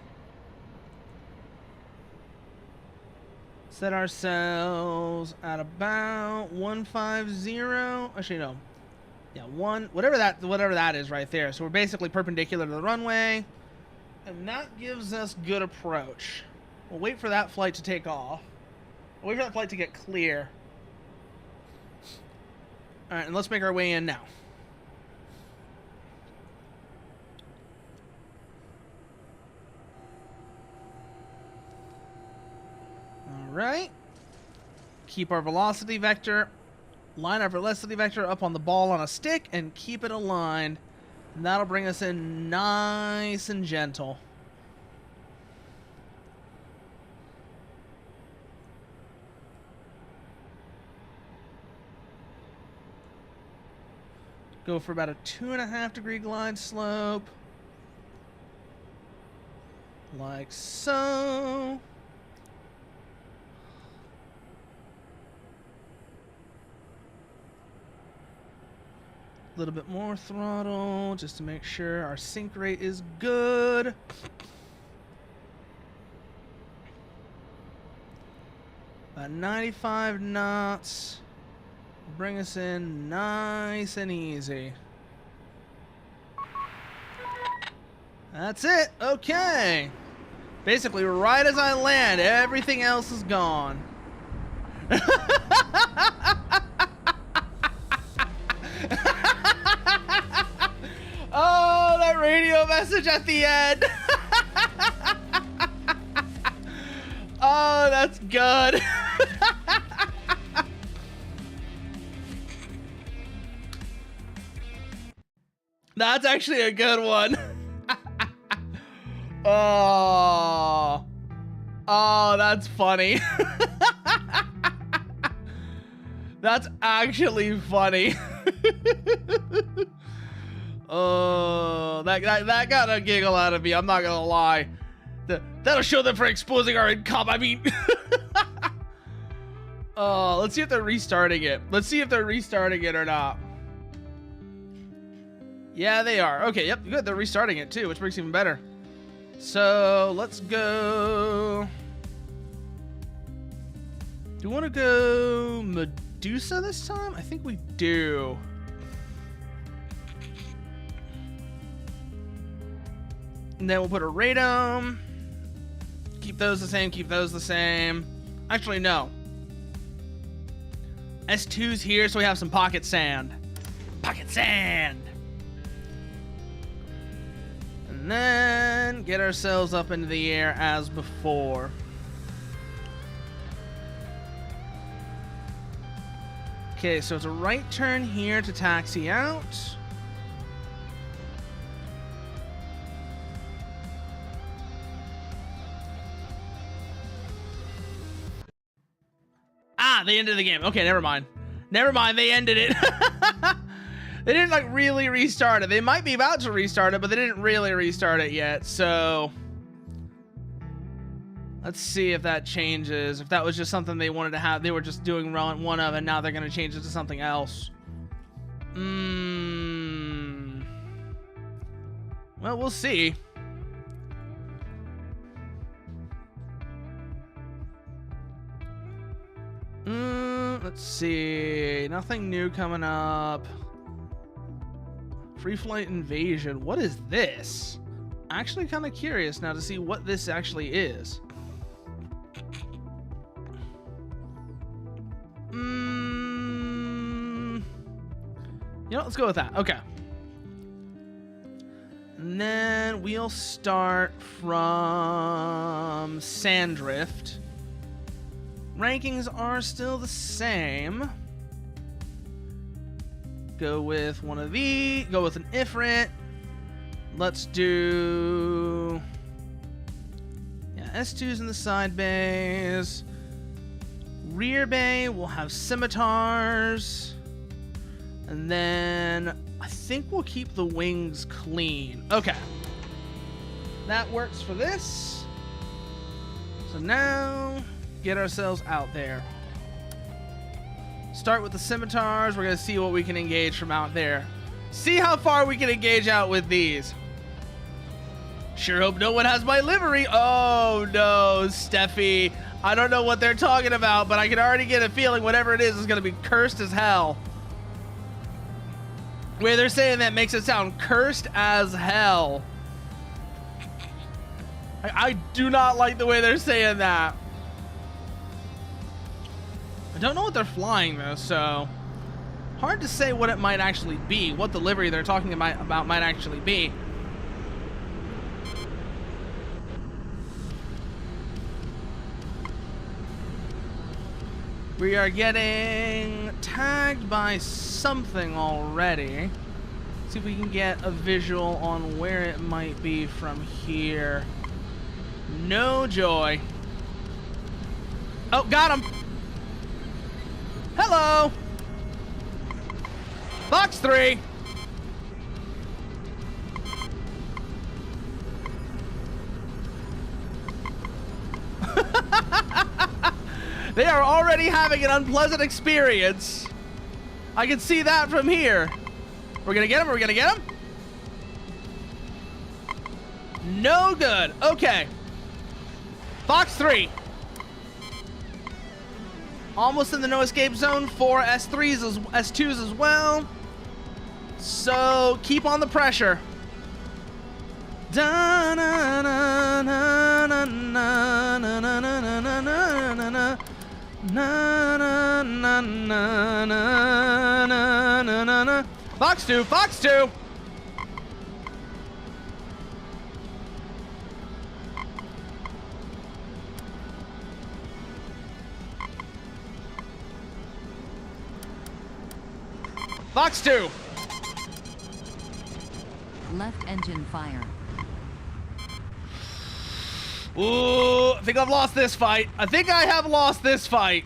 Set ourselves at about 150. Actually, no. Yeah, whatever that is right there. So we're basically perpendicular to the runway, and that gives us good approach. We'll wait for that flight to take off. We'll wait for that flight to get clear. All right, and let's make our way in now. All right. Keep our velocity vector. Line our velocity vector up on the ball on a stick and keep it aligned. And that'll bring us in nice and gentle. Go for about a 2.5 degree glide slope. Like so. A little bit more throttle just to make sure our sync rate is good. About 95 knots. Bring us in nice and easy. That's it. Okay. Basically, right as I land, everything else is gone. Oh, that radio message at the end. Oh, that's good. That's actually a good one. Oh, that's funny. That's actually funny. Oh, that got a giggle out of me. I'm not gonna lie. That'll show them for exposing our income. I mean, oh, let's see if they're restarting it. Let's see if they're restarting it or not. Yeah, they are. Okay, yep, good. They're restarting it too, which makes it even better. So let's go. Do we want to go Medusa this time? I think we do. And then we'll put a radome. Keep those the same, keep those the same. Actually, no. S2's here, so we have some pocket sand. Pocket sand! And then get ourselves up into the air as before. Okay, so it's a right turn here to taxi out. Ah, they ended the game. Okay, never mind. Never mind, they ended it. They didn't like really restart it. They might be about to restart it, but they didn't really restart it yet. So let's see if that changes. If that was just something they wanted to have, they were just doing one of, and now they're going to change it to something else. Well, we'll see. Let's see. Nothing new coming up. Free flight invasion. What is this? Actually kind of curious now to see what this actually is. You know, let's go with that. Okay. And then we'll start from Sandrift. Rankings are still the same. Go with one of these. Go with an Ifrit. Let's do... yeah, S2's in the side bays. Rear bay, we'll have scimitars. And then I think we'll keep the wings clean. Okay. That works for this. So now, get ourselves out there. Start with the scimitars. We're going to see what we can engage from out there. See how far we can engage out with these. Sure hope no one has my livery. Oh no, Steffi. I don't know what they're talking about, but I can already get a feeling whatever it is going to be cursed as hell. The way they're saying that makes it sound cursed as hell. I do not like the way they're saying that. I don't know what they're flying though, so hard to say what it might actually be, what the livery they're talking about might actually be. We are getting tagged by something already. See if we can get a visual on where it might be from here. No joy. Oh, got him. Hello. Box 3. They are already having an unpleasant experience. I can see that from here. We're gonna get him. We're gonna get him. No good. Okay. Box 3. Almost in the no escape zone for S3s, S2s as well. So keep on the pressure. Da na na na na na na na na na na na na na na na. Box 2, box 2. Box 2. Left engine fire. Ooh, I think I've lost this fight. I think I have lost this fight.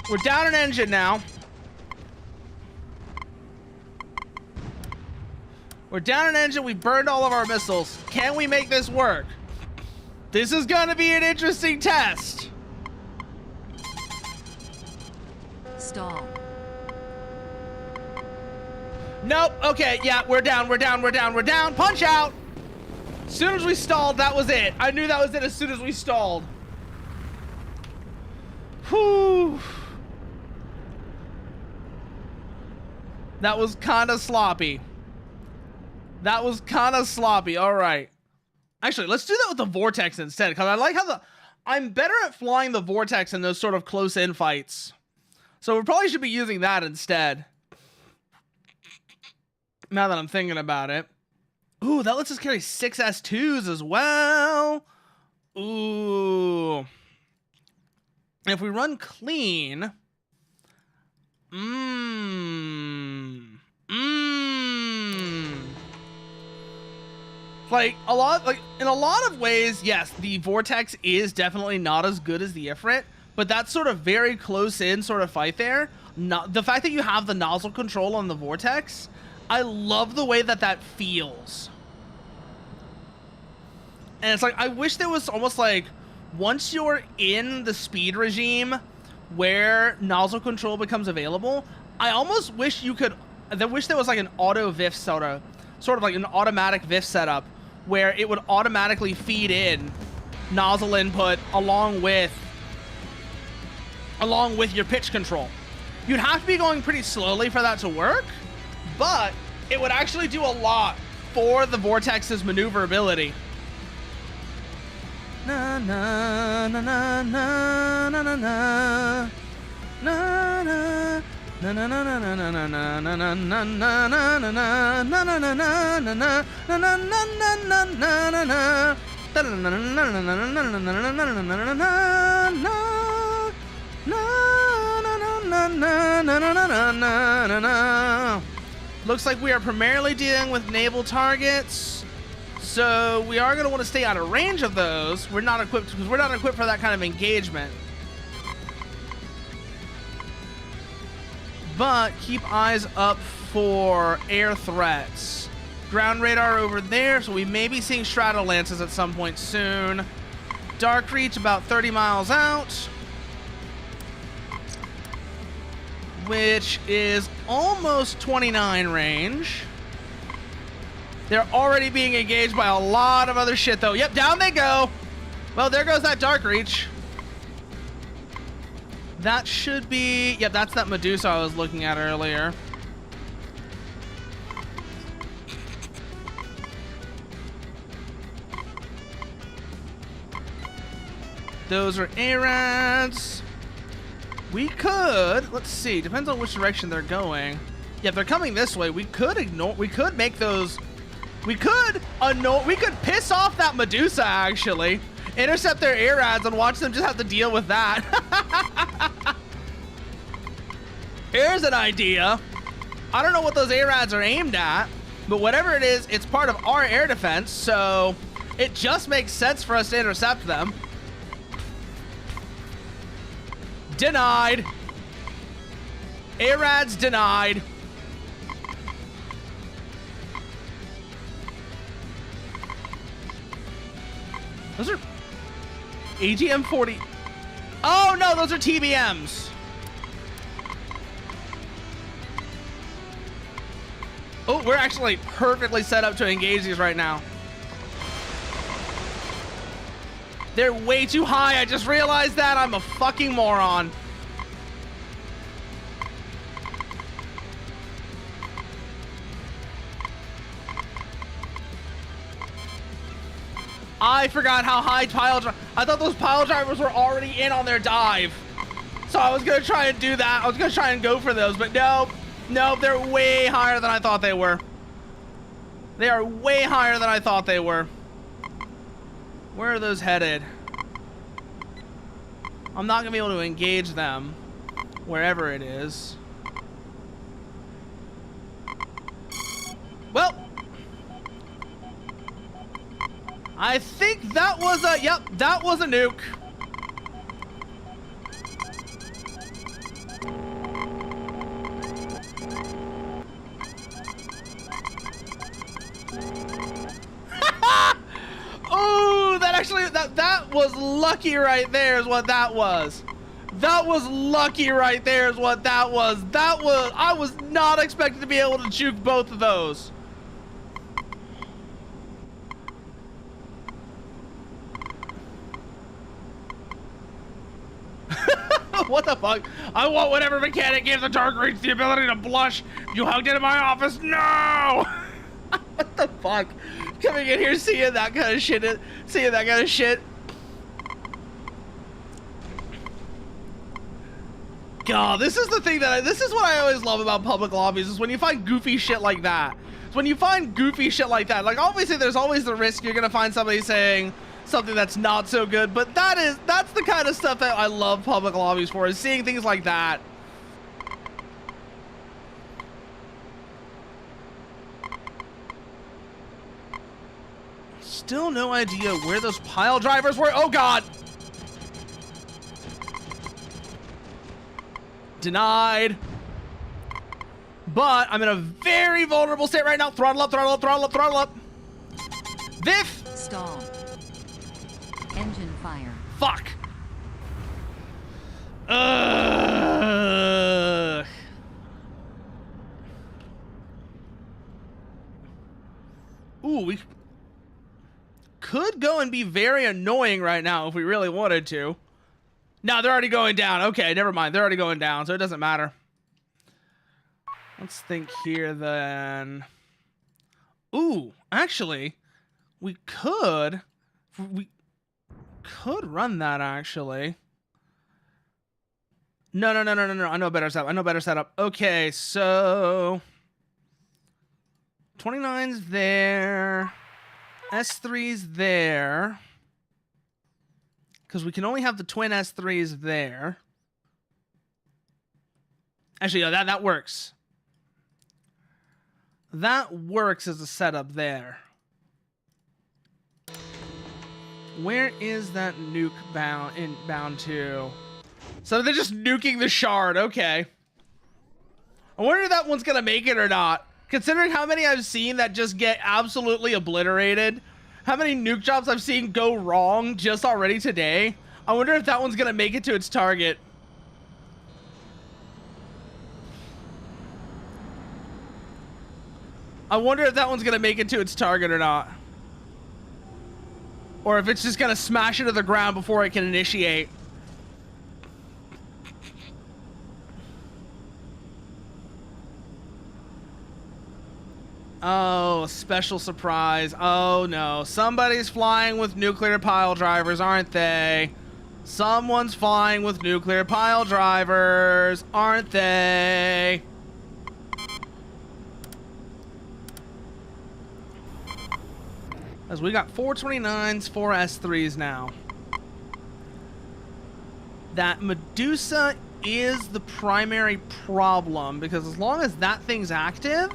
We're down an engine now. We're down an engine. We burned all of our missiles. Can we make this work? This is going to be an interesting test. Stall. Nope. Okay. Yeah, we're down. We're down. We're down. We're down. Punch out. As soon as we stalled, that was it. I knew that was it as soon as we stalled. Whew. That was kind of sloppy. That was kind of sloppy. All right. Actually, let's do that with the Vortex instead, because I like how I'm better at flying the Vortex in those sort of close-in fights. So we probably should be using that instead. Now that I'm thinking about it. Ooh, that lets us carry 6 S2s as well. Ooh. And if we run clean... Like in a lot of ways, yes, the Vortex is definitely not as good as the Ifrit, but that sort of very close in sort of fight there, the fact that you have the nozzle control on the Vortex, I love the way that that feels. And it's like, I wish there was almost like, once you're in the speed regime where nozzle control becomes available, I almost wish I wish there was like an auto VIF sort of like an automatic VIF setup where it would automatically feed in nozzle input along with your pitch control. You'd have to be going pretty slowly for that to work, but it would actually do a lot for the Vortex's maneuverability. Na na na na na na na na na. Na na na na na na na na na na na na na na na na na na na na. Looks like we are primarily dealing with naval targets, so we are going to want to stay out of range of those. We're not equipped because we're not equipped for that kind of engagement. But keep eyes up for air threats. Ground radar over there, so we may be seeing Stratolances at some point soon. Dark Reach about 30 miles out, which is almost 29 range. They're already being engaged by a lot of other shit, though. Yep, down they go. Well, there goes that Dark Reach. That should be... Yep, that's that Medusa I was looking at earlier. Those are ARADs. We could... Let's see. Depends on which direction they're going. Yeah, if they're coming this way, we could ignore... We could make those... We could piss off that Medusa, actually. Intercept their ARADs and watch them just have to deal with that. Here's an idea. I don't know what those ARADs are aimed at, but whatever it is, it's part of our air defense, so it just makes sense for us to intercept them. Denied. ARADs denied. Those are AGM-40. Oh no, those are TBMs. Oh, we're actually perfectly set up to engage these right now. They're way too high. I just realized that. I'm a fucking moron. I forgot how high pile drive. I thought those pile drivers were already in on their dive. So I was going to try and do that. I was going to try and go for those, but no. No, they're way higher than I thought they were. They are way higher than I thought they were. Where are those headed? I'm not going to be able to engage them wherever it is. Well, I think that was a, yep, that was a nuke. Oh, that actually, that was lucky right there is what that was. That was lucky right there is what that was. That was, I was not expecting to be able to juke both of those. What the fuck? I want whatever mechanic gives the Dark Reach the ability to blush. You hugged it in my office? No! What the fuck? Coming in here, seeing that kind of shit. Seeing that kind of shit. God, this is the thing this is what I always love about public lobbies, is when you find goofy shit like that. It's when you find goofy shit like that. Like, obviously, there's always the risk you're gonna find somebody saying something that's not so good, but that's the kind of stuff that I love public lobbies for, is seeing things like that. Still no idea where those pile drivers were. Oh, God. Denied. But I'm in a very vulnerable state right now. Throttle up, throttle up, throttle up, throttle up. Viff. Stall. Engine fire. Fuck. Ugh. Ooh, we could go and be very annoying right now if we really wanted to. No, they're already going down. Okay, never mind. They're already going down, so it doesn't matter. Let's think here then. Ooh, actually, we could run that actually. No. I know a better setup. Okay, so 29's there. S3's there. Because we can only have the twin S3s there. Actually, no, that works. That works as a setup there. Where is that nuke bound to? So they're just nuking the shard. Okay. I wonder if that one's gonna make it or not. Considering how many I've seen that just get absolutely obliterated. How many nuke jobs I've seen go wrong just already today. I wonder if that one's gonna make it to its target. I wonder if that one's gonna make it to its target or not. Or if it's just gonna smash into the ground before it can initiate. Oh, special surprise. Oh no. Somebody's flying with nuclear pile drivers, aren't they? Someone's flying with nuclear pile drivers, aren't they? As we got 429s, 4 S3s now. That Medusa is the primary problem, because as long as that thing's active,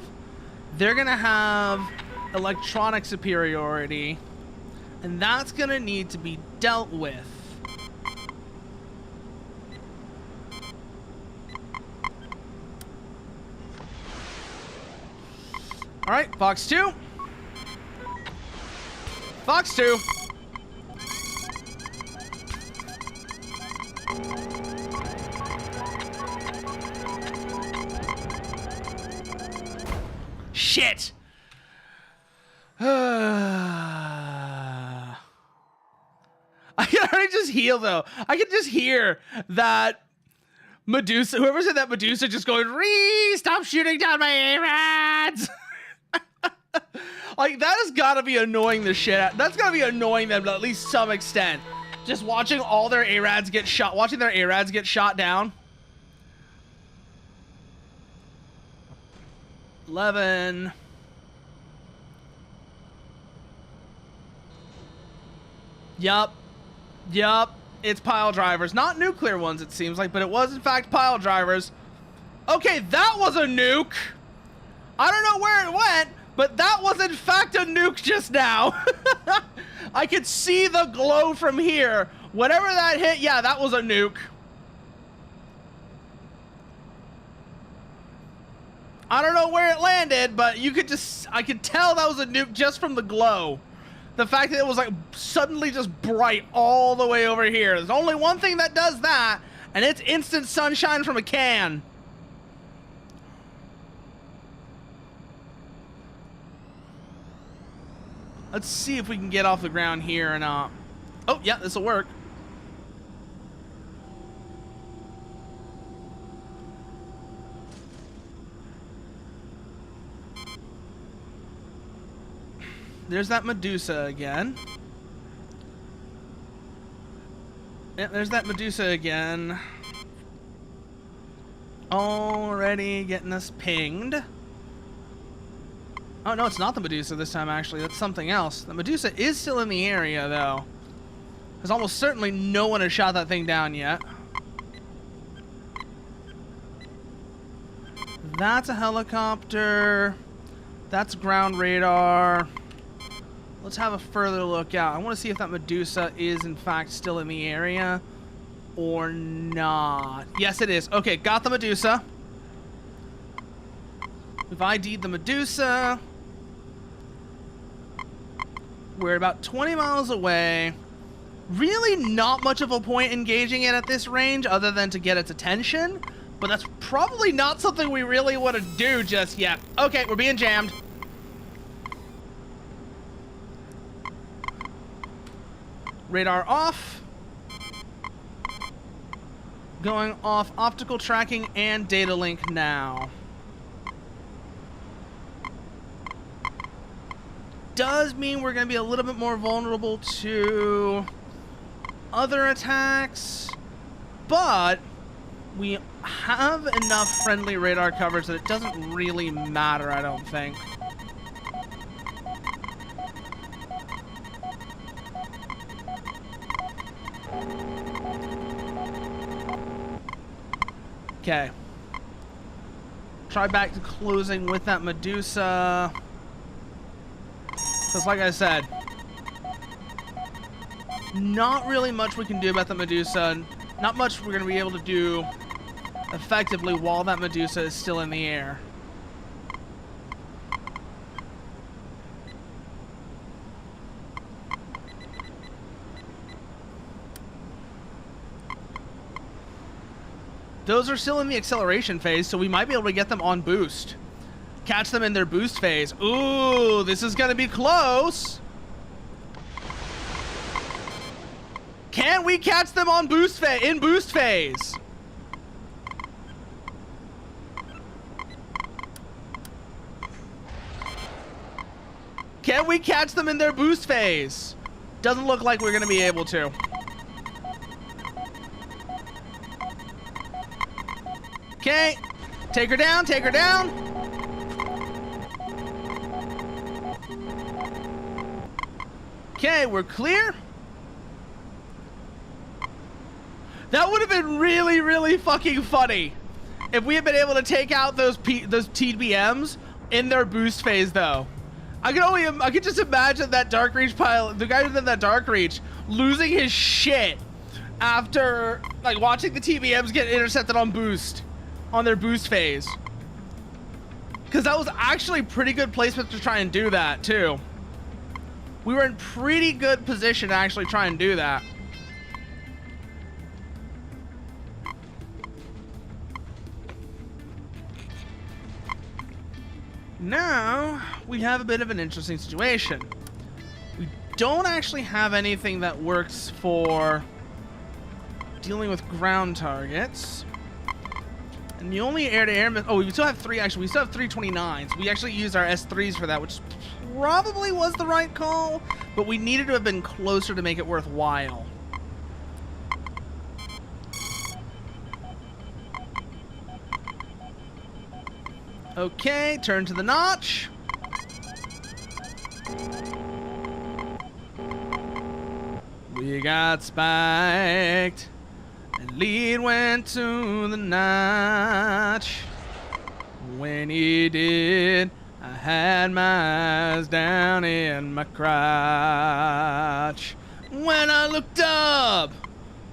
they're gonna have electronic superiority, and that's gonna need to be dealt with. All right, Fox 2. Fox 2. Shit. I can already just heal though. I can just hear that Medusa, whoever said that Medusa, just going, stop shooting down my ARADs. Like, that has got to be annoying the shit out. That's got to be annoying them to at least some extent. Just watching all their ARADs get shot, watching their ARADs get shot down. 11. Yup. It's pile drivers. Not nuclear ones, it seems like, but it was, in fact, pile drivers. Okay, that was a nuke. I don't know where it went, but that was, in fact, a nuke just now. I could see the glow from here. Whatever that hit, yeah, that was a nuke. I don't know where it landed, but you could just, I could tell that was a nuke just from the glow. The fact that it was like suddenly just bright all the way over here. There's only one thing that does that, and it's instant sunshine from a can. Let's see if we can get off the ground here or not. Oh, yeah, this will work. there's that Medusa again. Yeah, there's that Medusa again. Already getting us pinged. Oh, no, it's not the Medusa this time, actually. That's something else. The Medusa is still in the area, though. Because almost certainly no one has shot that thing down yet. That's a helicopter. That's ground radar. Let's have a further look out. I want to see if that Medusa is, in fact, still in the area or not. Yes, it is. Okay, got the Medusa. We've ID'd the Medusa. We're about 20 miles away. Really not much of a point engaging it at this range other than to get its attention. But that's probably not something we really want to do just yet. Okay, we're being jammed. Radar off. Going off optical tracking and data link now. Does mean we're going to be a little bit more vulnerable to other attacks, but we have enough friendly radar coverage that it doesn't really matter, I don't think. Okay. Try back to closing with that Medusa. Because like I said, not really much we can do about the Medusa. Not much we're going to be able to do effectively while that Medusa is still in the air. Those are still in the acceleration phase, so we might be able to get them on boost. Catch them in their boost phase. Ooh, this is gonna be close. Can we catch them on boost phase? Can we catch them in their boost phase? Doesn't look like we're gonna be able to. Okay, take her down, take her down. Okay, we're clear. That would have been really, really fucking funny if we had been able to take out those TBMs in their boost phase, though. I could just imagine that Dark Reach pilot, the guy who did that Dark Reach, losing his shit after like watching the TBMs get intercepted on boost. On their boost phase. Because that was actually pretty good placement to try and do that, too. We were in pretty good position to actually try and do that. Now, we have a bit of an interesting situation. We don't actually have anything that works for dealing with ground targets. And the only air-to-air... Oh, we still have three, actually. We still have 329s. We actually used our S3s for that, which probably was the right call, but we needed to have been closer to make it worthwhile. Okay, turn to the notch. We got spiked. And lead went to the notch. When he did, I had my eyes down in my crotch. When I looked up,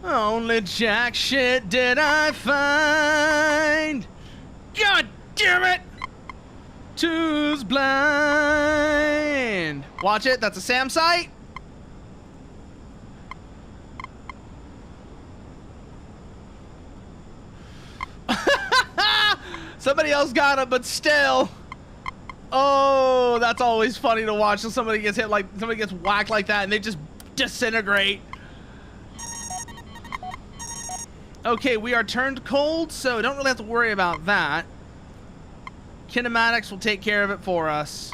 only jack shit did I find. God damn it! Two's blind. Watch it, that's a SAM site. Somebody else got it, but still. Oh, that's always funny to watch. So somebody gets hit, like somebody gets whacked like that, and they just disintegrate. Okay, we are turned cold, so don't really have to worry about that. Kinematics will take care of it for us.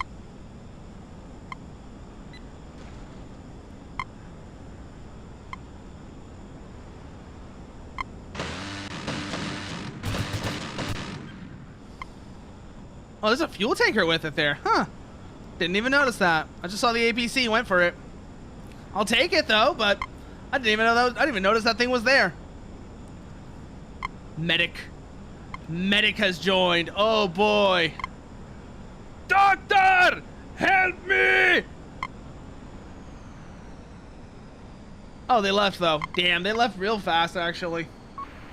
Oh, there's a fuel tanker with it there. Huh. Didn't even notice that. I just saw the APC, went for it. I'll take it though, but I didn't even know I didn't even notice that thing was there. Medic. Medic has joined. Oh boy. Doctor! Help me! Oh, they left though. Damn, they left real fast actually.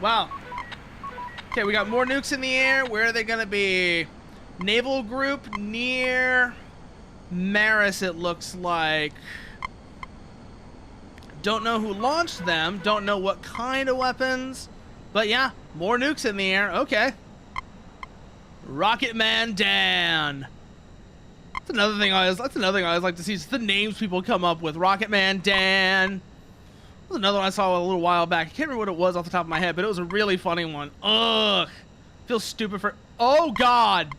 Wow. Okay, we got more nukes in the air. Where are they gonna be? Naval group near Maris, it looks like. Don't know who launched them. Don't know what kind of weapons. But yeah, more nukes in the air. Okay. Rocket Man Dan. That's another thing I always like to see. Just the names people come up with. Rocket Man Dan. There's another one I saw a little while back. I can't remember what it was off the top of my head, but it was a really funny one. Ugh. Feels stupid for... Oh, God.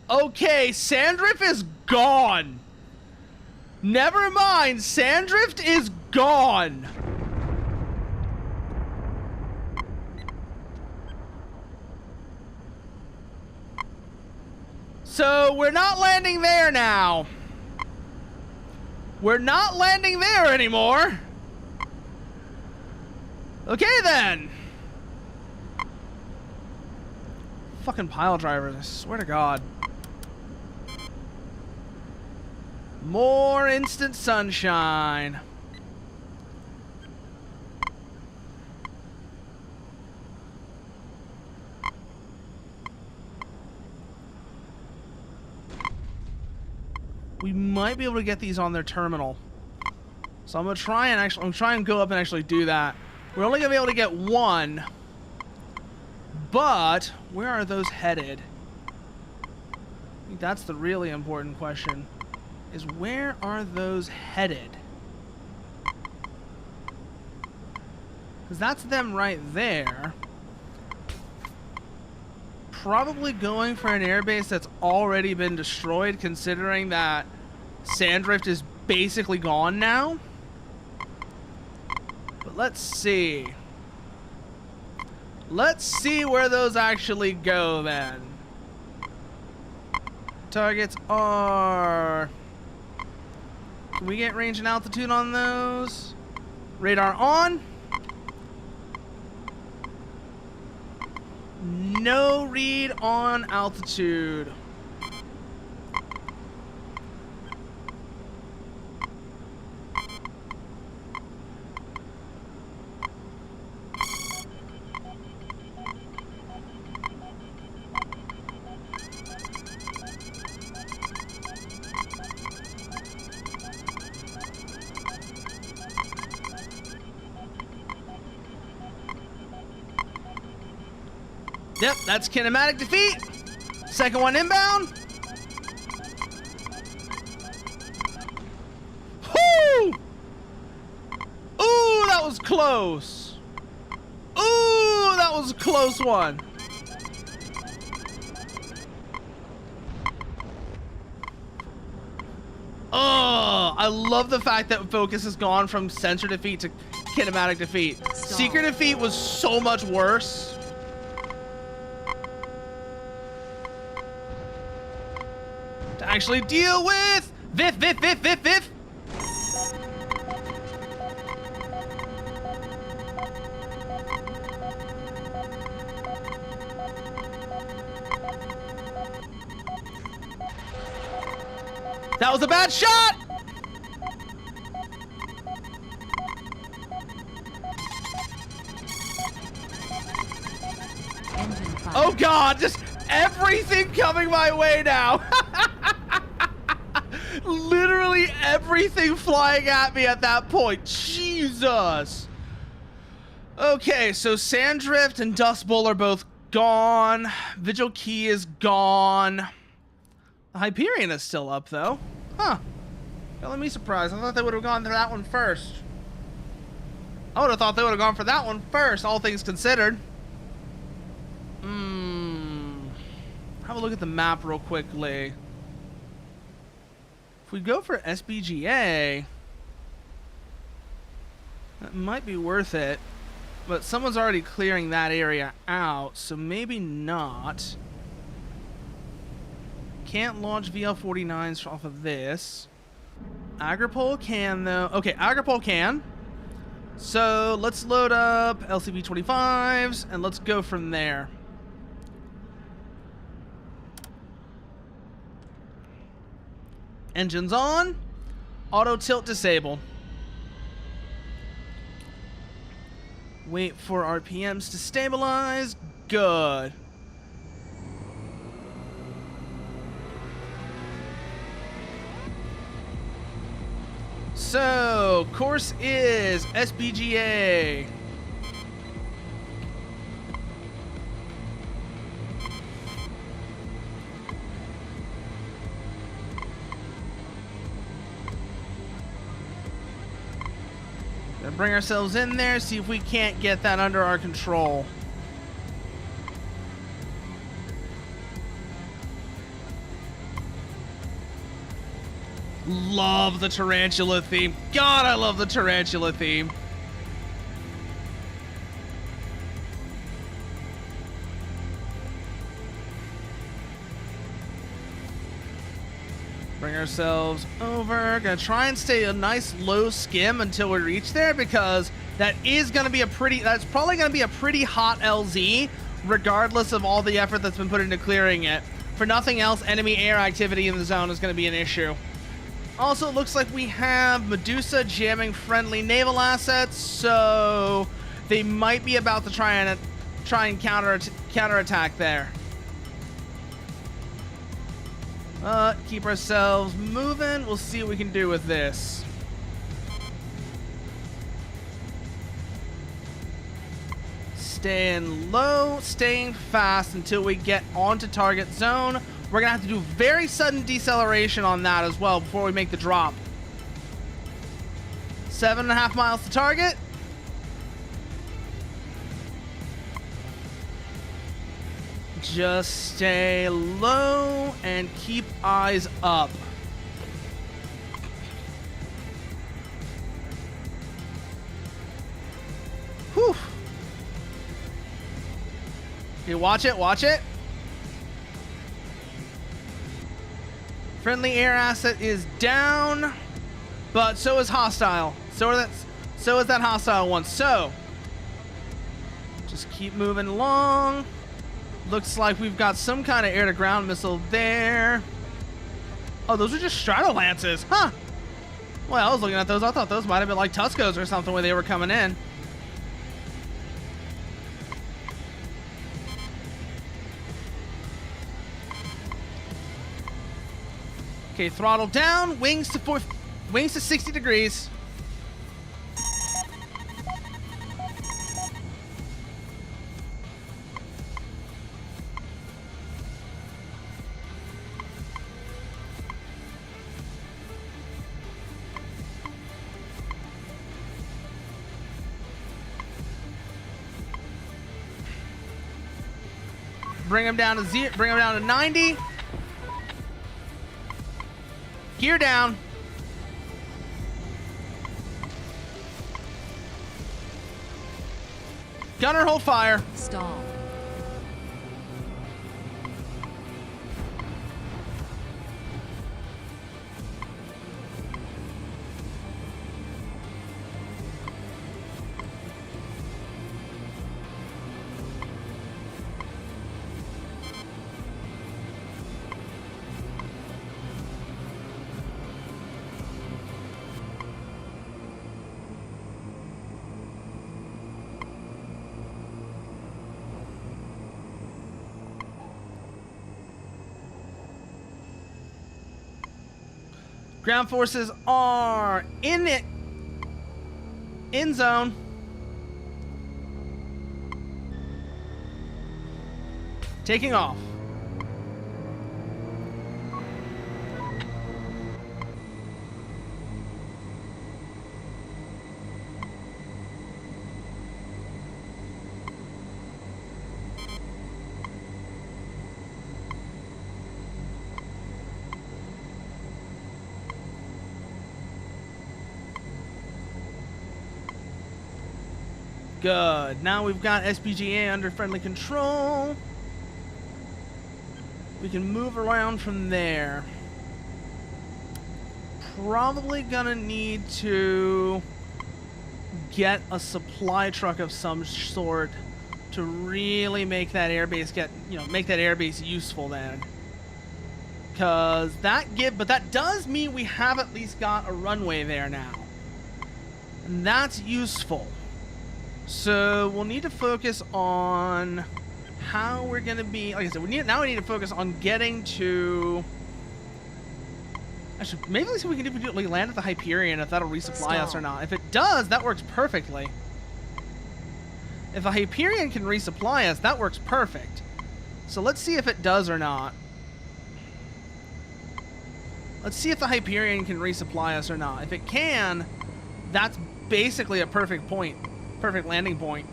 Okay, Sandrift is gone. Never mind. Sandrift is gone. So, we're not landing there now. We're not landing there anymore. Okay, then. Fucking pile drivers, I swear to God. More instant sunshine. We might be able to get these on their terminal. So I'm gonna try and go up and actually do that. We're only gonna be able to get one. But where are those headed? I think that's the really important question. Is where are those headed? Because that's them right there. Probably going for an airbase that's already been destroyed, considering that Sandrift is basically gone now. But let's see. Let's see where those actually go then. Targets are... Can we get range and altitude on those? Radar on. No read on altitude. Yep, that's kinematic defeat. Second one inbound. Whoo! Ooh, that was close. Ooh, that was a close one. Oh, I love the fact that focus has gone from sensor defeat to kinematic defeat. Secret defeat was so much worse. To actually deal with Vif. That was a bad shot. Oh God, just everything coming my way now. Literally everything flying at me at that point. Jesus. Okay, so Sandrift and Dust Bowl are both gone. Vigil Key is gone. The Hyperion is still up, though. Huh. Got me surprised. I thought they would have gone to that one first. I would have thought they would have gone for that one first, all things considered. Have a look at the map real quickly. If we go for SBGA, that might be worth it. But someone's already clearing that area out, so maybe not. can't launch VL-49s off of this. Agripole can, though. Okay, Agripole can. So let's load up LCV-25s, and let's go from there. Engines on. Auto tilt disabled. Wait for RPMs to stabilize. Good. So, course is SBGA. Gonna bring ourselves in there, see if we can't get that under our control. Love the tarantula theme. God, I love the tarantula theme. Bring ourselves over. Gonna try and stay a nice low skim until we reach there, because that is gonna be that's probably gonna be a pretty hot LZ, regardless of all the effort that's been put into clearing it. For nothing else, enemy air activity in the zone is gonna be an issue. Also, it looks like we have Medusa jamming friendly naval assets, so they might be about to try and counterattack there. Keep ourselves moving. We'll see what we can do with this. Staying low, staying fast until we get onto target zone. We're gonna have to do very sudden deceleration on that as well before we make the drop. 7.5 miles to target. Just stay low and keep eyes up. Whew. Okay, watch it, watch it. Friendly air asset is down, but so is hostile. So is that hostile one. So just keep moving along. Looks like we've got some kind of air-to-ground missile there. Oh, those are just Stratolances, huh? Well, I was looking at those. I thought those might have been like Tuscos or something when they were coming in. Okay, throttle down, wings to 60 degrees. Bring them down to 90. Gear down. Gunner, hold fire. Stall. Ground forces are in zone. Taking off. Good. Now we've got SPGA under friendly control. We can move around from there. Probably gonna need to get a supply truck of some sort to really make that airbase make that airbase useful then. Cause but that does mean we have at least got a runway there now. And that's useful. So we'll need to focus on how we're gonna be, like I said, we need to focus on getting to, actually, maybe let's see if we can do, like, land at the Hyperion, if that'll resupply us or not. If it does, that works perfectly. If the Hyperion can resupply us, that works perfect. So let's see if it does or not. Let's see if the Hyperion can resupply us or not. If it can, that's basically a perfect point. Perfect landing point.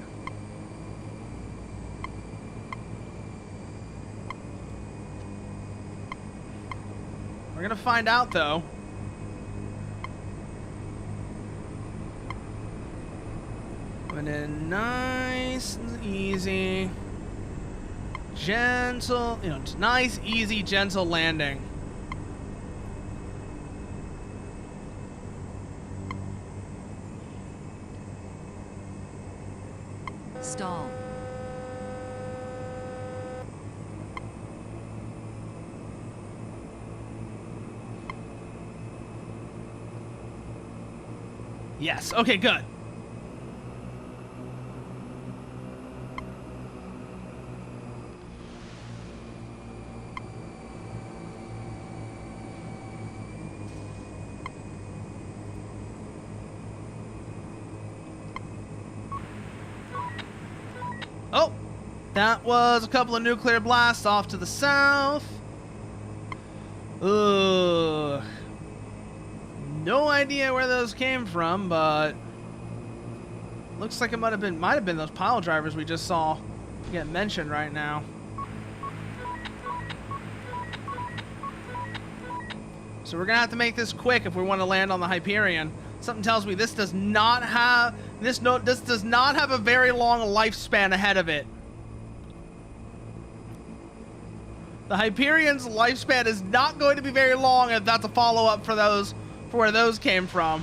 We're gonna find out, though. Coming in nice and easy. Gentle, nice, easy, gentle landing. Stall. Yes, okay, good. Oh, that was a couple of nuclear blasts off to the south. Ugh. No idea where those came from, but looks like it might have been those pile drivers we just saw get mentioned right now. So we're gonna have to make this quick if we want to land on the Hyperion. Something tells me this does not have this does not have a very long lifespan ahead of it. The Hyperion's lifespan is not going to be very long if that's a follow-up for where those came from.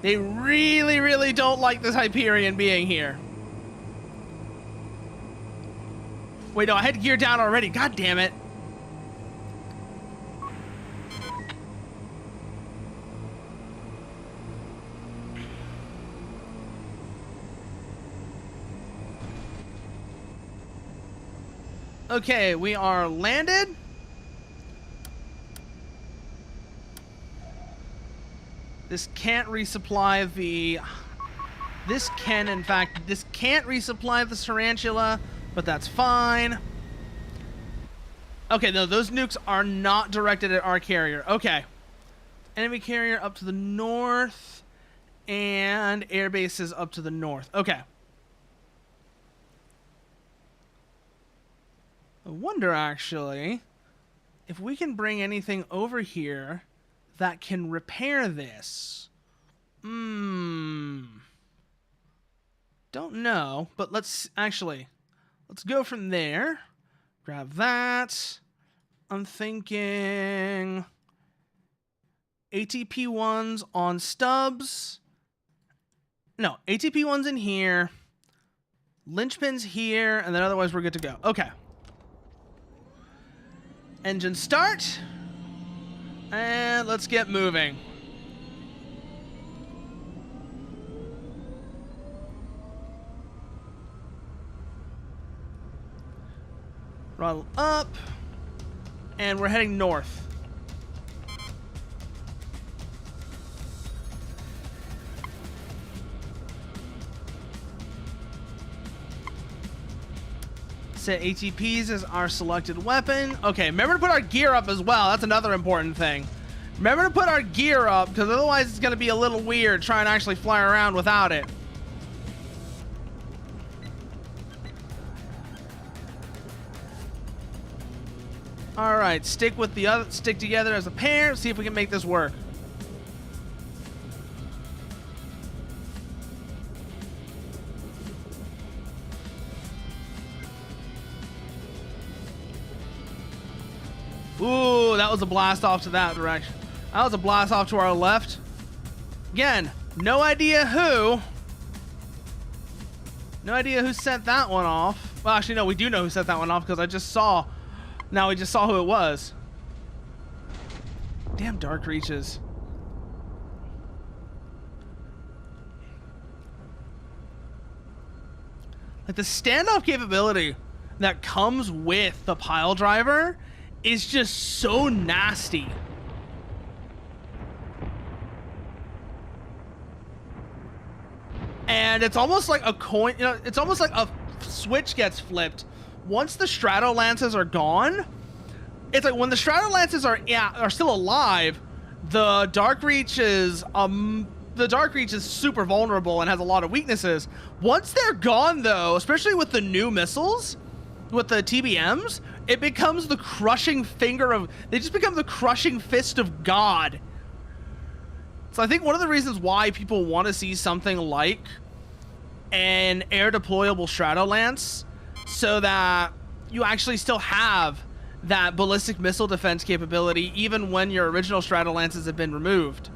They really, really don't like this Hyperion being here. Wait, no, I had gear down already. God damn it. Okay, we are landed. This can't resupply the... This can't resupply the Tarantula, but that's fine. Okay, no, those nukes are not directed at our carrier. Okay. Enemy carrier up to the north, and air bases up to the north. Okay. I wonder, actually, if we can bring anything over here that can repair this. Don't know, but let's go from there. Grab that. I'm thinking ATP ones on stubs. No, ATP ones in here. Linchpins here, and then otherwise we're good to go. Okay. Engine start. And let's get moving. Throttle up. And we're heading north. Set ATPs as our selected weapon. Okay, remember to put our gear up as well. That's another important thing. Remember to put our gear up, because otherwise it's going to be a little weird trying to actually fly around without it. All right, stick together as a pair. See if we can make this work. that was a blast off to that direction. That was a blast off to our left. Again, no idea who. No idea who sent that one off. Well, actually, no, we do know who sent that one off because I just saw. Now we just saw who it was. Damn Dark Reaches. Like the standoff capability that comes with the pile driver is just so nasty. And it's almost like a coin, you know, it's almost like a switch gets flipped. Once the Stratolances are gone, it's like when the Stratolances are still alive, the Dark Reach is super vulnerable and has a lot of weaknesses. Once they're gone though, especially with the new missiles, with the TBMs, it becomes the crushing finger of, they just become the crushing fist of God. So I think one of the reasons why people want to see something like an air deployable Stratolance, so that you actually still have that ballistic missile defense capability even when your original Stratolances have been removed.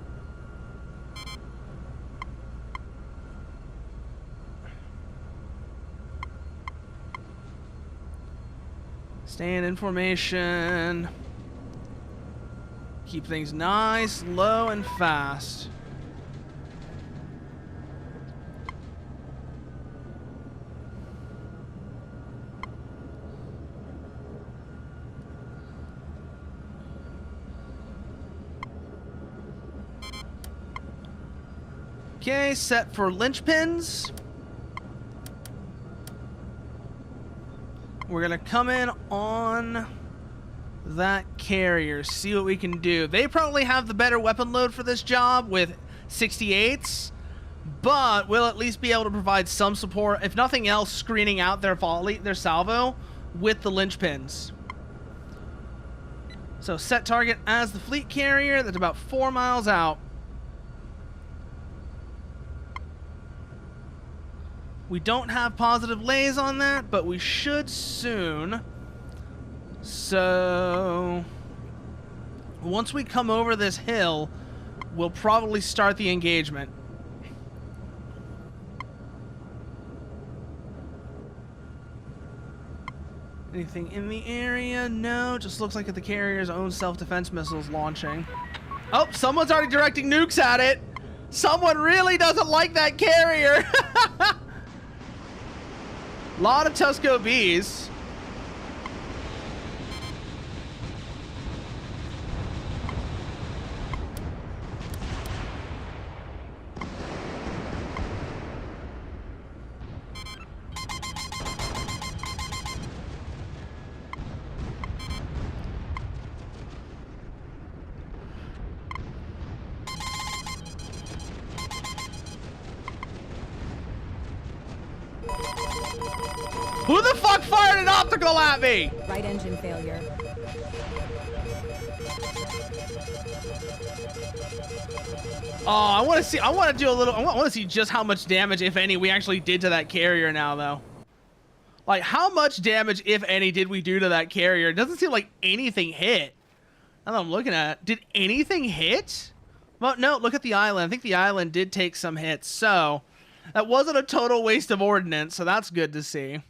Staying in formation. Keep things nice, low, and fast. Okay, set for linchpins. We're gonna come in on that carrier, see what we can do. They probably have the better weapon load for this job with 68s, but we'll at least be able to provide some support, if nothing else, screening out their volley, their salvo with the linchpins. So set target as the fleet carrier. That's about 4 miles out. We don't have positive lays on that, but we should soon. So once we come over this hill, we'll probably start the engagement. Anything in the area? No, just looks like the carrier's own self-defense missiles launching. Oh, someone's already directing nukes at it. Someone really doesn't like that carrier. Lot of Tusco Bs. Who the fuck fired an optical at me? Right engine failure. Oh, I want to see just how much damage, if any, we actually did to that carrier now, though. Like, how much damage, if any, did we do to that carrier? It doesn't seem like anything hit. Now that I'm looking at it, did anything hit? Well, no, look at the island. I think the island did take some hits, so that wasn't a total waste of ordnance, so that's good to see.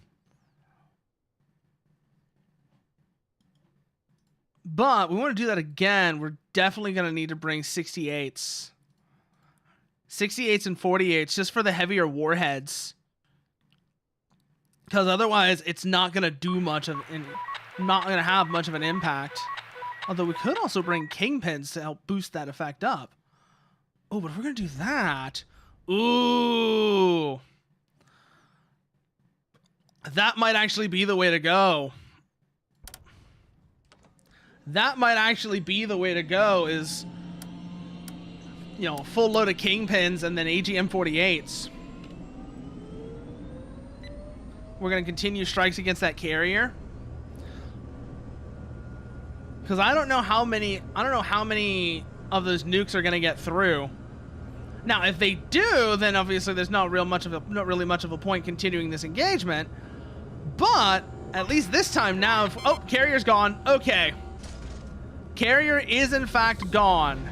But we want to do that again. We're definitely going to need to bring 68s. 68s and 48s just for the heavier warheads. Because otherwise it's not going to do much of not going to have much of an impact. Although we could also bring kingpins to help boost that effect up. Oh, but if we're going to do that, ooh, that might actually be the way to go. That might actually be the way to go, is, you know, a full load of kingpins and then AGM-48s. We're going to continue strikes against that carrier. Because I don't know how many of those nukes are going to get through. Now, if they do, then obviously there's not really much of a point continuing this engagement. But at least this time now, oh, carrier's gone. Okay. Carrier is in fact gone.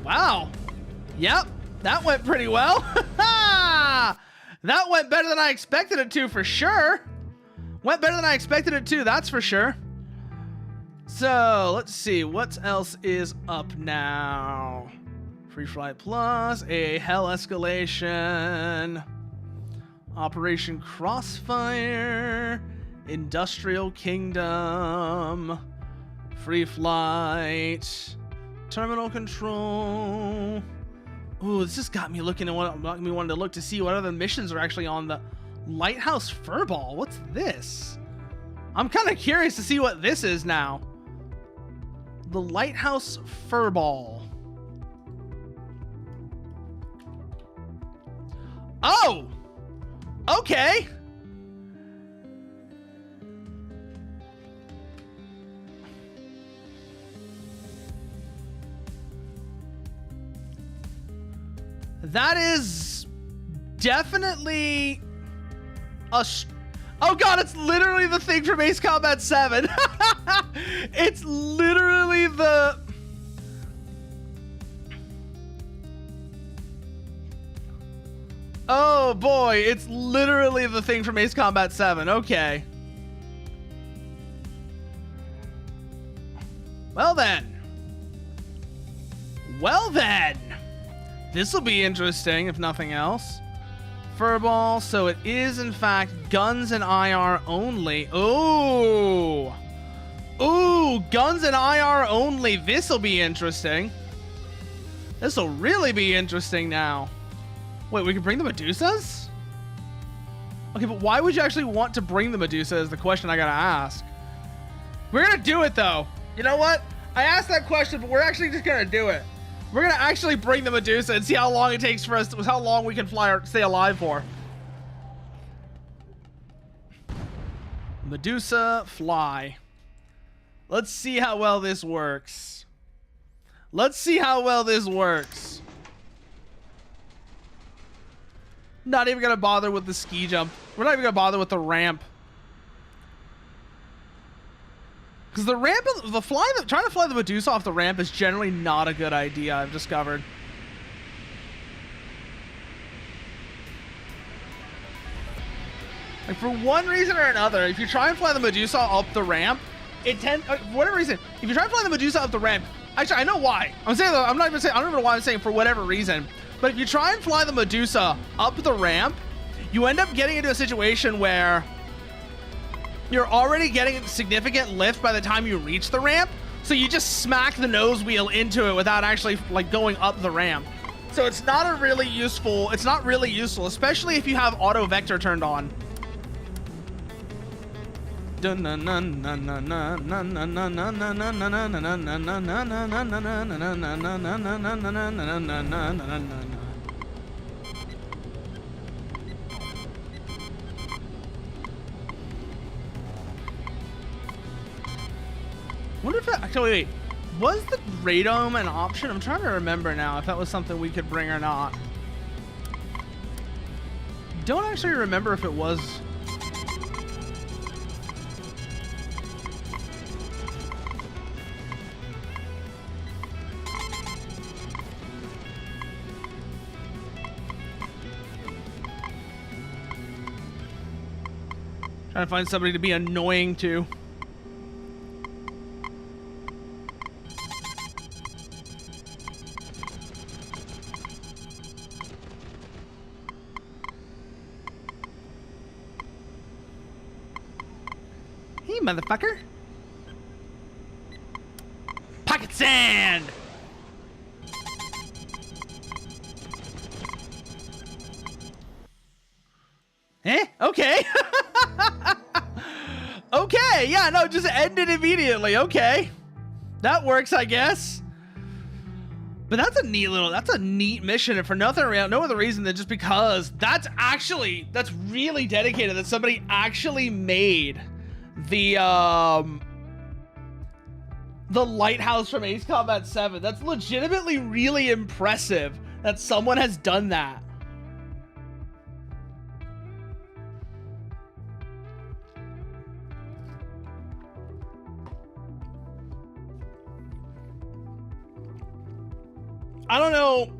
Wow. Yep, that went pretty well. That went better than I expected it to, for sure. Went better than I expected it to, that's for sure. So, let's see, what else is up now? Free Flight Plus, a Hell Escalation, Operation Crossfire, Industrial Kingdom, Free Flight, Terminal Control. Ooh, this just got me looking at what got me wanting to look to see what other missions are actually on the Lighthouse Furball. What's this? I'm kind of curious to see what this is now. The Lighthouse Furball. Oh! Okay! That is definitely a... Oh god, it's literally the thing from Ace Combat 7. It's literally the... Oh boy, it's literally the thing from Ace Combat 7. Okay. Well then. Well then. This will be interesting, if nothing else. Furball, so it is in fact guns and IR only. Ooh. Ooh, guns and IR only. This will be interesting. This will really be interesting now. Wait, we can bring the Medusas? Okay, but why would you actually want to bring the Medusa is the question I gotta ask. We're gonna do it though. You know what? I asked that question, but we're actually just gonna do it. We're gonna actually bring the Medusa and see how long it takes for us, how long we can fly or stay alive for. Medusa, fly. Let's see how well this works. Let's see how well this works. Not even gonna bother with the ski jump. We're not even gonna bother with the ramp. Because the ramp, trying to fly the Medusa off the ramp is generally not a good idea, I've discovered. Like, for one reason or another, if you try and fly the Medusa up the ramp, for whatever reason, if you try and fly the Medusa up the ramp, actually, I know why. I don't even know why I'm saying for whatever reason, but if you try and fly the Medusa up the ramp, you end up getting into a situation where you're already getting significant lift by the time you reach the ramp, so you just smack the nose wheel into it without actually like going up the ramp. So it's not really useful, especially if you have auto vector turned on. Wonder if that, actually, wait, was the radome an option? I'm trying to remember now if that was something we could bring or not. Don't actually remember if it was. Trying to find somebody to be annoying to. Hey, motherfucker. Pocket sand! Eh? Okay. Okay, yeah, no, just ended immediately. Okay. That works, I guess. But that's a neat mission, and for no other reason than just because that's really dedicated that somebody actually made the lighthouse from Ace Combat 7. That's legitimately really impressive that someone has done that. I don't know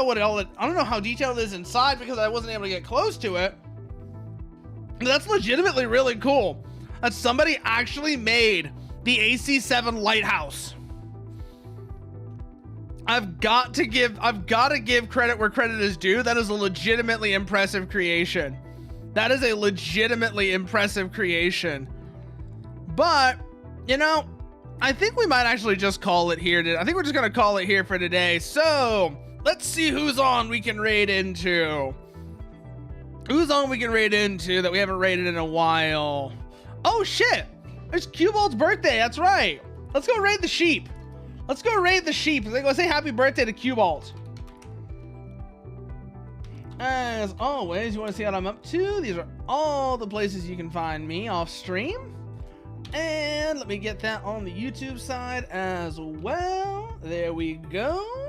what all it, I don't know how detailed it is inside because I wasn't able to get close to it. But that's legitimately really cool. That somebody actually made the AC7 lighthouse. I've got to give credit where credit is due. That is a legitimately impressive creation. That is a legitimately impressive creation. But, you know, I think we might actually just call it here. I think we're just gonna call it here for today. So let's see who's on we can raid into. Who's on we can raid into that we haven't raided in a while? Oh shit! It's Cubalt's birthday. That's right. Let's go raid the sheep. Let's go raid the sheep. Let's say happy birthday to Cubalt. As always, you want to see what I'm up to? These are all the places you can find me off stream. And let me get that on the YouTube side as well. There we go.